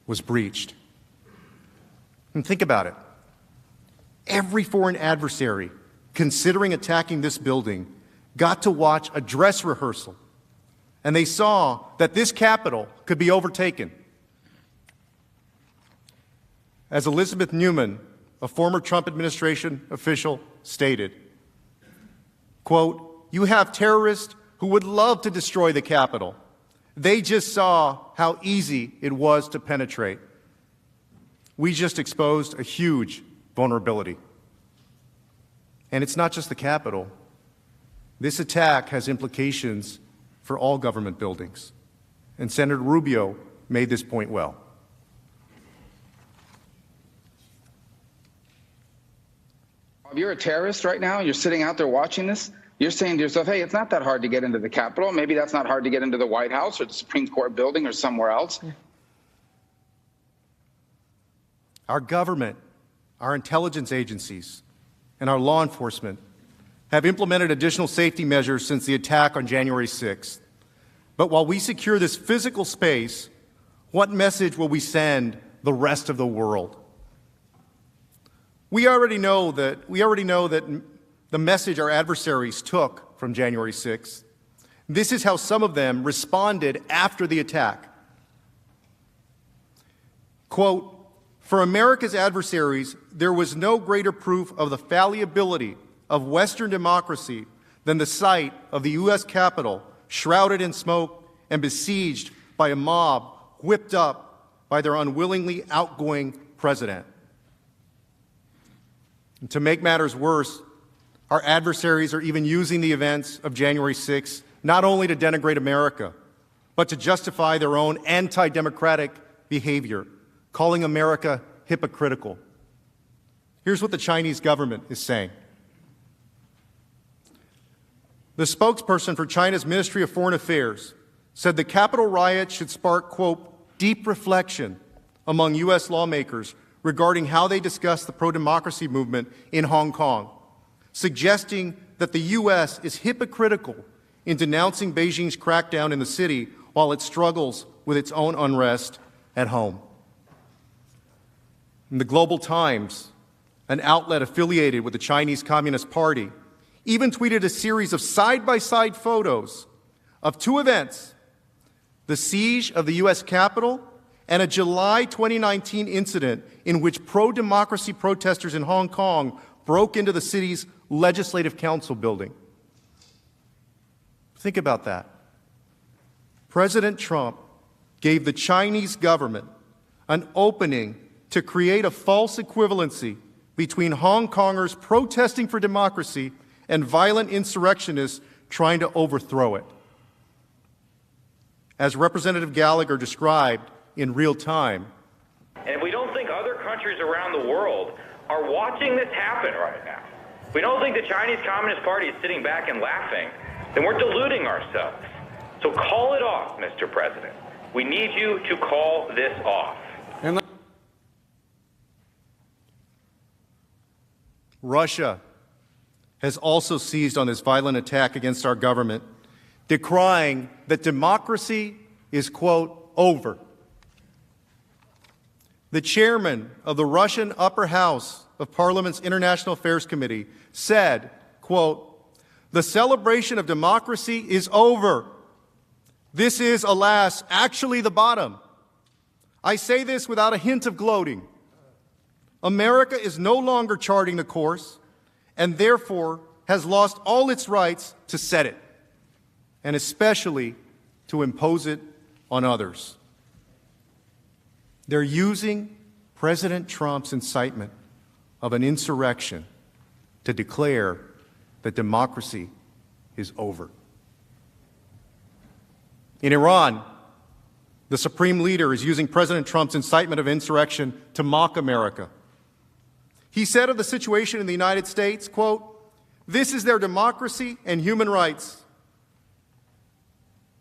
was breached. And think about it. Every foreign adversary considering attacking this building got to watch a dress rehearsal, and they saw that this Capitol could be overtaken. As Elizabeth Newman, a former Trump administration official, stated, quote, "You have terrorists who would love to destroy the Capitol. They just saw how easy it was to penetrate. We just exposed a huge vulnerability." And it's not just the Capitol. This attack has implications for all government buildings. And Senator Rubio made this point well. If you're a terrorist right now and you're sitting out there watching this, you're saying to yourself, hey, it's not that hard to get into the Capitol. Maybe that's not hard to get into the White House or the Supreme Court building or somewhere else. Our government, our intelligence agencies, and our law enforcement have implemented additional safety measures since the attack on January 6th. But while we secure this physical space, what message will we send the rest of the world? We already know that the message our adversaries took from January 6th. This is how some of them responded after the attack. Quote, "For America's adversaries, there was no greater proof of the fallibility of Western democracy than the sight of the U.S. Capitol shrouded in smoke and besieged by a mob whipped up by their unwillingly outgoing president." And to make matters worse, our adversaries are even using the events of January 6th not only to denigrate America, but to justify their own anti-democratic behavior, calling America hypocritical. Here's what the Chinese government is saying. The spokesperson for China's Ministry of Foreign Affairs said the Capitol riot should spark, quote, "deep reflection among U.S. lawmakers regarding how they discuss the pro-democracy movement in Hong Kong, suggesting that the U.S. is hypocritical in denouncing Beijing's crackdown in the city while it struggles with its own unrest at home." In the Global Times, an outlet affiliated with the Chinese Communist Party, even tweeted a series of side-by-side photos of two events, the siege of the U.S. Capitol and a July 2019 incident in which pro-democracy protesters in Hong Kong broke into the city's Legislative Council building. Think about that. President Trump gave the Chinese government an opening to create a false equivalency between Hong Kongers protesting for democracy and violent insurrectionists trying to overthrow it. As Representative Gallagher described in real time, and if we don't think other countries around the world are watching this happen right now, if we don't think the Chinese Communist Party is sitting back and laughing, then we're deluding ourselves. So call it off, Mr. President. We need you to call this off. Russia has also seized on this violent attack against our government, decrying that democracy is, quote, over. The chairman of the Russian Upper House of Parliament's International Affairs Committee said, quote, "The celebration of democracy is over. This is, alas, actually the bottom. I say this without a hint of gloating. America is no longer charting the course, and therefore has lost all its rights to set it, and especially to impose it on others. They're using President Trump's incitement of an insurrection to declare that democracy is over. In Iran, the supreme leader is using President Trump's incitement of insurrection to mock America. He said of the situation in the United States, quote, "This is their democracy and human rights.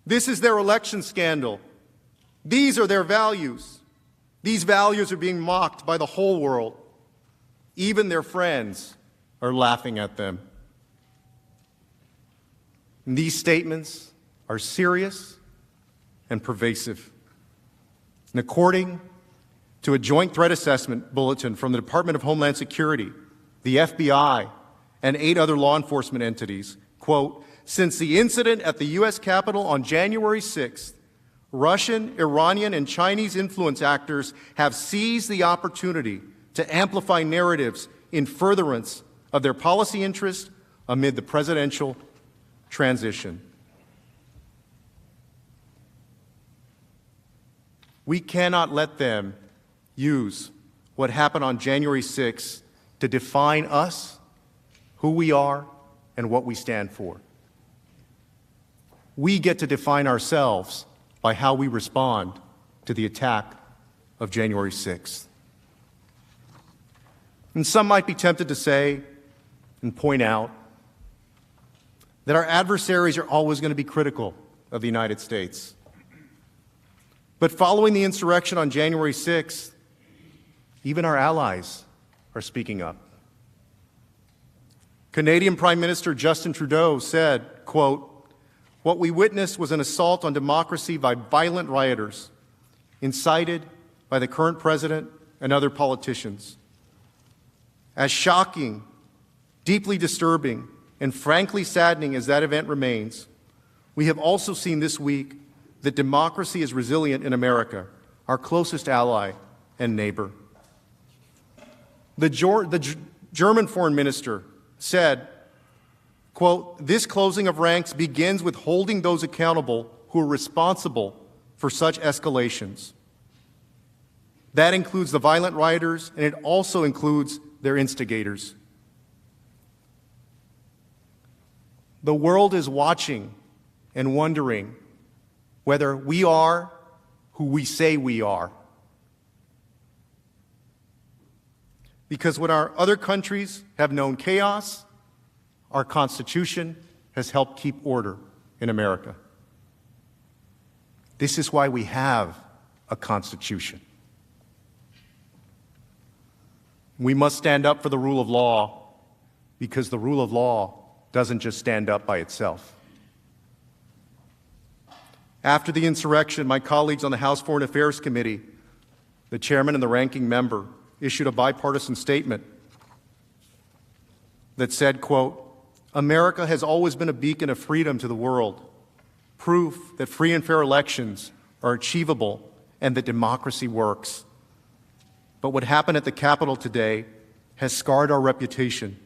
This is their election scandal. These are their values. These values are being mocked by the whole world. Even their friends are laughing at them." And these statements are serious and pervasive. And according to a joint threat assessment bulletin from the Department of Homeland Security, the FBI, and 8 other law enforcement entities, quote, "Since the incident at the U.S. Capitol on January 6th, Russian, Iranian, and Chinese influence actors have seized the opportunity to amplify narratives in furtherance of their policy interest amid the presidential transition." We cannot let them use what happened on January 6th to define us, who we are, and what we stand for. We get to define ourselves by how we respond to the attack of January 6th. And some might be tempted to say and point out that our adversaries are always going to be critical of the United States. But following the insurrection on January 6th, even our allies are speaking up. Canadian Prime Minister Justin Trudeau said, quote, "What we witnessed was an assault on democracy by violent rioters, incited by the current president and other politicians. As shocking, deeply disturbing, and frankly saddening as that event remains, we have also seen this week that democracy is resilient in America, our closest ally and neighbor." The German foreign minister said, quote, "This closing of ranks begins with holding those accountable who are responsible for such escalations. That includes the violent rioters, and it also includes their instigators." The world is watching and wondering whether we are who we say we are. Because when our other countries have known chaos, our Constitution has helped keep order in America. This is why we have a Constitution. We must stand up for the rule of law, because the rule of law doesn't just stand up by itself. After the insurrection, my colleagues on the House Foreign Affairs Committee, the chairman and the ranking member, issued a bipartisan statement that said, quote, "America has always been a beacon of freedom to the world, proof that free and fair elections are achievable and that democracy works. But what happened at the Capitol today has scarred our reputation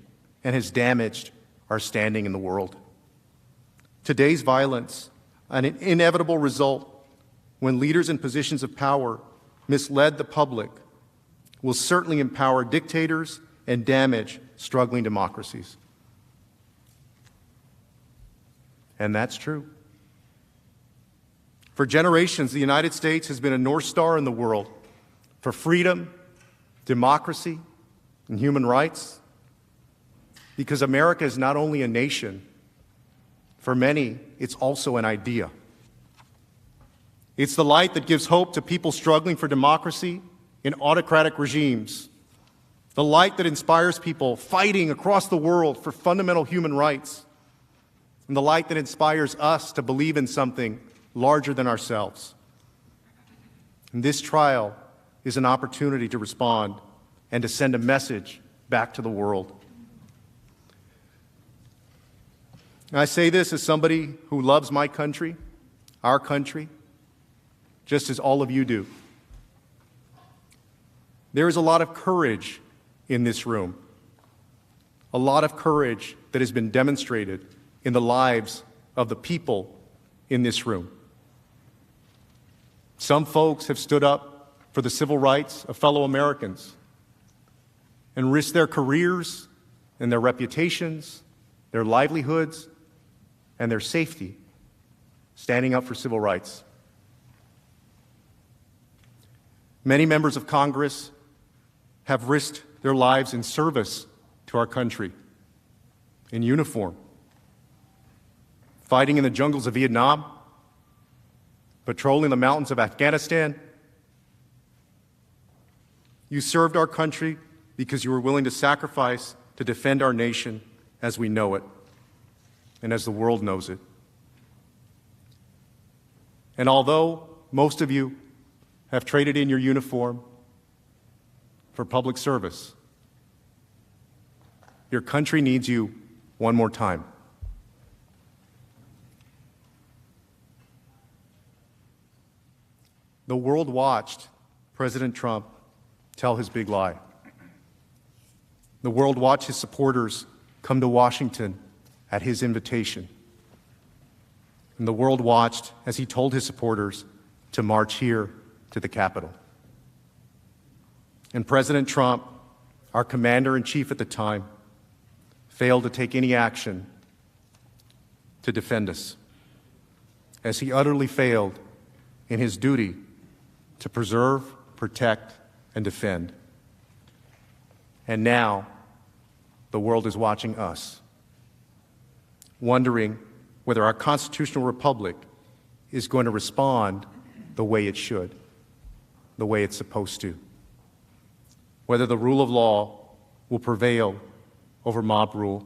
and has damaged our standing in the world. Today's violence, an inevitable result when leaders in positions of power misled the public, will certainly empower dictators and damage struggling democracies." And that's true. For generations, the United States has been a North Star in the world for freedom, democracy, and human rights, because America is not only a nation. For many, it's also an idea. It's the light that gives hope to people struggling for democracy in autocratic regimes, the light that inspires people fighting across the world for fundamental human rights, and the light that inspires us to believe in something larger than ourselves. And this trial is an opportunity to respond and to send a message back to the world. And I say this as somebody who loves my country, our country, just as all of you do. There is a lot of courage in this room, a lot of courage that has been demonstrated in the lives of the people in this room. Some folks have stood up for the civil rights of fellow Americans and risked their careers and their reputations, their livelihoods, and their safety, standing up for civil rights. Many members of Congress have risked their lives in service to our country, in uniform, fighting in the jungles of Vietnam, patrolling the mountains of Afghanistan. You served our country because you were willing to sacrifice to defend our nation as we know it and as the world knows it. And although most of you have traded in your uniform for public service, your country needs you one more time. The world watched President Trump tell his big lie. The world watched his supporters come to Washington at his invitation. And the world watched as he told his supporters to march here to the Capitol. And President Trump, our commander-in-chief at the time, failed to take any action to defend us, as he utterly failed in his duty to preserve, protect, and defend. And now, the world is watching us, wondering whether our constitutional republic is going to respond the way it should, the way it's supposed to, whether the rule of law will prevail over mob rule.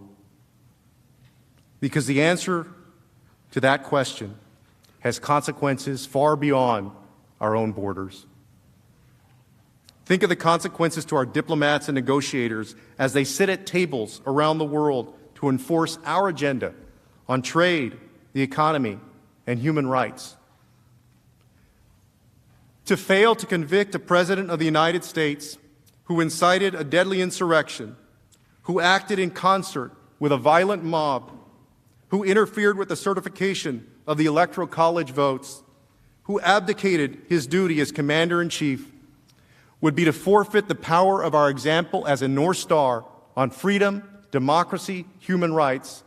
Because the answer to that question has consequences far beyond our own borders. Think of the consequences to our diplomats and negotiators as they sit at tables around the world to enforce our agenda on trade, the economy, and human rights. To fail to convict a president of the United States who incited a deadly insurrection, who acted in concert with a violent mob, who interfered with the certification of the Electoral College votes, who abdicated his duty as commander-in-chief, would be to forfeit the power of our example as a North Star on freedom, democracy, human rights,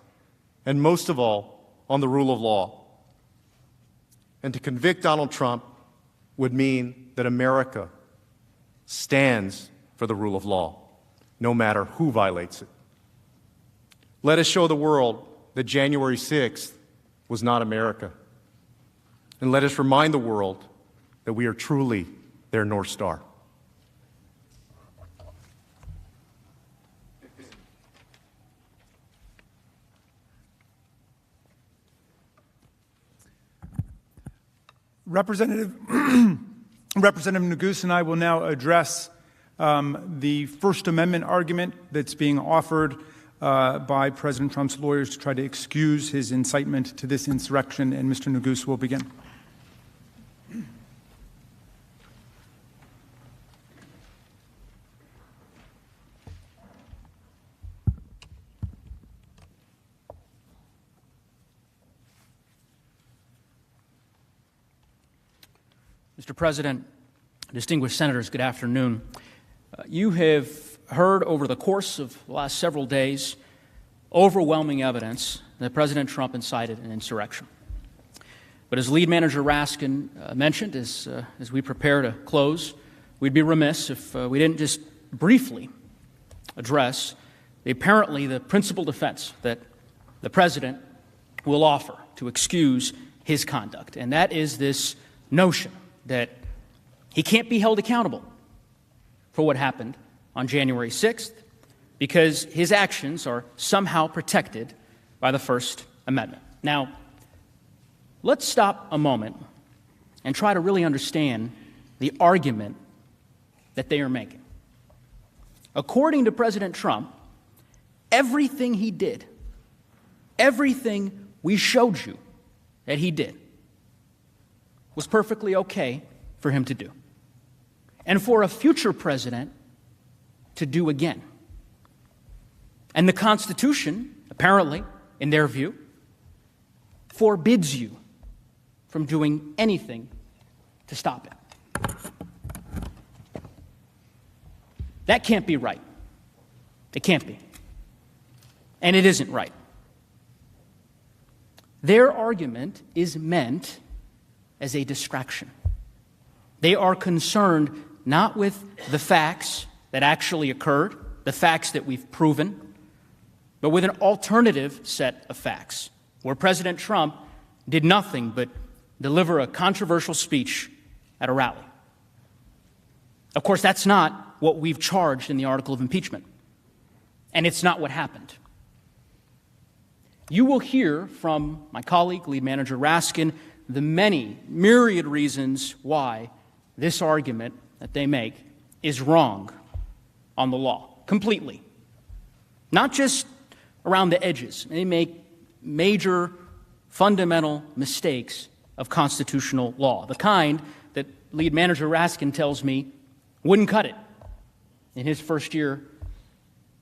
and most of all, on the rule of law. And to convict Donald Trump would mean that America stands for the rule of law, no matter who violates it. Let us show the world that January 6th was not America. And let us remind the world that we are truly their North Star. Representative Neguse and I will now address the First Amendment argument that's being offered by President Trump's lawyers to try to excuse his incitement to this insurrection, and Mr. Neguse will begin. Mr. President, distinguished senators, good afternoon. You have heard over the course of the last several days overwhelming evidence that President Trump incited an insurrection. But as lead manager Raskin mentioned, as we prepare to close, we'd be remiss if we didn't just briefly address the principal defense that the president will offer to excuse his conduct, and that is this notion that he can't be held accountable for what happened on January 6th because his actions are somehow protected by the First Amendment. Now, let's stop a moment and try to really understand the argument that they are making. According to President Trump, everything he did, everything we showed you that he did, was perfectly okay for him to do, and for a future president to do again. And the Constitution, apparently, in their view, forbids you from doing anything to stop it. That can't be right. It can't be. And it isn't right. Their argument is meant as a distraction. They are concerned not with the facts that actually occurred, the facts that we've proven, but with an alternative set of facts, where President Trump did nothing but deliver a controversial speech at a rally. Of course, that's not what we've charged in the article of impeachment, and it's not what happened. You will hear from my colleague, lead manager Raskin, the many myriad reasons why this argument that they make is wrong on the law, completely. Not just around the edges. They make major, fundamental mistakes of constitutional law, the kind that lead manager Raskin tells me wouldn't cut it in his first year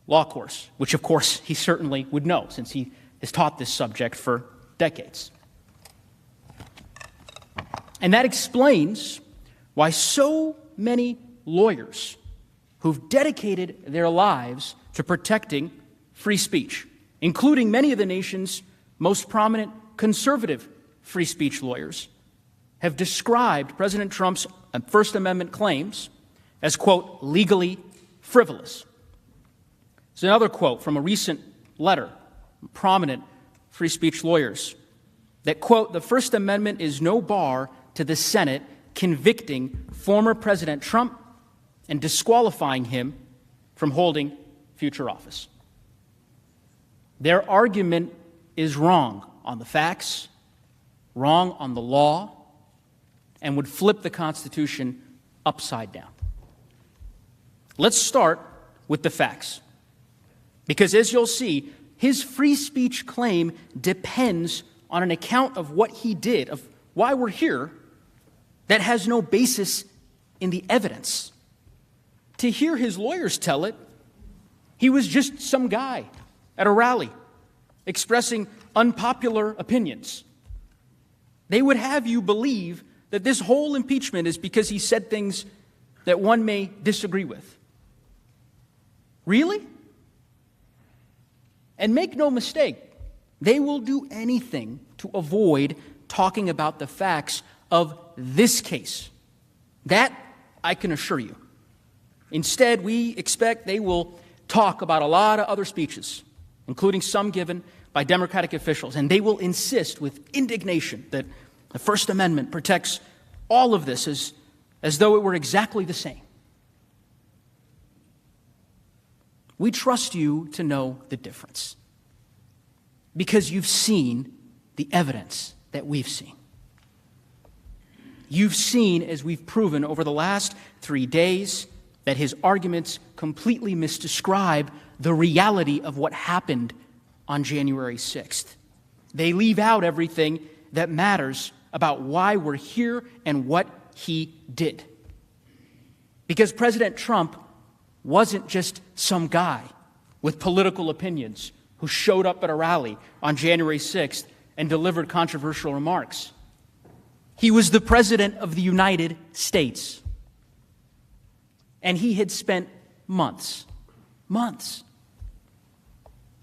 law course, which of course he certainly would know since he has taught this subject for decades. And that explains why so many lawyers who've dedicated their lives to protecting free speech, including many of the nation's most prominent conservative free speech lawyers, have described President Trump's First Amendment claims as, quote, legally frivolous. There's another quote from a recent letter from prominent free speech lawyers that, quote, the First Amendment is no bar to the Senate convicting former President Trump and disqualifying him from holding future office. Their argument is wrong on the facts, wrong on the law, and would flip the Constitution upside down. Let's start with the facts, because as you'll see, his free speech claim depends on an account of what he did, of why we're here, that has no basis in the evidence. To hear his lawyers tell it, he was just some guy at a rally expressing unpopular opinions. They would have you believe that this whole impeachment is because he said things that one may disagree with. Really? And make no mistake, they will do anything to avoid talking about the facts of this case. That I can assure you. Instead, we expect they will talk about a lot of other speeches, including some given by Democratic officials, and they will insist with indignation that the First Amendment protects all of this as though it were exactly the same. We trust you to know the difference because you've seen the evidence that we've seen. You've seen, as we've proven over the last 3 days, that his arguments completely misdescribe the reality of what happened on January 6th. They leave out everything that matters about why we're here and what he did. Because President Trump wasn't just some guy with political opinions who showed up at a rally on January 6th and delivered controversial remarks. He was the President of the United States. And he had spent months,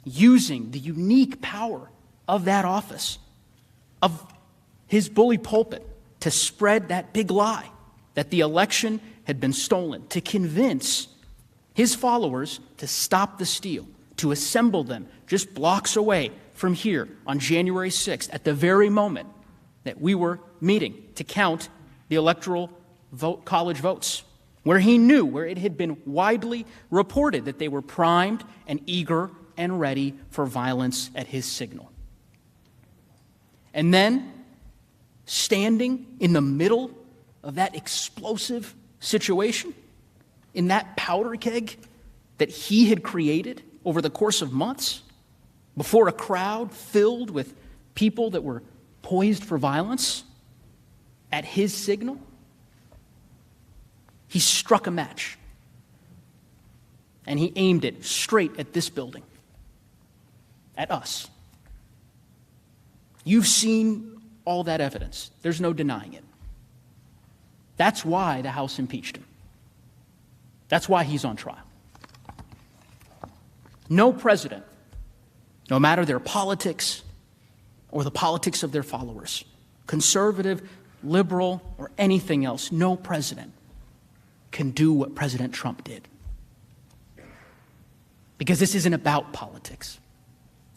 using the unique power of that office, of his bully pulpit, to spread that big lie that the election had been stolen, to convince his followers to stop the steal, to assemble them just blocks away from here on January 6th, at the very moment that we were meeting to count the electoral college votes, where he knew, where it had been widely reported that they were primed and eager and ready for violence at his signal. And then, standing in the middle of that explosive situation, in that powder keg that he had created over the course of months, before a crowd filled with people that were poised for violence, at his signal, he struck a match. And he aimed it straight at this building, at us. You've seen all that evidence. There's no denying it. That's why the House impeached him. That's why he's on trial. No president, no matter their politics or the politics of their followers, conservative, liberal, or anything else, no president can do what President Trump did. Because this isn't about politics.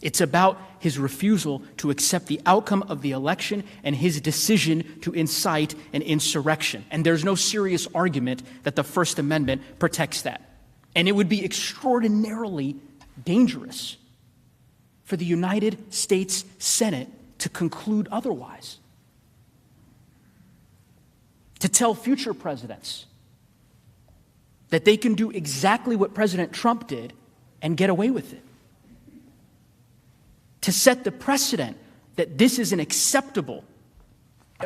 It's about his refusal to accept the outcome of the election and his decision to incite an insurrection. And there's no serious argument that the First Amendment protects that. And it would be extraordinarily dangerous for the United States Senate to conclude otherwise. To tell future presidents that they can do exactly what President Trump did and get away with it. To set the precedent that this is an acceptable,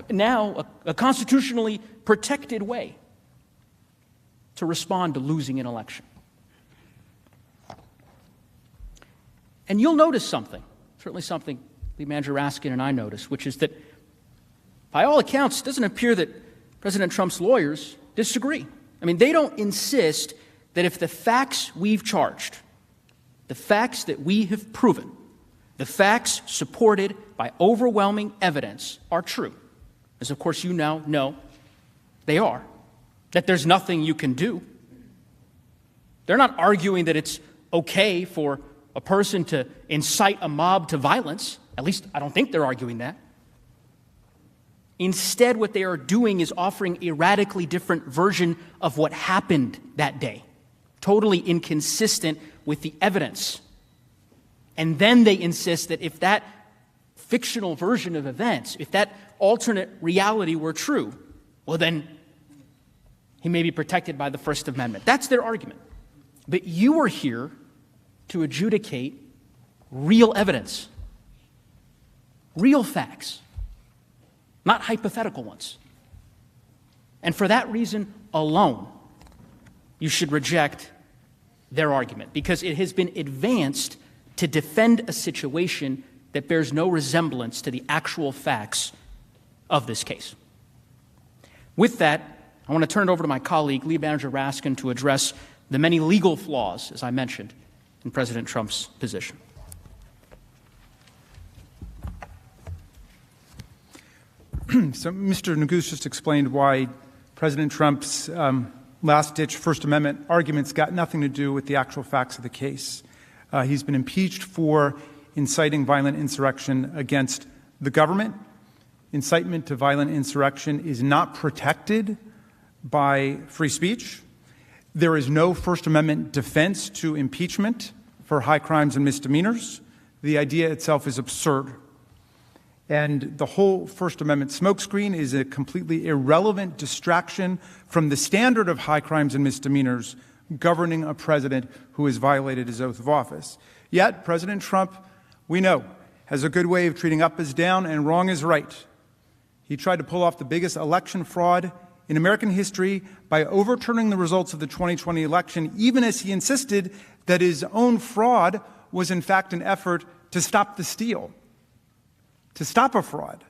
now a constitutionally protected way to respond to losing an election. And you'll notice something, certainly something Lead Manager Raskin and I noticed, which is that by all accounts, it doesn't appear that President Trump's lawyers disagree. I mean, they don't insist that if the facts we've charged, the facts that we have proven, the facts supported by overwhelming evidence are true, as of course you now know they are, that there's nothing you can do. They're not arguing that it's okay for a person to incite a mob to violence. At least I don't think they're arguing that. Instead, what they are doing is offering a radically different version of what happened that day, totally inconsistent with the evidence. And then they insist that if that fictional version of events, if that alternate reality were true, well then he may be protected by the First Amendment. That's their argument. But you are here to adjudicate real evidence, real facts, not hypothetical ones. And for that reason alone, you should reject their argument, because it has been advanced to defend a situation that bears no resemblance to the actual facts of this case. With that, I want to turn it over to my colleague, Lead Manager Raskin, to address the many legal flaws, as I mentioned, in President Trump's position. So Mr. Neguse just explained why President Trump's last-ditch First Amendment arguments got nothing to do with the actual facts of the case. He's been impeached for inciting violent insurrection against the government. Incitement to violent insurrection is not protected by free speech. There is no First Amendment defense to impeachment for high crimes and misdemeanors. The idea itself is absurd. And the whole First Amendment smokescreen is a completely irrelevant distraction from the standard of high crimes and misdemeanors governing a president who has violated his oath of office. Yet, President Trump, we know, has a good way of treating up as down and wrong as right. He tried to pull off the biggest election fraud in American history by overturning the results of the 2020 election, even as he insisted that his own fraud was in fact an effort to stop the steal, to stop a fraud,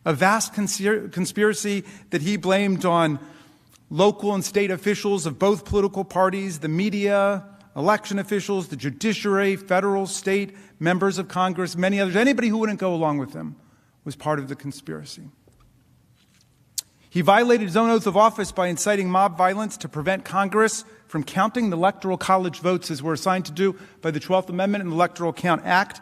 a vast conspiracy that he blamed on local and state officials of both political parties, the media, election officials, the judiciary, federal, state, members of Congress, many others. Anybody who wouldn't go along with him was part of the conspiracy. He violated his own oath of office by inciting mob violence to prevent Congress from counting the Electoral College votes as we're assigned to do by the 12th Amendment and the Electoral Count Act,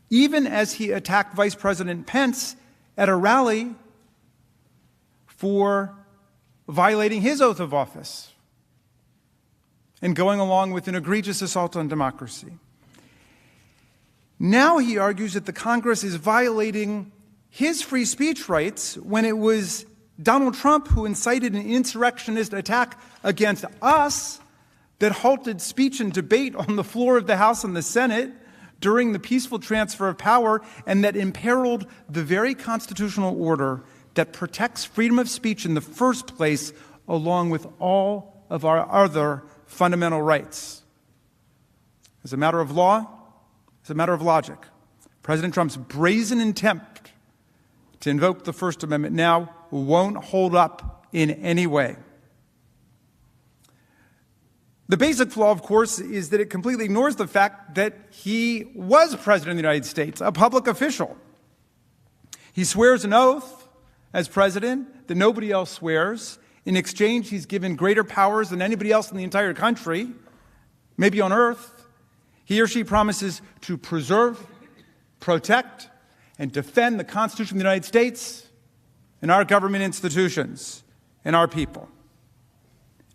even as he attacked Vice President Pence at a rally for violating his oath of office and going along with an egregious assault on democracy. Now he argues that the Congress is violating his free speech rights when it was Donald Trump who incited an insurrectionist attack against us that halted speech and debate on the floor of the House and the Senate during the peaceful transfer of power, and that imperiled the very constitutional order that protects freedom of speech in the first place, along with all of our other fundamental rights. As a matter of law, It's a matter of logic. President Trump's brazen attempt to invoke the First Amendment now won't hold up in any way. The basic flaw, of course, is that it completely ignores the fact that he was President of the United States, a public official. He swears an oath as president that nobody else swears. In exchange, he's given greater powers than anybody else in the entire country, maybe on earth. He or she promises to preserve, protect, and defend the Constitution of the United States and our government institutions and our people.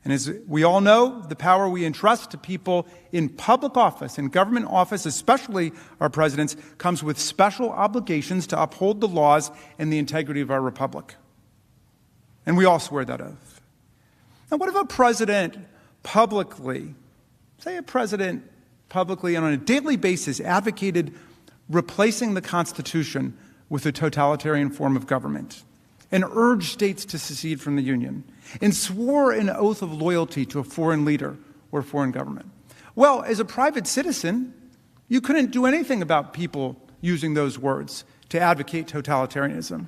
And as we all know, the power we entrust to people in public office, in government office, especially our presidents, comes with special obligations to uphold the laws and the integrity of our republic. And we all swear that oath. Now, what if a president publicly, say a president publicly and on a daily basis advocated replacing the Constitution with a totalitarian form of government and urged states to secede from the Union and swore an oath of loyalty to a foreign leader or foreign government? Well, as a private citizen, you couldn't do anything about people using those words to advocate totalitarianism,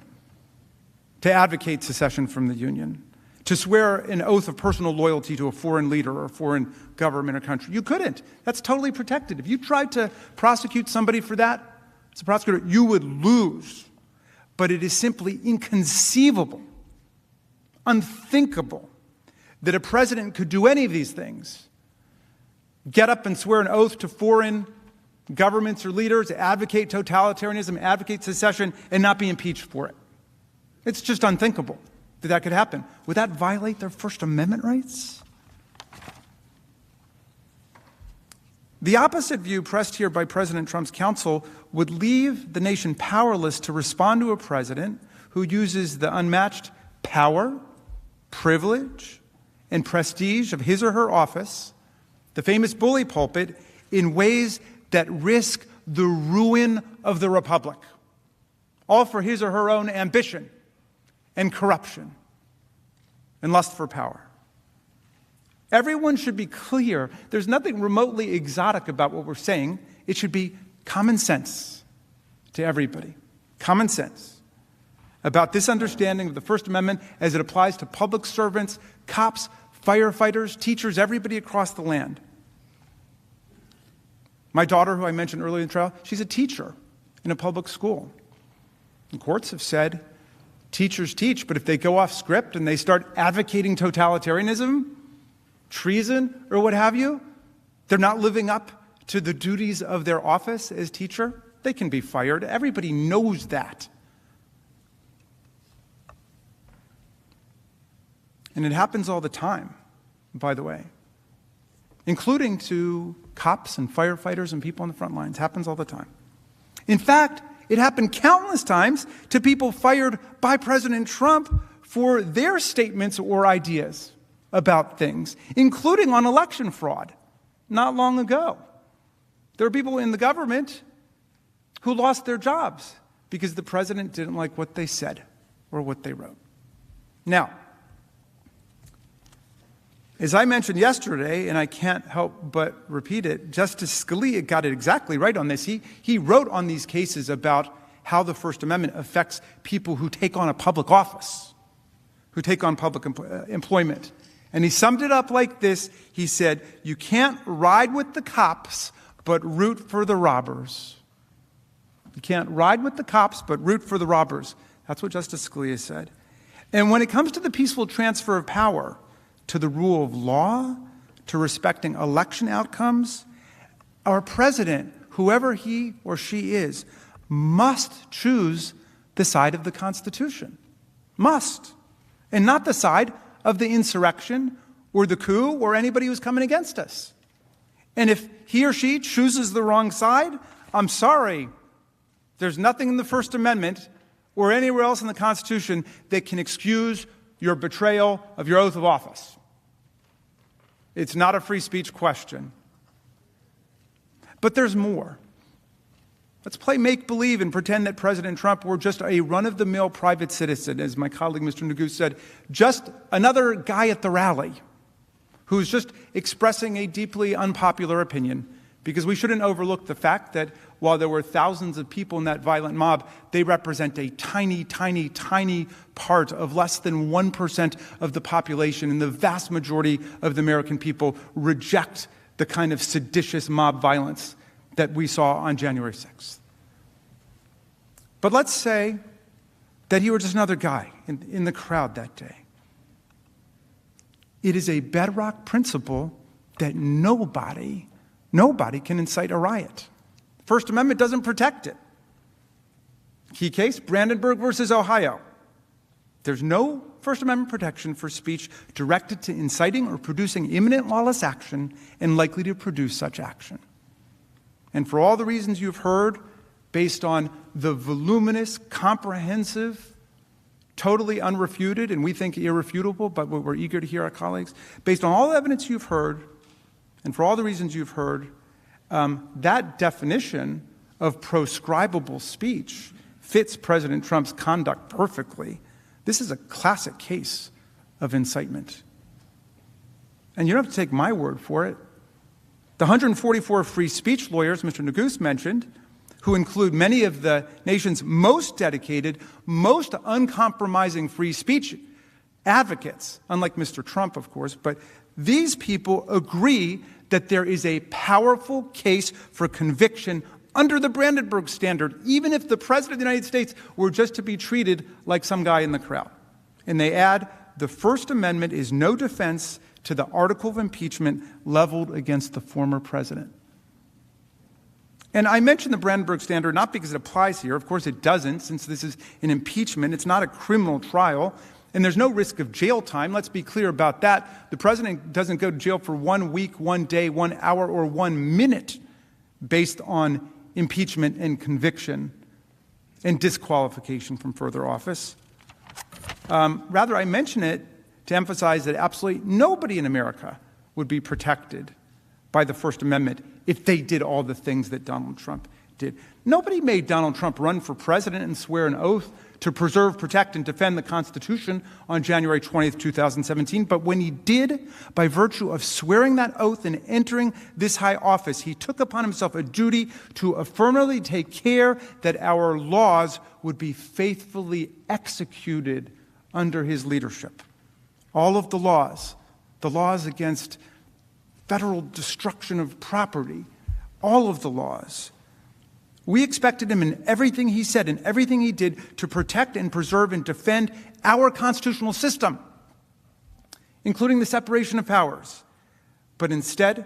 to advocate secession from the Union, to swear an oath of personal loyalty to a foreign leader or a foreign government or country. You couldn't. That's totally protected. If you tried to prosecute somebody for that, as a prosecutor, you would lose. But it is simply inconceivable, unthinkable, that a president could do any of these things. Get up and swear an oath to foreign governments or leaders, advocate totalitarianism, advocate secession, and not be impeached for it. It's just unthinkable that that could happen. Would that violate their First Amendment rights? The opposite view pressed here by President Trump's counsel would leave the nation powerless to respond to a president who uses the unmatched power, privilege, and prestige of his or her office, the famous bully pulpit, in ways that risk the ruin of the republic, all for his or her own ambition and corruption and lust for power. Everyone should be clear. There's nothing remotely exotic about what we're saying. It should be common sense to everybody. Common sense about this understanding of the First Amendment as it applies to public servants, cops, firefighters, teachers, everybody across the land. My daughter, who I mentioned earlier in the trial, she's a teacher in a public school. And courts have said teachers teach, but if they go off script and they start advocating totalitarianism, treason, or what have you, they're not living up to the duties of their office as teacher, they can be fired. Everybody knows that. And it happens all the time, by the way, including to cops and firefighters and people on the front lines. It happens all the time. In fact, it happened countless times to people fired by President Trump for their statements or ideas about things, including on election fraud, not long ago. There were people in the government who lost their jobs because the president didn't like what they said or what they wrote. Now, as I mentioned yesterday, and I can't help but repeat it, Justice Scalia got it exactly right on this. He wrote on these cases about how the First Amendment affects people who take on a public office, who take on public employment. And he summed it up like this. He said, you can't ride with the cops, but root for the robbers. You can't ride with the cops, but root for the robbers. That's what Justice Scalia said. And when it comes to the peaceful transfer of power, to the rule of law, to respecting election outcomes, our president, whoever he or she is, must choose the side of the Constitution. Must. And not the side of the insurrection or the coup or anybody who's coming against us. And if he or she chooses the wrong side, I'm sorry. There's nothing in the First Amendment or anywhere else in the Constitution that can excuse your betrayal of your oath of office. It's not a free speech question. But there's more. Let's play make-believe and pretend that President Trump were just a run-of-the-mill private citizen, as my colleague Mr. Nagu said, just another guy at the rally who's just expressing a deeply unpopular opinion because we shouldn't overlook the fact that while there were thousands of people in that violent mob, they represent a tiny, tiny, tiny part of less than 1% of the population, and the vast majority of the American people reject the kind of seditious mob violence that we saw on January 6th. But let's say that he were just another guy in the crowd that day. It is a bedrock principle that nobody can incite a riot. First Amendment doesn't protect it. Key case, Brandenburg versus Ohio. There's no First Amendment protection for speech directed to inciting or producing imminent lawless action and likely to produce such action. And for all the reasons you've heard, based on the voluminous, comprehensive, totally unrefuted, and we think irrefutable, but we're eager to hear our colleagues, based on all the evidence you've heard, and for all the reasons you've heard, that definition of proscribable speech fits President Trump's conduct perfectly. This is a classic case of incitement. And you don't have to take my word for it. The 144 free speech lawyers Mr. Neguse mentioned, who include many of the nation's most dedicated, most uncompromising free speech advocates, unlike Mr. Trump, of course, but these people agree that there is a powerful case for conviction under the Brandenburg standard, even if the President of the United States were just to be treated like some guy in the crowd. And they add, the First Amendment is no defense to the article of impeachment leveled against the former president. And I mention the Brandenburg standard not because it applies here. Of course it doesn't, since this is an impeachment. It's not a criminal trial. And there's no risk of jail time. Let's be clear about that. The president doesn't go to jail for 1 week, 1 day, 1 hour, or 1 minute based on impeachment and conviction and disqualification from further office. Rather, I mention it to emphasize that absolutely nobody in America would be protected by the First Amendment if they did all the things that Donald Trump did. Nobody made Donald Trump run for president and swear an oath to preserve, protect, and defend the Constitution on January 20th, 2017. But when he did, by virtue of swearing that oath and entering this high office, he took upon himself a duty to affirmatively take care that our laws would be faithfully executed under his leadership. All of the laws against federal destruction of property, all of the laws. We expected him in everything he said and everything he did to protect and preserve and defend our constitutional system, including the separation of powers. But instead,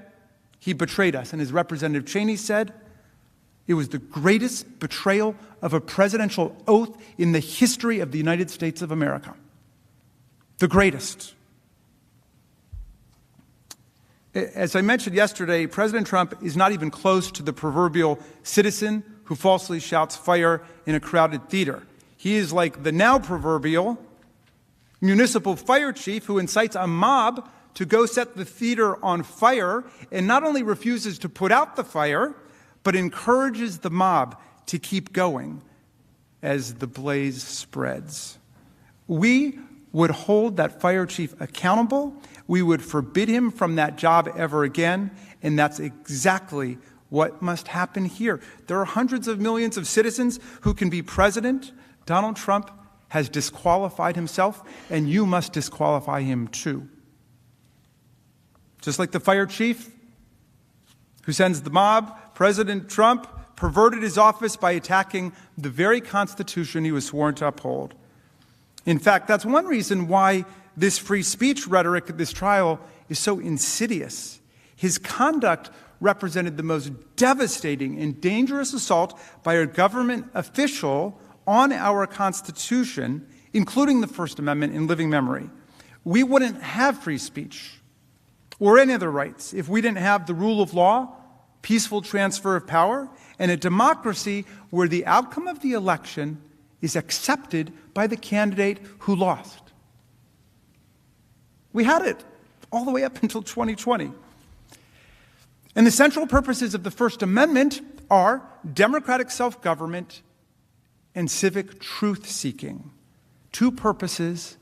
he betrayed us. And as Representative Cheney said, it was the greatest betrayal of a presidential oath in the history of the United States of America. The greatest. As I mentioned yesterday, President Trump is not even close to the proverbial citizen who falsely shouts fire in a crowded theater. He is like the now proverbial municipal fire chief who incites a mob to go set the theater on fire and not only refuses to put out the fire, but encourages the mob to keep going as the blaze spreads. We would hold that fire chief accountable. We would forbid him from that job ever again, and that's exactly what must happen here. There are hundreds of millions of citizens who can be president. Donald Trump has disqualified himself, and you must disqualify him too. Just like the fire chief who sends the mob, President Trump perverted his office by attacking the very Constitution he was sworn to uphold. In fact, that's one reason why this free speech rhetoric at this trial is so insidious. His conduct represented the most devastating and dangerous assault by a government official on our Constitution, including the First Amendment, in living memory. We wouldn't have free speech or any other rights if we didn't have the rule of law, peaceful transfer of power, and a democracy where the outcome of the election is accepted by the candidate who lost. We had it all the way up until 2020. And the central purposes of the First Amendment are democratic self-government and civic truth-seeking. Two purposes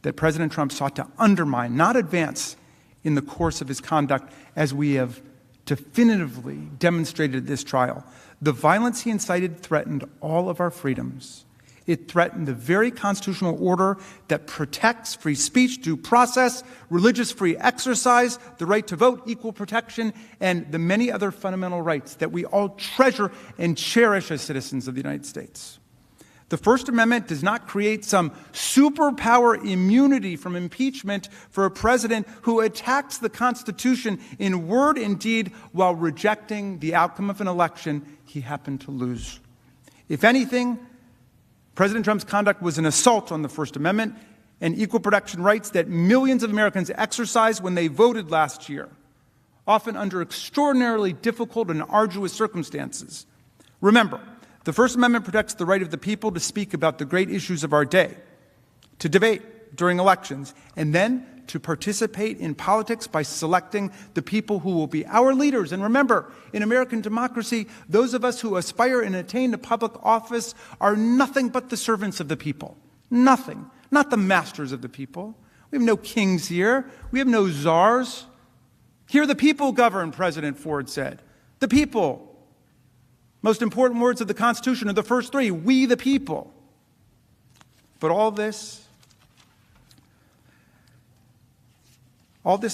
that President Trump sought to undermine, not advance, in the course of his conduct, as we have definitively demonstrated at this trial. The violence he incited threatened all of our freedoms. It threatened the very constitutional order that protects free speech, due process, religious free exercise, the right to vote, equal protection, and the many other fundamental rights that we all treasure and cherish as citizens of the United States. The First Amendment does not create some superpower immunity from impeachment for a president who attacks the Constitution in word and deed while rejecting the outcome of an election he happened to lose. If anything, President Trump's conduct was an assault on the First Amendment and equal protection rights that millions of Americans exercised when they voted last year, often under extraordinarily difficult and arduous circumstances. Remember, the First Amendment protects the right of the people to speak about the great issues of our day, to debate during elections, and then to participate in politics by selecting the people who will be our leaders. And remember, in American democracy, those of us who aspire and attain to public office are nothing but the servants of the people. Nothing. Not the masters of the people. We have no kings here. We have no czars. Here the people govern, President Ford said. The people. Most important words of the Constitution are the first three, we the people. But all this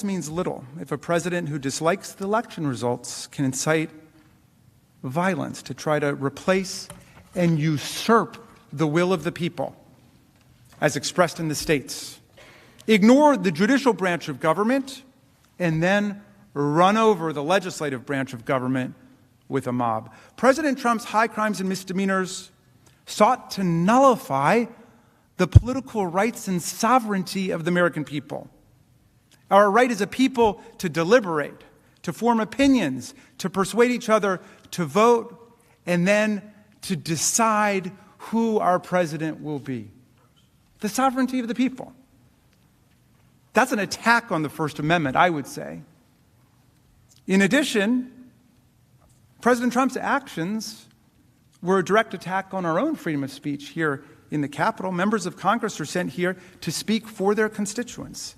means little if a president who dislikes the election results can incite violence to try to replace and usurp the will of the people as expressed in the states, ignore the judicial branch of government, and then run over the legislative branch of government with a mob. President Trump's high crimes and misdemeanors sought to nullify the political rights and sovereignty of the American people. Our right as a people to deliberate, to form opinions, to persuade each other, to vote, and then to decide who our president will be. The sovereignty of the people. That's an attack on the First Amendment, I would say. In addition, President Trump's actions were a direct attack on our own freedom of speech here in the Capitol. Members of Congress are sent here to speak for their constituents.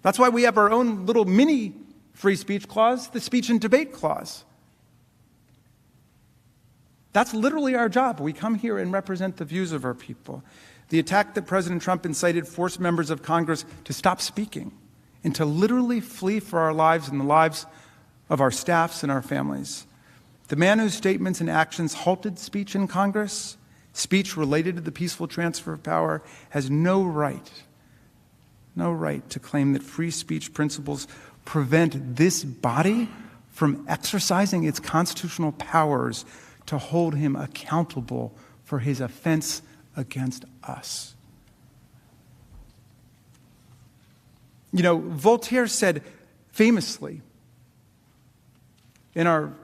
That's why we have our own little mini free speech clause, the speech and debate clause. That's literally our job. We come here and represent the views of our people. The attack that President Trump incited forced members of Congress to stop speaking and to literally flee for our lives and the lives of our staffs and our families. The man whose statements and actions halted speech in Congress, speech related to the peaceful transfer of power, has no right to claim that free speech principles prevent this body from exercising its constitutional powers to hold him accountable for his offense against us. You know, Voltaire said famously, and our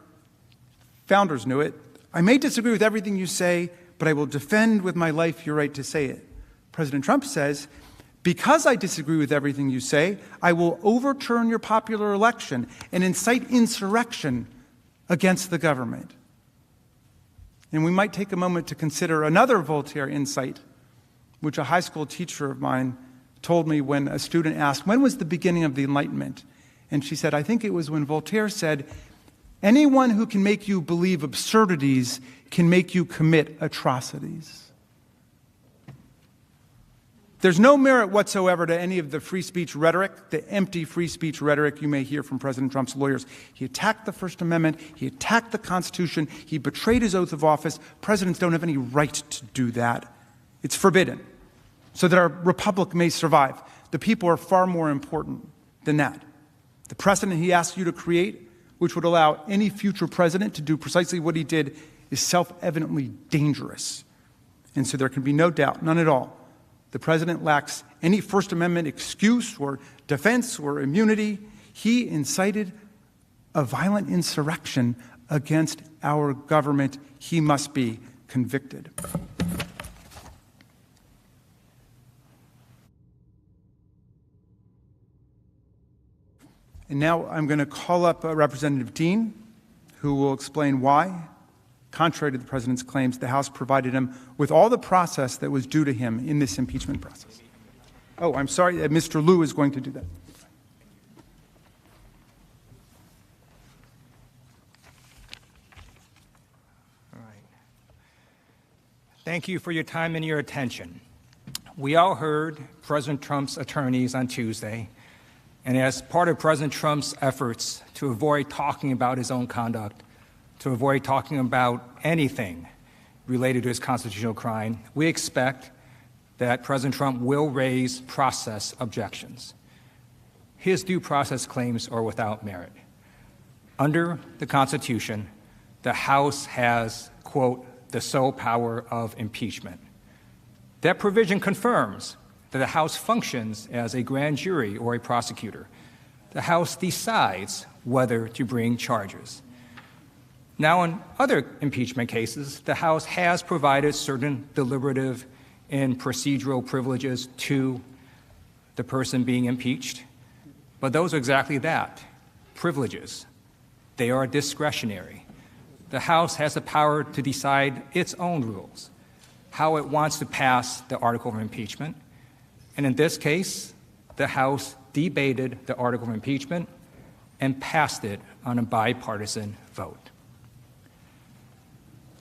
founders knew it, I may disagree with everything you say, but I will defend with my life your right to say it. President Trump says, because I disagree with everything you say, I will overturn your popular election and incite insurrection against the government. And we might take a moment to consider another Voltaire insight, which a high school teacher of mine told me when a student asked, when was the beginning of the Enlightenment? And she said, I think it was when Voltaire said, anyone who can make you believe absurdities can make you commit atrocities. There's no merit whatsoever to any of the free speech rhetoric, the empty free speech rhetoric you may hear from President Trump's lawyers. He attacked the First Amendment. He attacked the Constitution. He betrayed his oath of office. Presidents don't have any right to do that. It's forbidden, so that our republic may survive. The people are far more important than that. The precedent he asked you to create, which would allow any future president to do precisely what he did, is self-evidently dangerous. And so there can be no doubt, none at all, the president lacks any First Amendment excuse or defense or immunity. He incited a violent insurrection against our government. He must be convicted. And now I'm going to call up Representative Dean, who will explain why, contrary to the president's claims, the House provided him with all the process that was due to him in this impeachment process. Oh, I'm sorry, Mr. Liu is going to do that. Thank you for your time and your attention. We all heard President Trump's attorneys on Tuesday, and as part of President Trump's efforts to avoid talking about his own conduct, to avoid talking about anything related to his constitutional crime, we expect that President Trump will raise process objections. His due process claims are without merit. Under the Constitution, the House has, quote, the sole power of impeachment. That provision confirms that the House functions as a grand jury or a prosecutor. The House decides whether to bring charges. Now, in other impeachment cases, the House has provided certain deliberative and procedural privileges to the person being impeached, but those are exactly that, privileges. They are discretionary. The House has the power to decide its own rules, how it wants to pass the article of impeachment. And in this case, the House debated the article of impeachment and passed it on a bipartisan vote.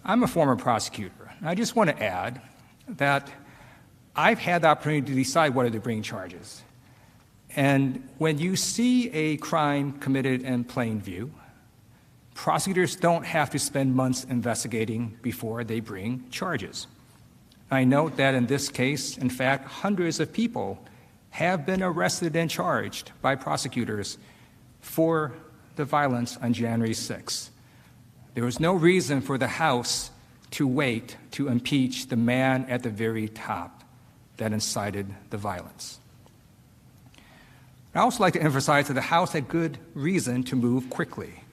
I'm a former prosecutor. I just want to add that I've had the opportunity to decide whether to bring charges. And when you see a crime committed in plain view, prosecutors don't have to spend months investigating before they bring charges. I note that in this case, in fact, hundreds of people have been arrested and charged by prosecutors for the violence on January 6th. There was no reason for the House to wait to impeach the man at the very top that incited the violence. I'd also like to emphasize that the House had good reason to move quickly.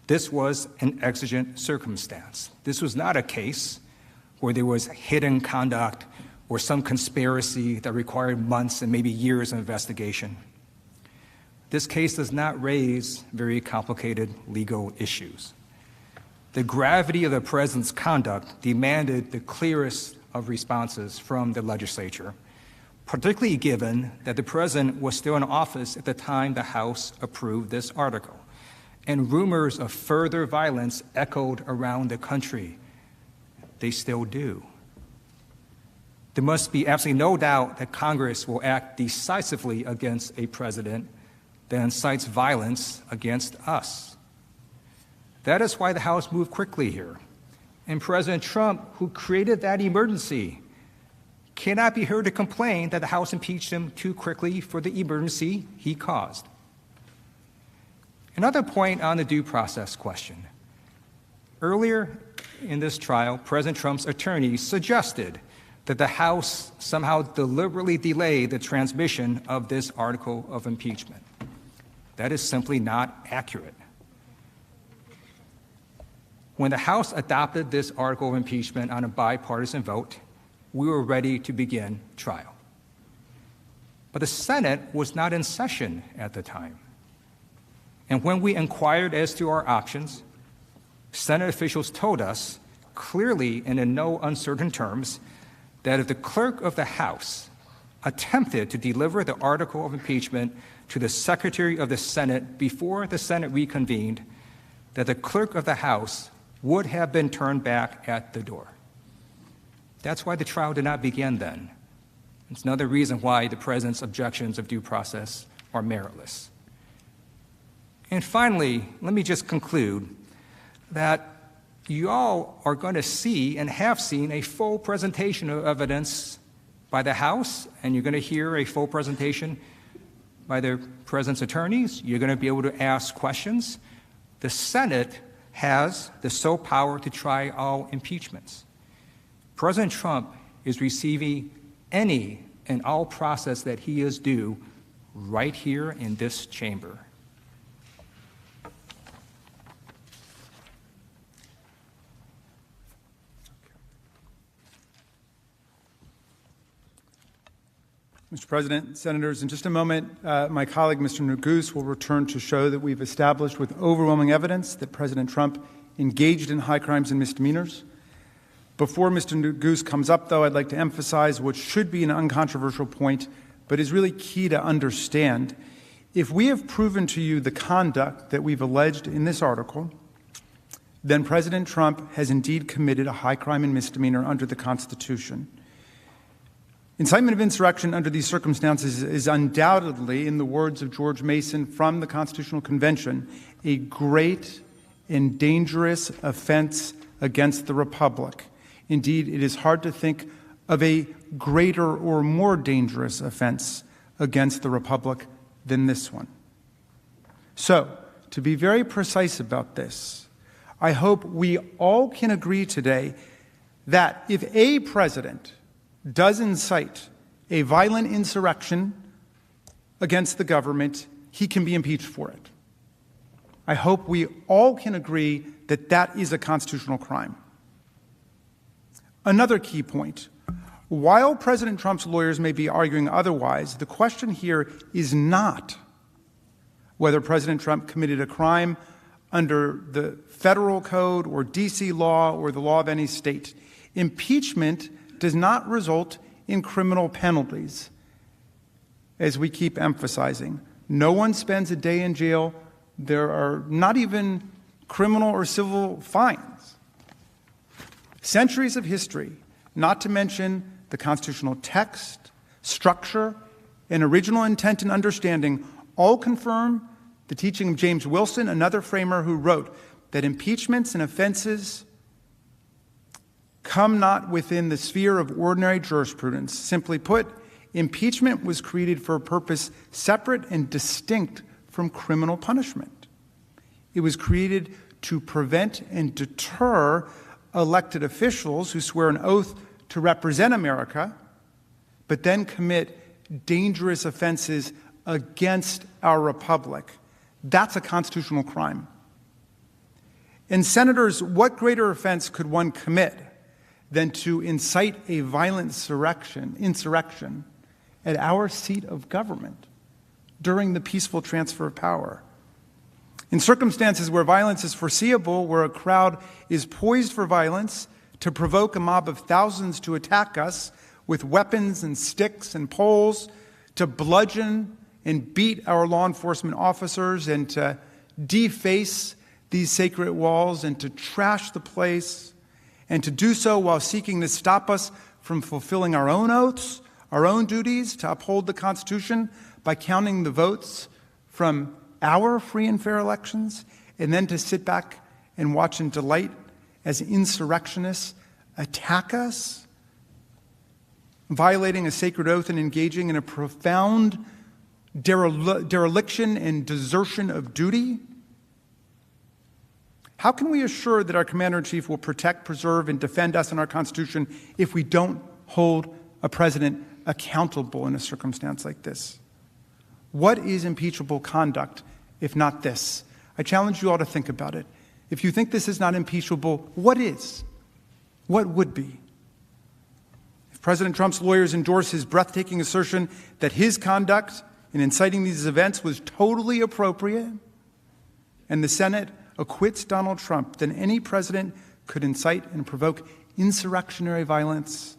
This was an exigent circumstance. This was not a case where there was hidden conduct or some conspiracy that required months and maybe years of investigation. This case does not raise very complicated legal issues. The gravity of the president's conduct demanded the clearest of responses from the legislature, particularly given that the president was still in office at the time the House approved this article, and rumors of further violence echoed around the country. They still do. There must be absolutely no doubt that Congress will act decisively against a president that incites violence against us. That is why the House moved quickly here. And President Trump, who created that emergency, cannot be heard to complain that the House impeached him too quickly for the emergency he caused. Another point on the due process question. Earlier in this trial, President Trump's attorneys suggested that the House somehow deliberately delayed the transmission of this article of impeachment. That is simply not accurate. When the House adopted this article of impeachment on a bipartisan vote, we were ready to begin trial. But the Senate was not in session at the time. And when we inquired as to our options, Senate officials told us clearly and in no uncertain terms that if the clerk of the House attempted to deliver the article of impeachment to the Secretary of the Senate before the Senate reconvened, that the clerk of the House would have been turned back at the door. That's why the trial did not begin then. It's another reason why the president's objections of due process are meritless. And finally, let me just conclude that you all are going to see and have seen a full presentation of evidence by the House, and you're going to hear a full presentation by the president's attorneys. You're going to be able to ask questions. The Senate has the sole power to try all impeachments. President Trump is receiving any and all process that he is due right here in this chamber. Mr. President, Senators, in just a moment, my colleague, Mr. Neguse, will return to show that we've established with overwhelming evidence that President Trump engaged in high crimes and misdemeanors. Before Mr. Neguse comes up, though, I'd like to emphasize what should be an uncontroversial point, but is really key to understand. If we have proven to you the conduct that we've alleged in this article, then President Trump has indeed committed a high crime and misdemeanor under the Constitution. Incitement of insurrection under these circumstances is undoubtedly, in the words of George Mason from the Constitutional Convention, a great and dangerous offense against the Republic. Indeed, it is hard to think of a greater or more dangerous offense against the Republic than this one. So, to be very precise about this, I hope we all can agree today that if a president does incite a violent insurrection against the government, he can be impeached for it. I hope we all can agree that that is a constitutional crime. Another key point. While President Trump's lawyers may be arguing otherwise, the question here is not whether President Trump committed a crime under the federal code or D.C. law or the law of any state. Impeachment does not result in criminal penalties, as we keep emphasizing. No one spends a day in jail. There are not even criminal or civil fines. Centuries of history, not to mention the constitutional text, structure, and original intent and understanding, all confirm the teaching of James Wilson, another framer who wrote that impeachments and offenses come not within the sphere of ordinary jurisprudence. Simply put, impeachment was created for a purpose separate and distinct from criminal punishment. It was created to prevent and deter elected officials who swear an oath to represent America, but then commit dangerous offenses against our republic. That's a constitutional crime. And senators, what greater offense could one commit than to incite a violent insurrection at our seat of government during the peaceful transfer of power? In circumstances where violence is foreseeable, where a crowd is poised for violence to provoke a mob of thousands to attack us with weapons and sticks and poles, to bludgeon and beat our law enforcement officers and to deface these sacred walls and to trash the place, and to do so while seeking to stop us from fulfilling our own oaths, our own duties to uphold the Constitution by counting the votes from our free and fair elections, and then to sit back and watch in delight as insurrectionists attack us, violating a sacred oath and engaging in a profound dereliction and desertion of duty? How can we assure that our Commander-in-Chief will protect, preserve, and defend us and our Constitution if we don't hold a president accountable in a circumstance like this? What is impeachable conduct if not this? I challenge you all to think about it. If you think this is not impeachable, what is? What would be? If President Trump's lawyers endorse his breathtaking assertion that his conduct in inciting these events was totally appropriate, and the Senate acquits Donald Trump, then any president could incite and provoke insurrectionary violence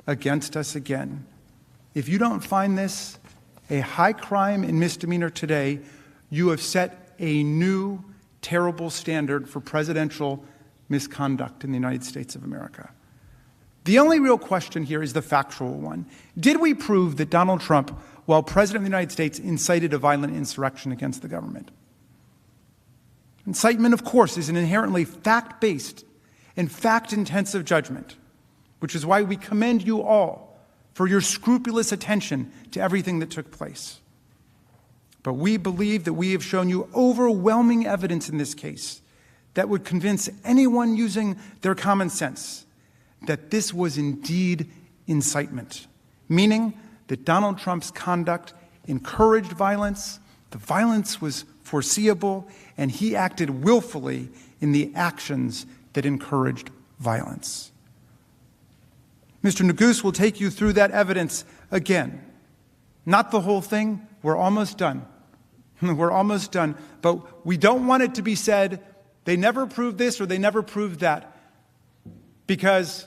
against us again. If you don't find this a high crime and misdemeanor today, you have set a new terrible standard for presidential misconduct in the United States of America. The only real question here is the factual one. Did we prove that Donald Trump, while President of the United States, incited a violent insurrection against the government? Incitement, of course, is an inherently fact-based and fact-intensive judgment, which is why we commend you all for your scrupulous attention to everything that took place. But we believe that we have shown you overwhelming evidence in this case that would convince anyone using their common sense that this was indeed incitement, meaning that Donald Trump's conduct encouraged violence, the violence was foreseeable, and he acted willfully in the actions that encouraged violence. Mr. Neguse will take you through that evidence again. Not the whole thing. We're almost done. We're almost done. But we don't want it to be said, they never proved this or they never proved that. Because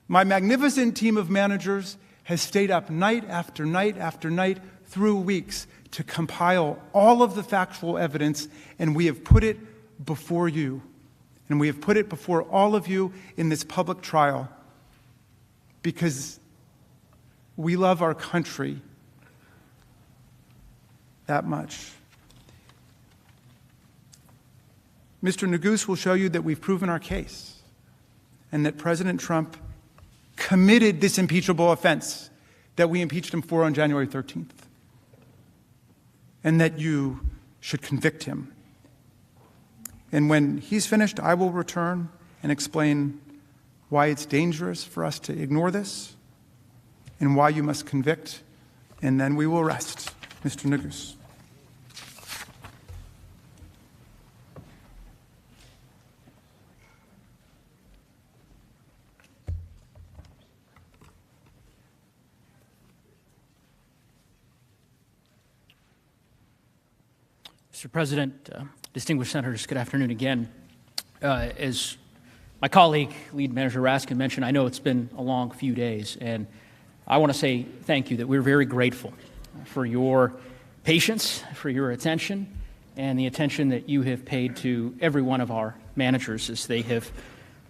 my magnificent team of managers has stayed up night after night after night through weeks to compile all of the factual evidence, and we have put it before you. And we have put it before all of you in this public trial because we love our country that much. Mr. Neguse will show you that we've proven our case and that President Trump committed this impeachable offense that we impeached him for on January 13th, and that you should convict him. And when he's finished, I will return and explain why it's dangerous for us to ignore this and why you must convict, and then we will rest. Mr. Neguse. Mr. President, distinguished senators, good afternoon again. As my colleague, Lead Manager Raskin, mentioned, I know it's been a long few days, and I want to say thank you, that we're very grateful for your patience, for your attention, and the attention that you have paid to every one of our managers as they have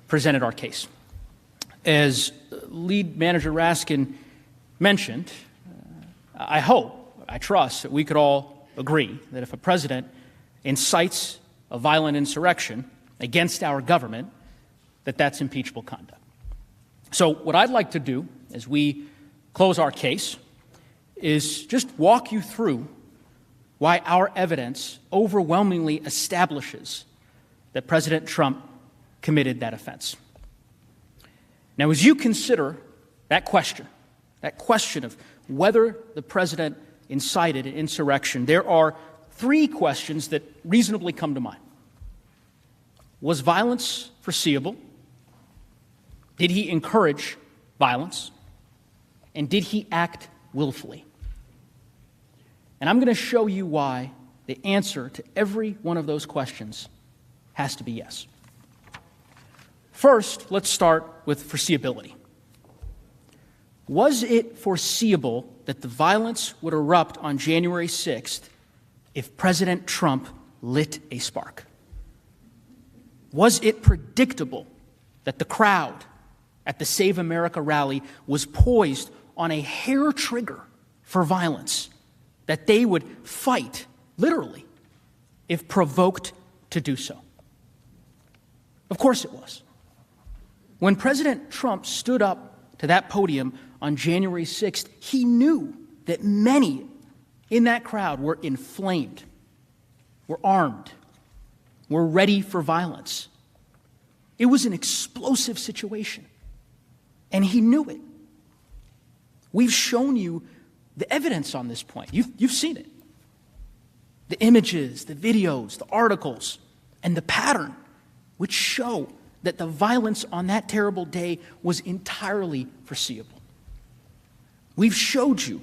presented our case. As Lead Manager Raskin mentioned, I hope, I trust that we could all agree that if a president incites a violent insurrection against our government, that's impeachable conduct. So what I'd like to do as we close our case is just walk you through why our evidence overwhelmingly establishes that President Trump committed that offense. Now, as you consider that question of whether the president incited an insurrection, there are three questions that reasonably come to mind. Was violence foreseeable? Did he encourage violence? And did he act willfully? And I'm going to show you why the answer to every one of those questions has to be yes. First, let's start with foreseeability. Was it foreseeable that the violence would erupt on January 6th if President Trump lit a spark? Was it predictable that the crowd at the Save America rally was poised on a hair trigger for violence, that they would fight, literally, if provoked to do so? Of course it was. When President Trump stood up to that podium on January 6th, he knew that many in that crowd were inflamed, were armed, were ready for violence. It was an explosive situation, and he knew it. We've shown you the evidence on this point. You've seen it. The images, the videos, the articles, and the pattern, which show that the violence on that terrible day was entirely foreseeable. We've showed you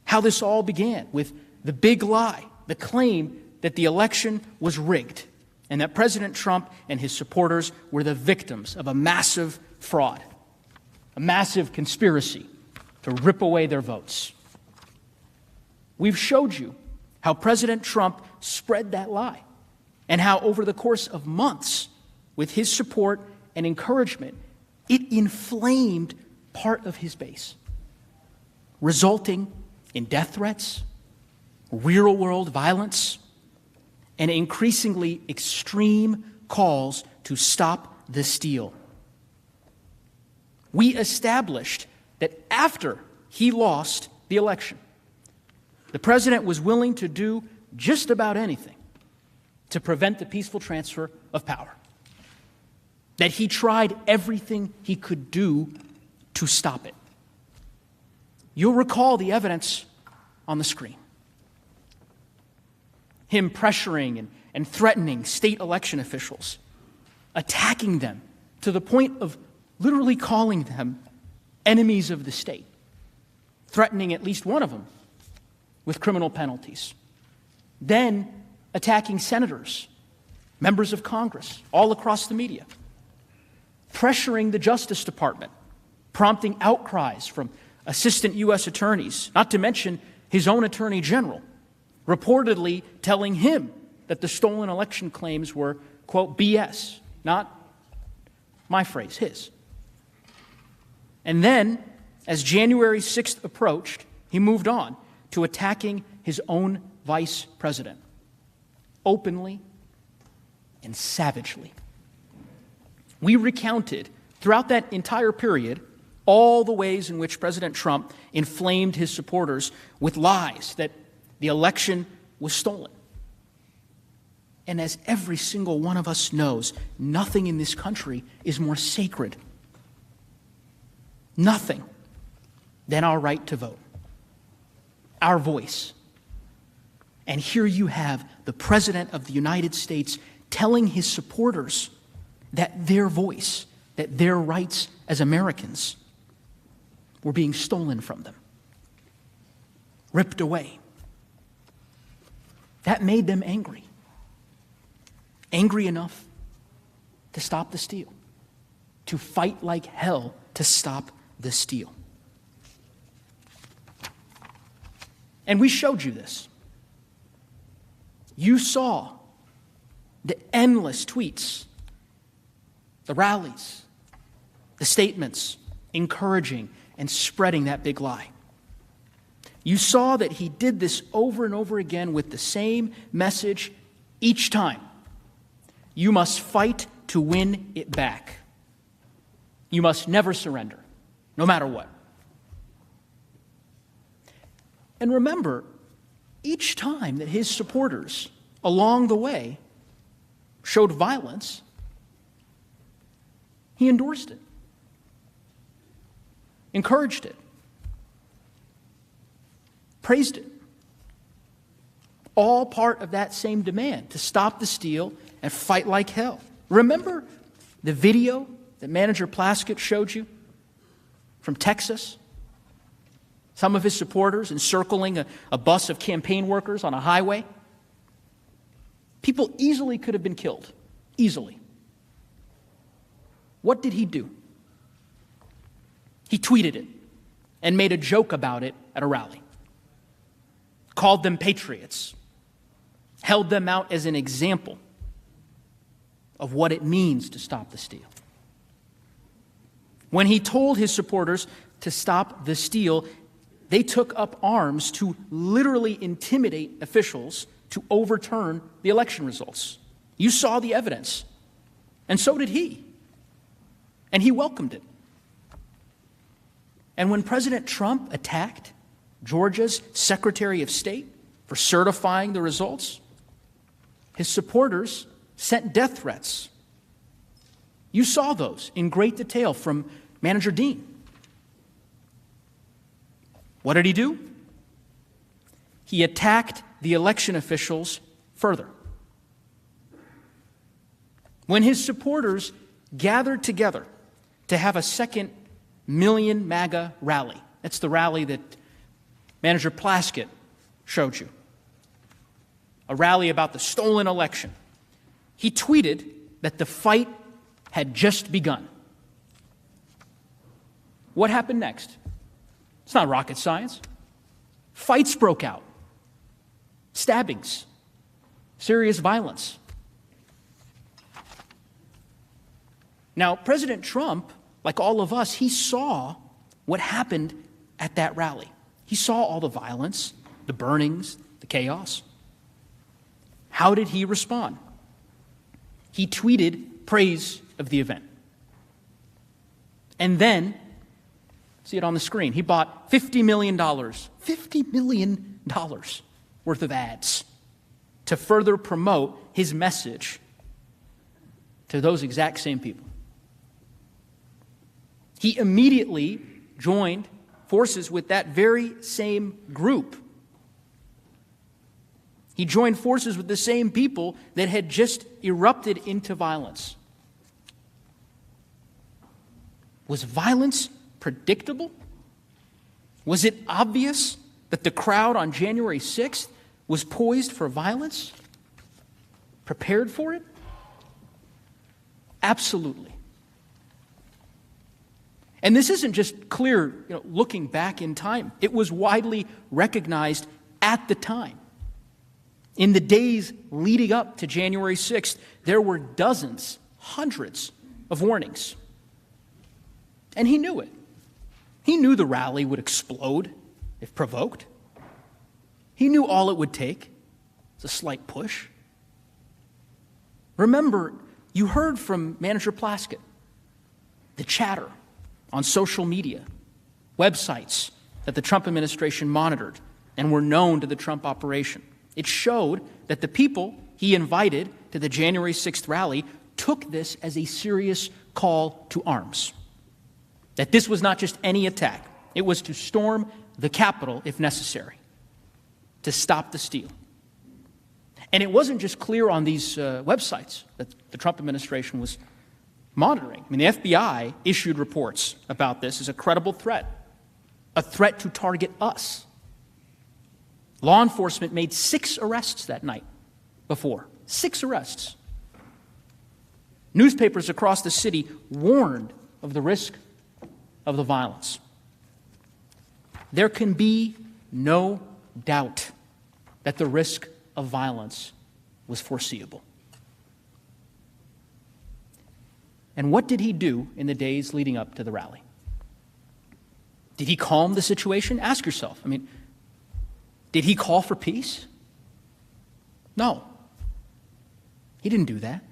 how this all began with the big lie, the claim that the election was rigged and that President Trump and his supporters were the victims of a massive fraud, a massive conspiracy to rip away their votes. We've showed you how President Trump spread that lie and how over the course of months, with his support and encouragement, it inflamed part of his base, resulting in death threats, real-world violence, and increasingly extreme calls to stop the steal. We established that after he lost the election, the president was willing to do just about anything to prevent the peaceful transfer of power, that he tried everything he could do to stop it. You'll recall the evidence on the screen. Him pressuring and threatening state election officials, attacking them to the point of literally calling them enemies of the state, threatening at least one of them with criminal penalties. Then attacking senators, members of Congress, all across the media. Pressuring the Justice Department, prompting outcries from assistant U.S. attorneys, not to mention his own attorney general, reportedly telling him that the stolen election claims were, quote, BS, Not my phrase, his. And then, as January 6th approached, he moved on to attacking his own vice president, openly and savagely. We recounted throughout that entire period all the ways in which President Trump inflamed his supporters with lies that the election was stolen. And as every single one of us knows, nothing in this country is more sacred, nothing, than our right to vote, our voice. And here you have the President of the United States telling his supporters that their voice, that their rights as Americans were being stolen from them, ripped away. That made them angry. Angry enough to stop the steal, to fight like hell to stop the steal. And we showed you this. You saw the endless tweets, the rallies, the statements encouraging and spreading that big lie. You saw that he did this over and over again with the same message each time. You must fight to win it back. You must never surrender, no matter what. And remember, each time that his supporters along the way showed violence, he endorsed it, encouraged it, praised it. All part of that same demand to stop the steal and fight like hell. Remember the video that Manager Plaskett showed you from Texas? Some of his supporters encircling a bus of campaign workers on a highway. People easily could have been killed. Easily. What did he do? He tweeted it and made a joke about it at a rally. Called them patriots. Held them out as an example of what it means to stop the steal. When he told his supporters to stop the steal, they took up arms to literally intimidate officials to overturn the election results. You saw the evidence, and so did he. And he welcomed it. And when President Trump attacked Georgia's Secretary of State for certifying the results, his supporters sent death threats. You saw those in great detail from Manager Dean. What did he do? He attacked the election officials further. When his supporters gathered together to have a second Million MAGA rally, that's the rally that Manager Plaskett showed you, a rally about the stolen election, he tweeted that the fight had just begun. What happened next? It's not rocket science. Fights broke out. Stabbings. Serious violence. Now, President Trump, like all of us, he saw what happened at that rally. He saw all the violence, the burnings, the chaos. How did he respond? He tweeted praise of the event. And then, see it on the screen, he bought $50 million worth of ads to further promote his message to those exact same people. He immediately joined forces with that very same group. He joined forces with the same people that had just erupted into violence. Was violence predictable? Was it obvious that the crowd on January 6th was poised for violence? Prepared for it? Absolutely. And this isn't just clear, looking back in time. It was widely recognized at the time. In the days leading up to January 6th, there were dozens, hundreds of warnings. And he knew it. He knew the rally would explode if provoked. He knew all it would take is a slight push. Remember, you heard from Manager Plaskett, the chatter on social media, websites that the Trump administration monitored and were known to the Trump operation. It showed that the people he invited to the January 6th rally took this as a serious call to arms. That this was not just any attack. It was to storm the Capitol if necessary, to stop the steal. And it wasn't just clear on these websites that the Trump administration was monitoring. I mean, the FBI issued reports about this as a credible threat, a threat to target us. Law enforcement made 6 arrests that night before. 6 arrests. Newspapers across the city warned of the risk of the violence. There can be no doubt that the risk of violence was foreseeable. And what did he do in the days leading up to the rally? Did he calm the situation? Ask yourself. I mean, did he call for peace? No. He didn't do that.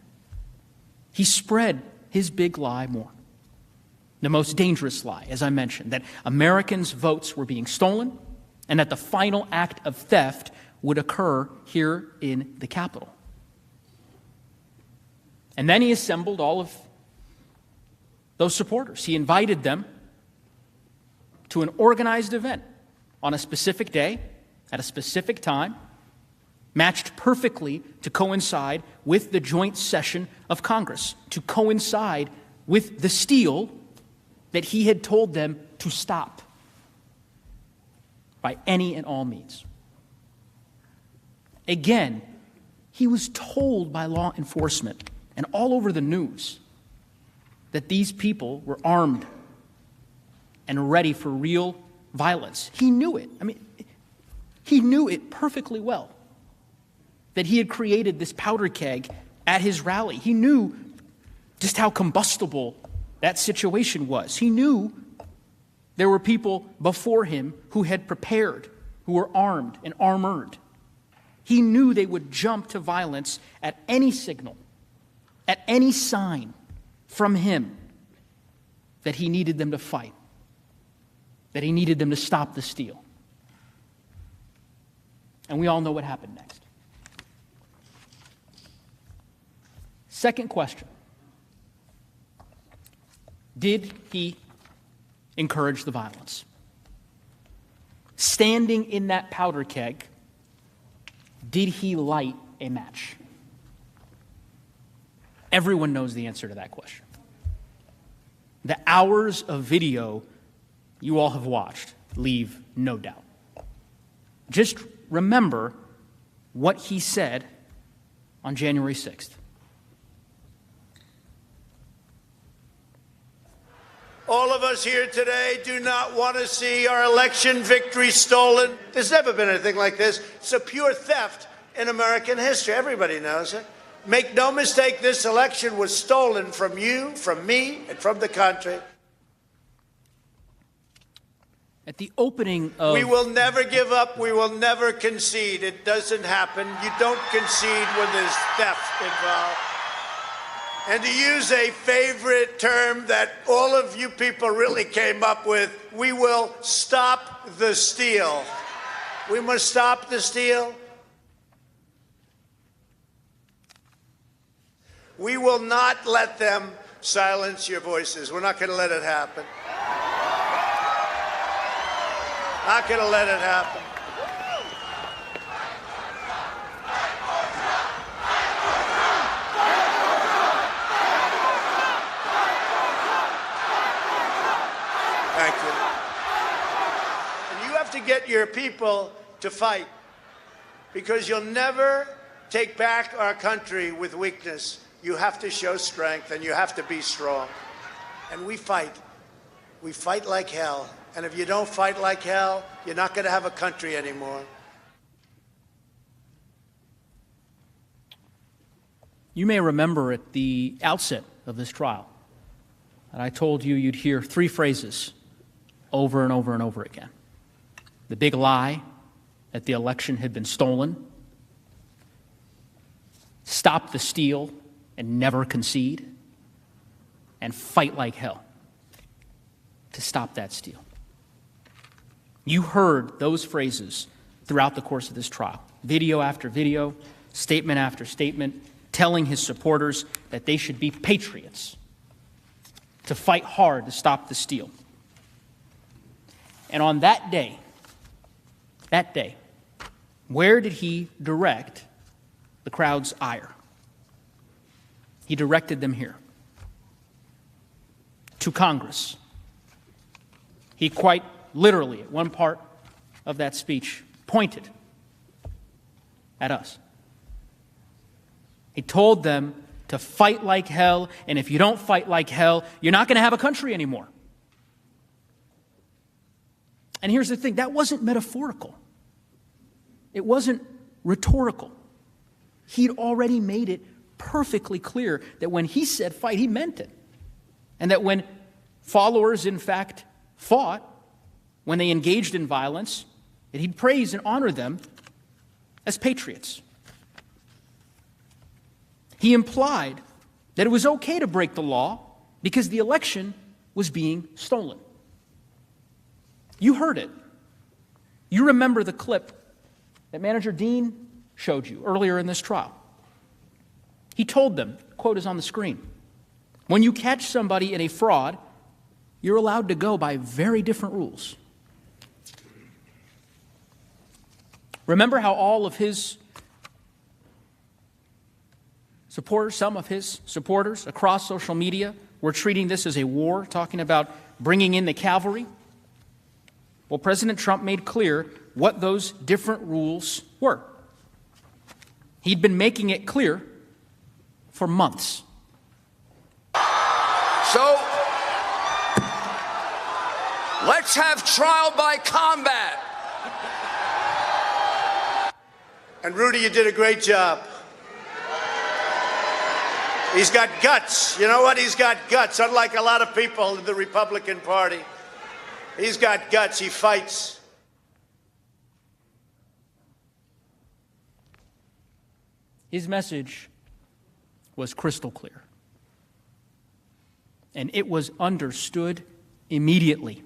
He spread his big lie more. The most dangerous lie, as I mentioned, that Americans' votes were being stolen and that the final act of theft would occur here in the Capitol. And then he assembled all of those supporters. He invited them to an organized event on a specific day, at a specific time, matched perfectly to coincide with the joint session of Congress, to coincide with the steal that he had told them to stop by any and all means. Again, he was told by law enforcement and all over the news that these people were armed and ready for real violence. He knew it. I mean, he knew it perfectly well that he had created this powder keg at his rally. He knew just how combustible that situation was. He knew there were people before him who had prepared, who were armed and armored. He knew they would jump to violence at any signal, at any sign from him that he needed them to fight, that he needed them to stop the steal. And we all know what happened next. Second question. Did he encourage the violence? Standing in that powder keg, did he light a match? Everyone knows the answer to that question. The hours of video you all have watched leave no doubt. Just remember what he said on January 6th. All of us here today do not want to see our election victory stolen. There's never been anything like this. It's a pure theft in American history. Everybody knows it. Make no mistake, this election was stolen from you, from me, and from the country. At the opening of... We will never give up. We will never concede. It doesn't happen. You don't concede when there's theft involved. And to use a favorite term that all of you people really came up with, we will stop the steal. We must stop the steal. We will not let them silence your voices. We're not going to let it happen. Not going to let it happen. Thank you. And you have to get your people to fight, because you'll never take back our country with weakness. You have to show strength, and you have to be strong. And we fight. We fight like hell. And if you don't fight like hell, you're not going to have a country anymore. You may remember at the outset of this trial that I told you you'd hear three phrases over and over and over again. The big lie that the election had been stolen, stop the steal and never concede, and fight like hell to stop that steal. You heard those phrases throughout the course of this trial, video after video, statement after statement, telling his supporters that they should be patriots, to fight hard to stop the steal. And on that day, where did he direct the crowd's ire? He directed them here, to Congress. He quite literally, at one part of that speech, pointed at us. He told them to fight like hell, and if you don't fight like hell, you're not going to have a country anymore. And here's the thing, that wasn't metaphorical. It wasn't rhetorical. He'd already made it perfectly clear that when he said fight, he meant it. And that when followers, in fact, fought, when they engaged in violence, that he'd praise and honor them as patriots. He implied that it was okay to break the law because the election was being stolen. You heard it. You remember the clip that Manager Dean showed you earlier in this trial. He told them, the quote is on the screen, when you catch somebody in a fraud, you're allowed to go by very different rules. Remember how all of his supporters, some of his supporters across social media were treating this as a war, talking about bringing in the cavalry? Well, President Trump made clear what those different rules were. He'd been making it clear for months. So, let's have trial by combat. And Rudy, you did a great job. He's got guts. You know what? He's got guts, unlike a lot of people in the Republican Party. He's got guts. He fights. His message was crystal clear. And it was understood immediately,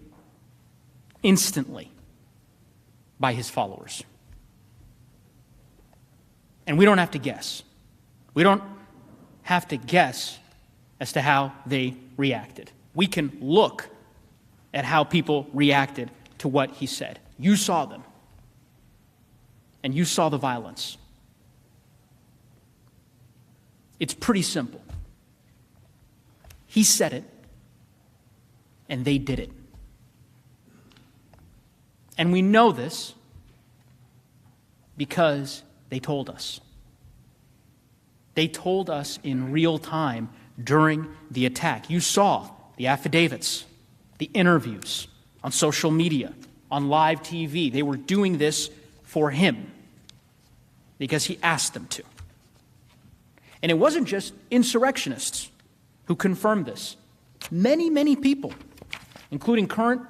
instantly, by his followers. And we don't have to guess. We don't have to guess as to how they reacted. We can look at how people reacted to what he said. You saw them. And you saw the violence. It's pretty simple. He said it, and they did it. And we know this because they told us. They told us in real time during the attack. You saw the affidavits, the interviews on social media, on live TV. They were doing this for him because he asked them to. And it wasn't just insurrectionists who confirmed this. Many, many people, including current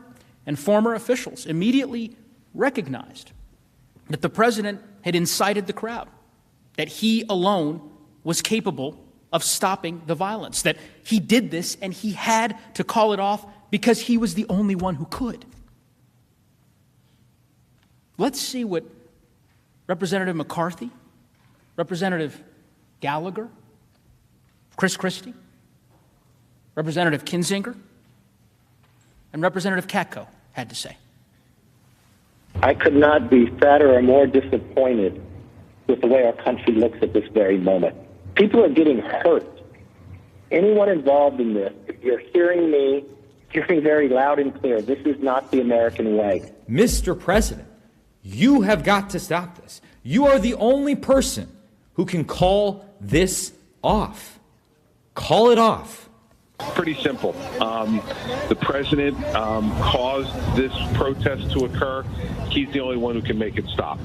and former officials, immediately recognized that the president had incited the crowd, that he alone was capable of stopping the violence, that he did this and he had to call it off because he was the only one who could. Let's see what Representative McCarthy, Representative Gallagher, Chris Christie, Representative Kinzinger, and Representative Katko had to say. I could not be sadder or more disappointed with the way our country looks at this very moment. People are getting hurt. Anyone involved in this, if you're hearing me, hearing very loud and clear, this is not the American way. Mr. President, you have got to stop this. You are the only person who can call this off. Call it off. Pretty simple. The president caused this protest to occur. He's the only one who can make it stop.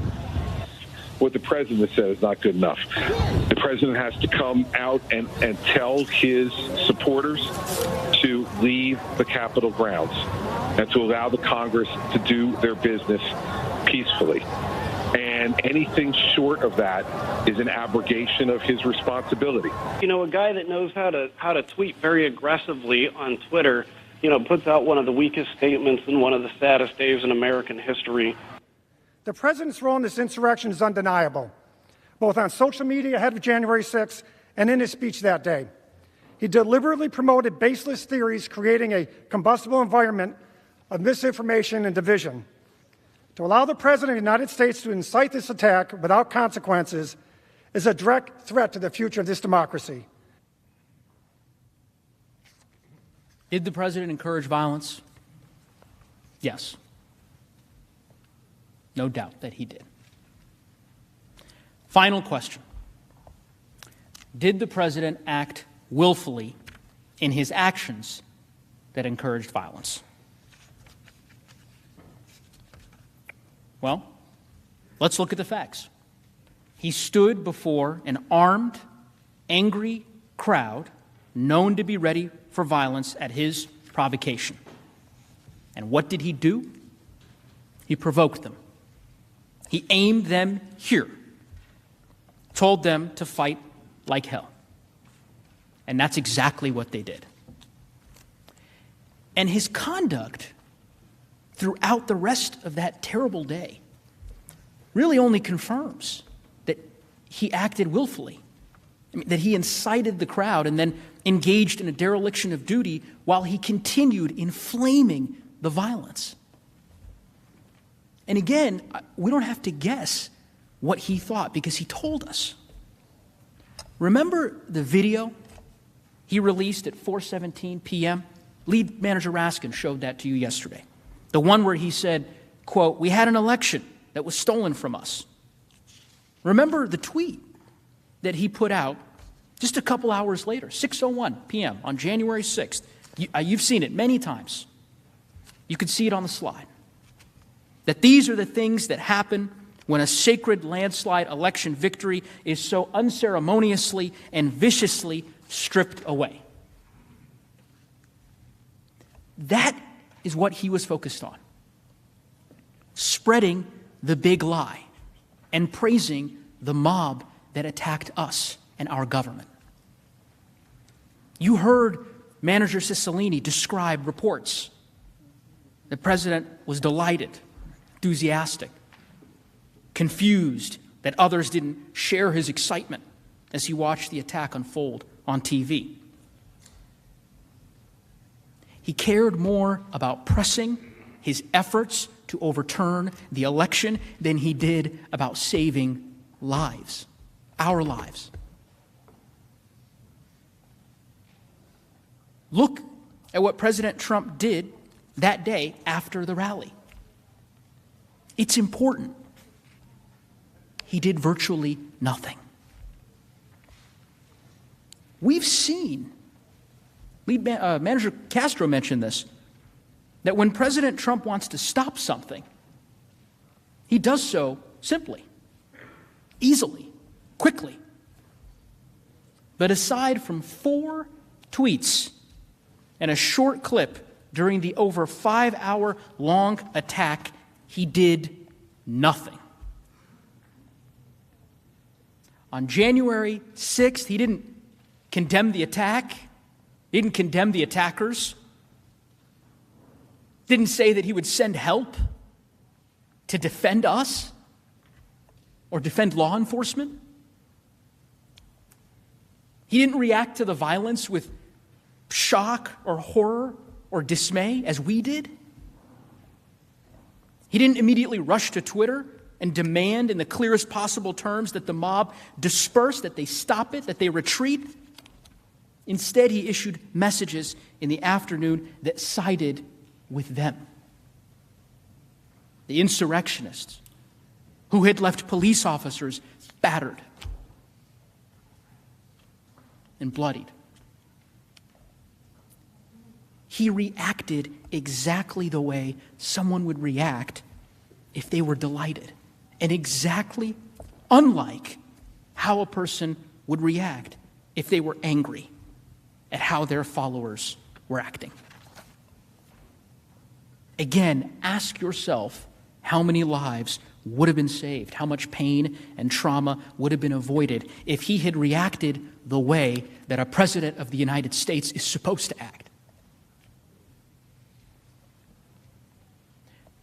what the president said is not good enough. The president has to come out and tell his supporters to leave the Capitol grounds and to allow the Congress to do their business peacefully. And anything short of that is an abrogation of his responsibility. You know, a guy that knows how to tweet very aggressively on Twitter, puts out one of the weakest statements in one of the saddest days in American history. The president's role in this insurrection is undeniable, both on social media ahead of January 6th and in his speech that day. He deliberately promoted baseless theories, creating a combustible environment of misinformation and division. To allow the President of the United States to incite this attack without consequences is a direct threat to the future of this democracy. Did the President encourage violence? Yes. No doubt that he did. Final question. Did the President act willfully in his actions that encouraged violence? Well, let's look at the facts. He stood before an armed, angry crowd known to be ready for violence at his provocation. And what did he do? He provoked them. He aimed them here, told them to fight like hell. And that's exactly what they did. And his conduct throughout the rest of that terrible day really only confirms that he acted willfully. I mean, that he incited the crowd and then engaged in a dereliction of duty while he continued inflaming the violence. And again, we don't have to guess what he thought because he told us. Remember the video he released at 4:17 p.m.? Lead manager Raskin showed that to you yesterday. The one where he said, quote, "We had an election that was stolen from us." Remember the tweet that he put out just a couple hours later, 6:01 p.m. on January 6th. You've seen it many times. You can see it on the slide. That these are the things that happen when a sacred landslide election victory is so unceremoniously and viciously stripped away. That is what he was focused on. Spreading the big lie and praising the mob that attacked us and our government. You heard Manager Cicilline describe reports. The president was delighted, enthusiastic, confused that others didn't share his excitement as he watched the attack unfold on TV. He cared more about pressing his efforts to overturn the election than he did about saving lives, our lives. Look at what President Trump did that day after the rally. It's important. He did virtually nothing. We've seen, Manager Castro mentioned this, that when President Trump wants to stop something, he does so simply, easily, quickly. But aside from 4 tweets and a short clip during the over 5-hour-long attack, he did nothing. On January 6th, he didn't condemn the attack, he didn't condemn the attackers, didn't say that he would send help to defend us or defend law enforcement. He didn't react to the violence with shock or horror or dismay as we did. He didn't immediately rush to Twitter and demand in the clearest possible terms that the mob disperse, that they stop it, that they retreat. Instead, he issued messages in the afternoon that sided with them. The insurrectionists who had left police officers battered and bloodied. He reacted exactly the way someone would react if they were delighted, and exactly unlike how a person would react if they were angry at how their followers were acting. Again, ask yourself how many lives would have been saved, how much pain and trauma would have been avoided if he had reacted the way that a president of the United States is supposed to act.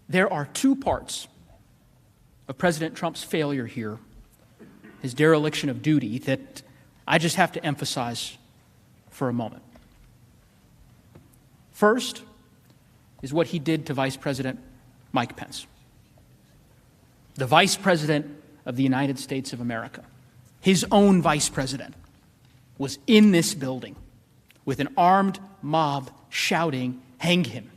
There are two parts of President Trump's failure here, his dereliction of duty, that I just have to emphasize for a moment. First is what he did to Vice President Mike Pence, the Vice President of the United States of America. His own Vice President was in this building with an armed mob shouting, "Hang him."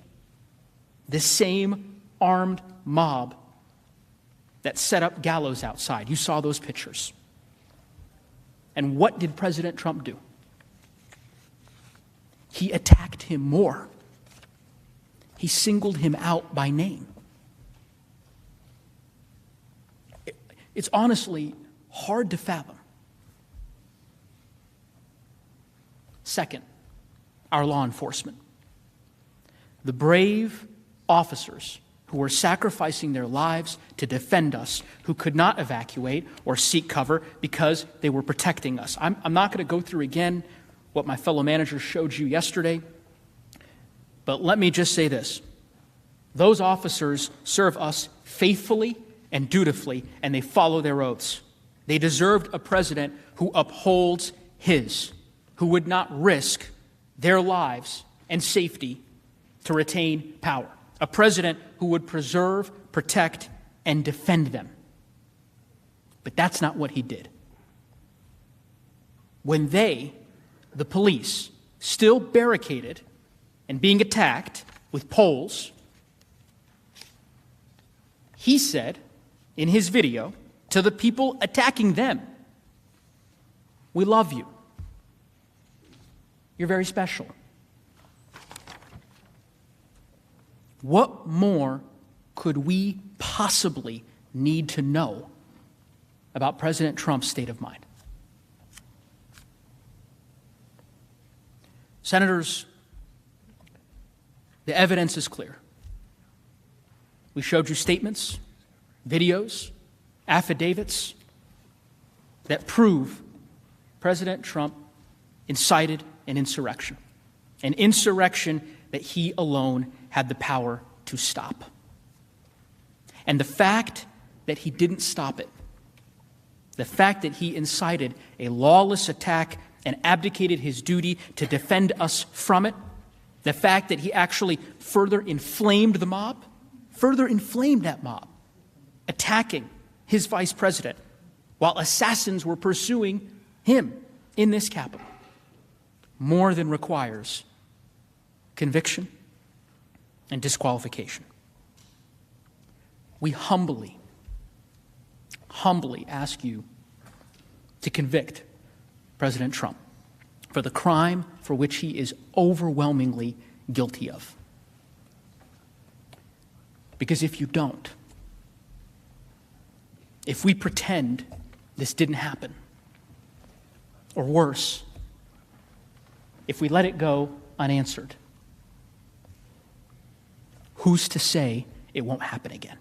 The same armed mob that set up gallows outside. You saw those pictures. And what did President Trump do? He attacked him more. He singled him out by name. It's honestly hard to fathom. Second, our law enforcement. The brave officers who were sacrificing their lives to defend us, who could not evacuate or seek cover because they were protecting us. I'm not going to go through again what my fellow managers showed you yesterday, but let me just say this. Those officers serve us faithfully and dutifully, and they follow their oaths. They deserved a president who upholds his, who would not risk their lives and safety to retain power. A president who would preserve, protect, and defend them. But that's not what he did. When they, the police, still barricaded and being attacked with poles, he said in his video to the people attacking them, "We love you. You're very special." What more could we possibly need to know about President Trump's state of mind? Senators, the evidence is clear. We showed you statements, videos, affidavits that prove President Trump incited an insurrection that he alone had the power to stop. And the fact that he didn't stop it, the fact that he incited a lawless attack and abdicated his duty to defend us from it, the fact that he actually further inflamed the mob, attacking his vice president while assassins were pursuing him in this Capitol, more than requires conviction and disqualification. We humbly ask you to convict President Trump for the crime for which he is overwhelmingly guilty of. Because if you don't, if we pretend this didn't happen, or worse, if we let it go unanswered, who's to say it won't happen again?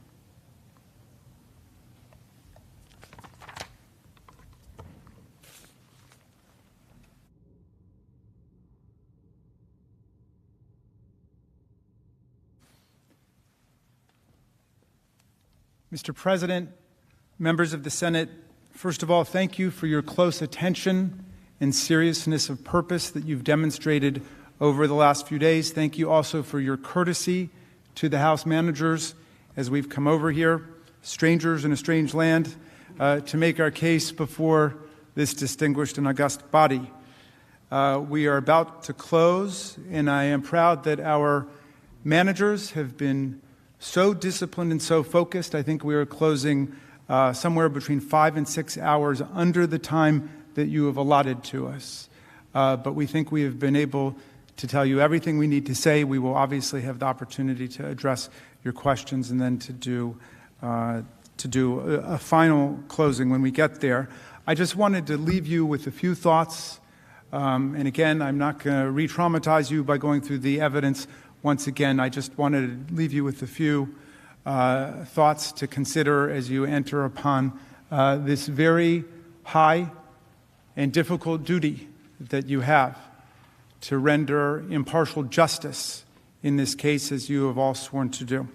Mr. President, members of the Senate, first of all, thank you for your close attention and seriousness of purpose that you've demonstrated over the last few days. Thank you also for your courtesy to the House managers as we've come over here, strangers in a strange land, to make our case before this distinguished and august body. We are about to close, and I am proud that our managers have been so disciplined and so focused. I think we are closing somewhere between 5 and 6 hours under the time that you have allotted to us. But we think we have been able to tell you everything we need to say. We will obviously have the opportunity to address your questions and then to do to do a final closing when we get there. I just wanted to leave you with a few thoughts. And again, I'm not going to re-traumatize you by going through the evidence once again. I just wanted to leave you with a few thoughts to consider as you enter upon this very high and difficult duty that you have to render impartial justice in this case, as you have all sworn to do.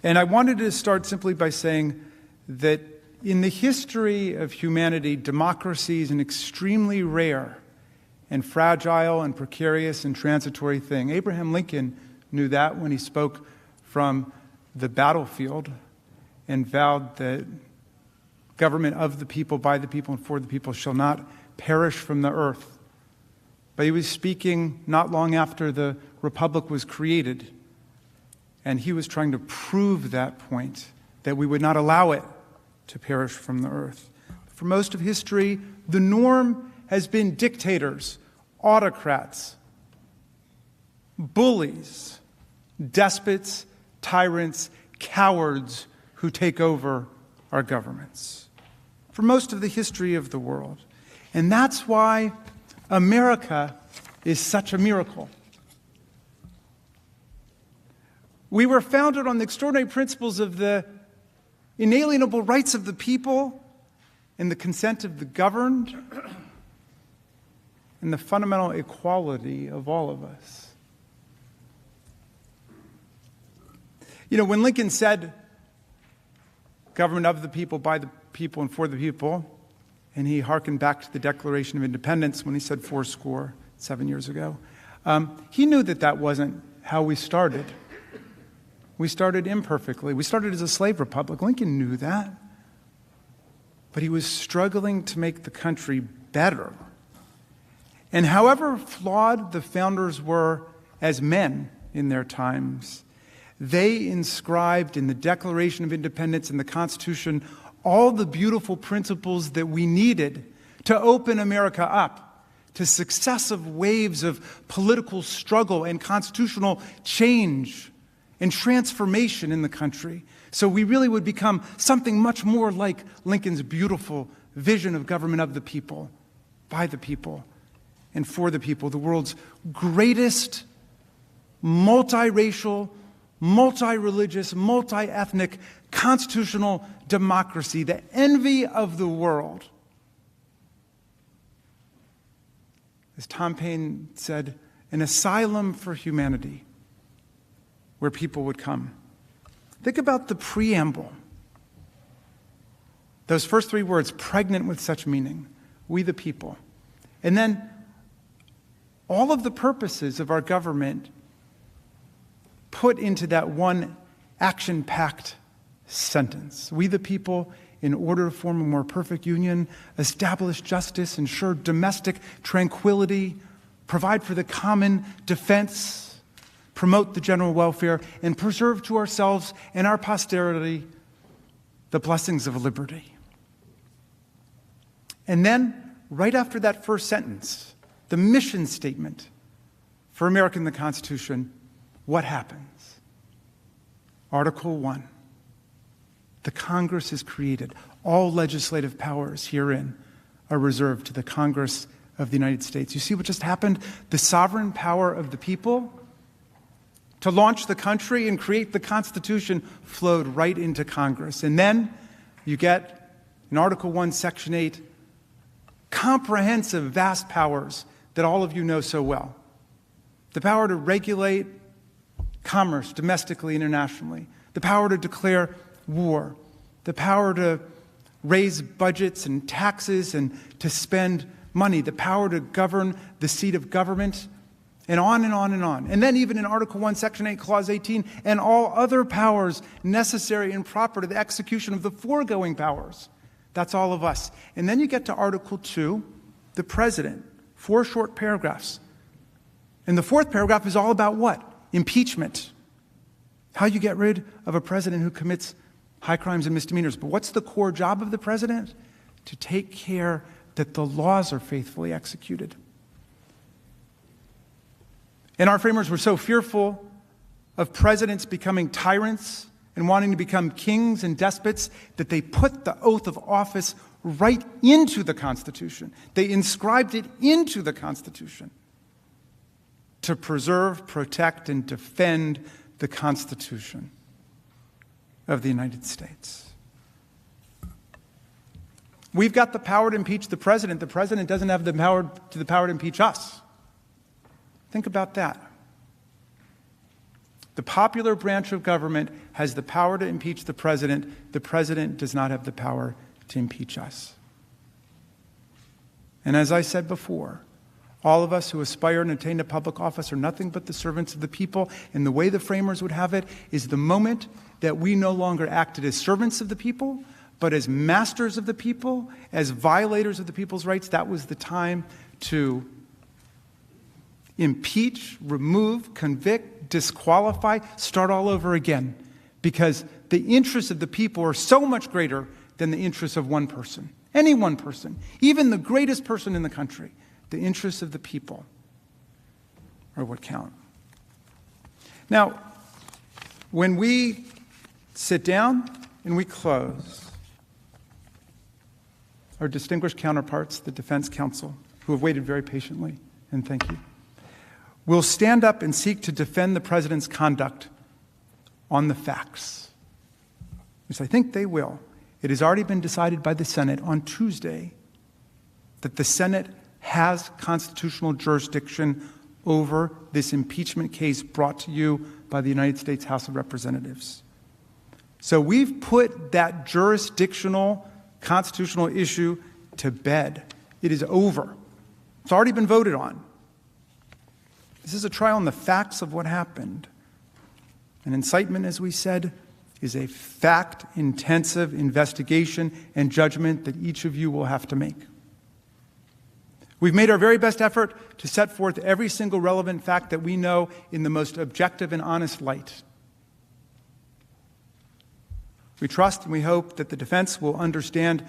And I wanted to start simply by saying that in the history of humanity, democracy is an extremely rare and fragile and precarious and transitory thing. Abraham Lincoln knew that when he spoke from the battlefield and vowed that government of the people, by the people, and for the people shall not perish from the earth. But he was speaking not long after the Republic was created, and he was trying to prove that point, that we would not allow it to perish from the earth. For most of history, the norm has been dictators, autocrats, bullies, despots, tyrants, cowards who take over our governments. For most of the history of the world. And that's why America is such a miracle. We were founded on the extraordinary principles of the inalienable rights of the people and the consent of the governed and the fundamental equality of all of us. You know, when Lincoln said, government of the people, by the people, and for the people, and he hearkened back to the Declaration of Independence when he said 7 years ago, he knew that that wasn't how we started. We started imperfectly. We started as a slave republic. Lincoln knew that. But he was struggling to make the country better. And however flawed the founders were as men in their times, they inscribed in the Declaration of Independence and the Constitution all the beautiful principles that we needed to open America up to successive waves of political struggle and constitutional change and transformation in the country. So we really would become something much more like Lincoln's beautiful vision of government of the people, by the people, and for the people, the world's greatest multiracial, multi-religious, multi-ethnic constitutional democracy, the envy of the world. As Tom Paine said, an asylum for humanity where people would come. Think about the preamble. Those first three words, pregnant with such meaning, we the people. And then all of the purposes of our government put into that one action-packed sentence. We the people, in order to form a more perfect union, establish justice, ensure domestic tranquility, provide for the common defense, promote the general welfare, and preserve to ourselves and our posterity the blessings of liberty. And then, right after that first sentence, the mission statement for America in the Constitution, what happens? Article 1. The Congress is created. All legislative powers herein are reserved to the Congress of the United States. You see what just happened? The sovereign power of the people to launch the country and create the Constitution flowed right into Congress. And then you get, in Article 1, Section 8, comprehensive, vast powers that all of you know so well. The power to regulate commerce domestically, internationally. The power to declare war. The power to raise budgets and taxes and to spend money. The power to govern the seat of government. And on and on and on. And then even in Article 1, Section 8, Clause 18, and all other powers necessary and proper to the execution of the foregoing powers. That's all of us. And then you get to Article 2, the President. 4 short paragraphs. And the 4th paragraph is all about what? Impeachment. How you get rid of a president who commits high crimes and misdemeanors. But what's the core job of the president? To take care that the laws are faithfully executed. And our framers were so fearful of presidents becoming tyrants and wanting to become kings and despots that they put the oath of office right into the Constitution. They inscribed it into the Constitution to preserve, protect, and defend the Constitution of the United States. We've got the power to impeach the president. The president doesn't have the power to impeach us. Think about that. The popular branch of government has the power to impeach the president. The president does not have the power to impeach us. And as I said before, all of us who aspire and attain to public office are nothing but the servants of the people. And the way the framers would have it is the moment that we no longer acted as servants of the people, but as masters of the people, as violators of the people's rights, that was the time to impeach, remove, convict, disqualify, start all over again. Because the interests of the people are so much greater than the interests of one person. Any one person, even the greatest person in the country. The interests of the people are what count. Now, when we sit down and we close, our distinguished counterparts, the defense counsel, who have waited very patiently, and thank you, will stand up and seek to defend the president's conduct on the facts. Yes, I think they will. It has already been decided by the Senate on Tuesday that the Senate has constitutional jurisdiction over this impeachment case brought to you by the United States House of Representatives. So we've put that jurisdictional constitutional issue to bed. It is over. It's already been voted on. This is a trial on the facts of what happened. An incitement, as we said, is a fact-intensive investigation and judgment that each of you will have to make. We've made our very best effort to set forth every single relevant fact that we know in the most objective and honest light. We trust and we hope that the defense will understand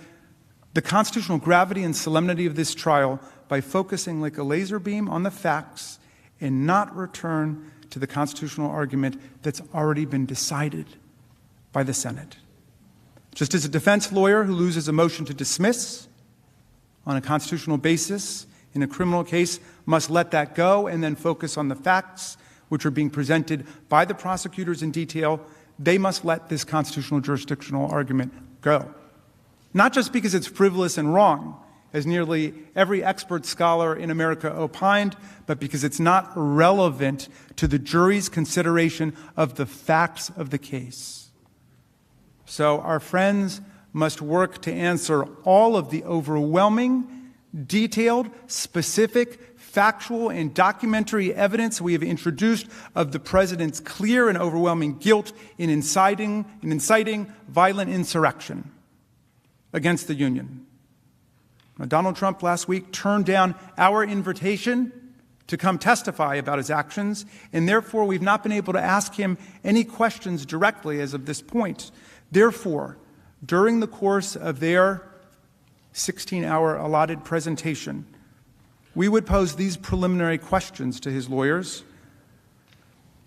the constitutional gravity and solemnity of this trial by focusing like a laser beam on the facts and not return to the constitutional argument that's already been decided by the Senate. Just as a defense lawyer who loses a motion to dismiss on a constitutional basis in a criminal case must let that go and then focus on the facts which are being presented by the prosecutors in detail, they must let this constitutional jurisdictional argument go. Not just because it's frivolous and wrong, as nearly every expert scholar in America opined, but because it's not relevant to the jury's consideration of the facts of the case. So our friends must work to answer all of the overwhelming, detailed, specific, factual, and documentary evidence we have introduced of the president's clear and overwhelming guilt in inciting violent insurrection against the Union. Now, Donald Trump last week turned down our invitation to come testify about his actions, and therefore we've not been able to ask him any questions directly as of this point. Therefore, during the course of their 16-hour allotted presentation, we would pose these preliminary questions to his lawyers,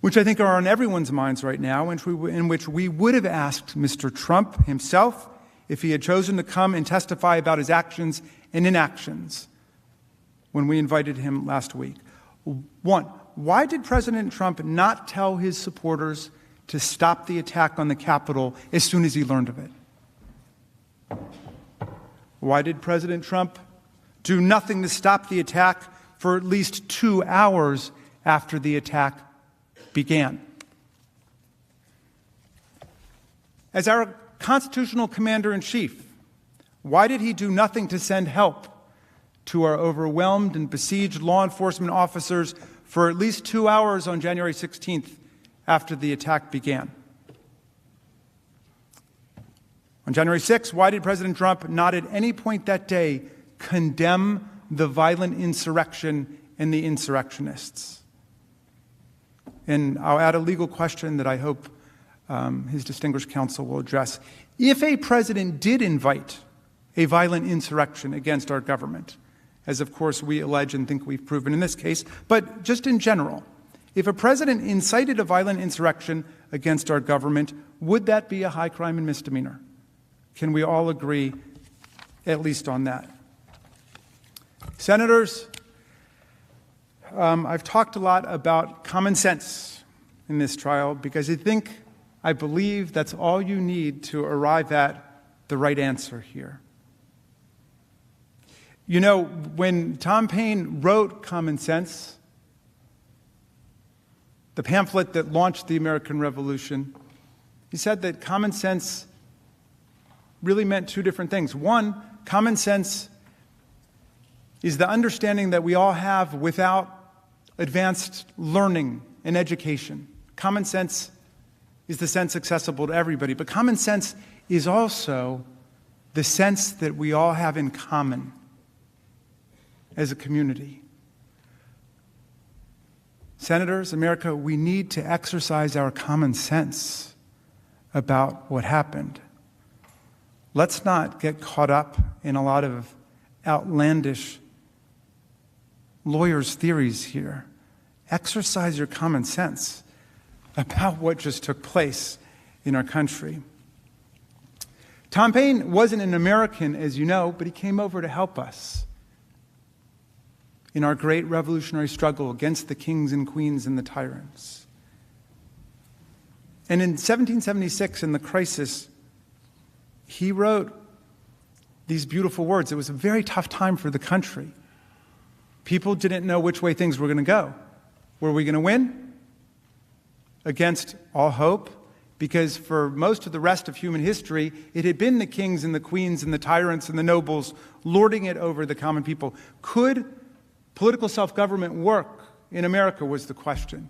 which I think are on everyone's minds right now, in which we would have asked Mr. Trump himself if he had chosen to come and testify about his actions and inactions when we invited him last week. One, why did President Trump not tell his supporters to stop the attack on the Capitol as soon as he learned of it? Why did President Trump do nothing to stop the attack for at least 2 hours after the attack began? As our constitutional commander-in-chief, why did he do nothing to send help to our overwhelmed and besieged law enforcement officers for at least 2 hours on January 16th after the attack began? On January 6th, why did President Trump not at any point that day condemn the violent insurrection and the insurrectionists? And I'll add a legal question that I hope his distinguished counsel will address. If a president did invite a violent insurrection against our government, as of course we allege and think we've proven in this case, but just in general, If a president incited a violent insurrection against our government, would that be a high crime and misdemeanor? Can we all agree at least on that? Senators, I've talked a lot about common sense in this trial because I believe that's all you need to arrive at the right answer here. You know, when Tom Paine wrote Common Sense, the pamphlet that launched the American Revolution, he said that common sense really meant two different things. One, common sense is the understanding that we all have without advanced learning and education. Common sense is the sense accessible to everybody, but common sense is also the sense that we all have in common as a community. Senators, America, we need to exercise our common sense about what happened. Let's not get caught up in a lot of outlandish lawyers' theories here. Exercise your common sense about what just took place in our country. Tom Paine wasn't an American, as you know, but he came over to help us in our great revolutionary struggle against the kings and queens and the tyrants. And in 1776, in the crisis, he wrote these beautiful words. It was a very tough time for the country. People didn't know which way things were going to go. Were we going to win? Against all hope? Because for most of the rest of human history, it had been the kings and the queens and the tyrants and the nobles lording it over the common people. Could political self-government work in America was the question.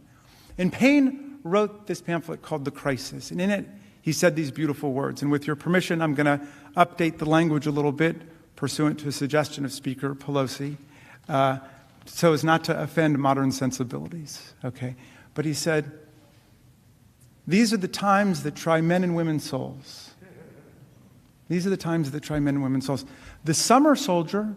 And Paine wrote this pamphlet called The Crisis. And in it, he said these beautiful words. And with your permission, I'm going to update the language a little bit, pursuant to a suggestion of Speaker Pelosi, so as not to offend modern sensibilities. Okay? But he said, these are the times that try men and women's souls. These are the times that try men and women's souls. The summer soldier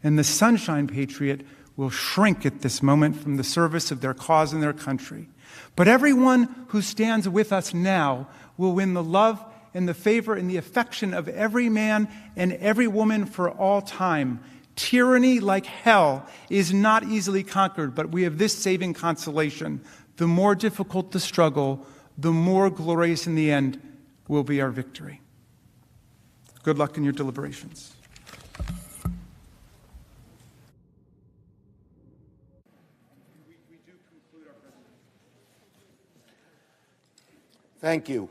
and the sunshine patriot will shrink at this moment from the service of their cause and their country. But everyone who stands with us now will win the love and the favor and the affection of every man and every woman for all time. Tyranny, like hell, is not easily conquered, but we have this saving consolation. The more difficult the struggle, the more glorious in the end will be our victory. Good luck in your deliberations. Thank you.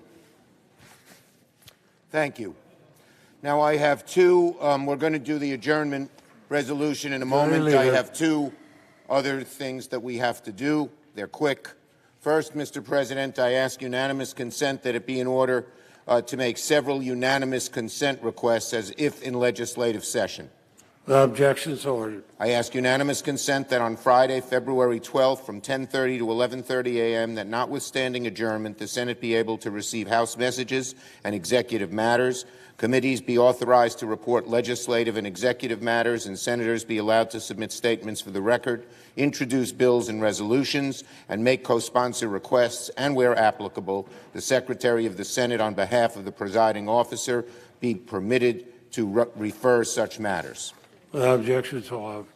Thank you. Now I have two, we're going to do the adjournment resolution in a moment. I have two other things that we have to do. They're quick. First, Mr. President, I ask unanimous consent that it be in order to make several unanimous consent requests as if in legislative session. The objection is ordered. I ask unanimous consent that on Friday, February 12th, from 10:30 to 11:30 a.m., that notwithstanding adjournment, the Senate be able to receive House messages and executive matters, committees be authorized to report legislative and executive matters, and senators be allowed to submit statements for the record, introduce bills and resolutions, and make co-sponsor requests, and where applicable, the Secretary of the Senate, on behalf of the presiding officer, be permitted to refer such matters. The objection is allowed.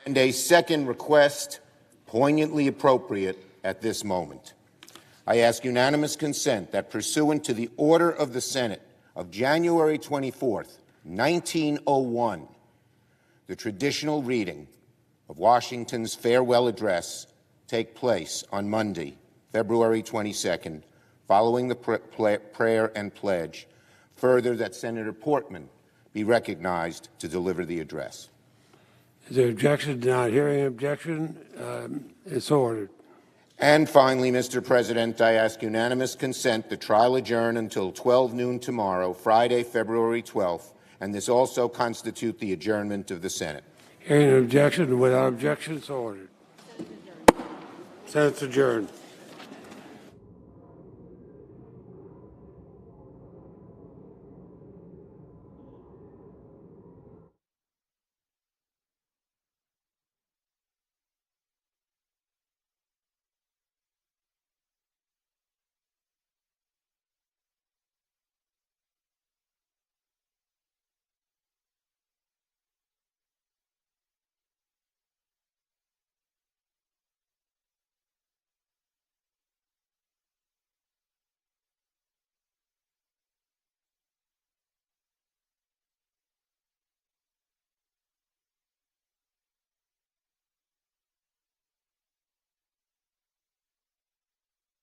And a second request, poignantly appropriate at this moment. I ask unanimous consent that pursuant to the order of the Senate of January 24th, 1901, the traditional reading of Washington's farewell address take place on Monday, February 22nd, following the prayer and pledge. Further, that Senator Portman be recognized to deliver the address. Is there objection? Not hearing an objection, it's ordered. And finally, Mr. President, I ask unanimous consent the trial adjourn until 12 noon tomorrow, Friday, February 12th, and this also constitute the adjournment of the Senate. Hearing an objection, without objection, it's ordered. Senate's adjourned.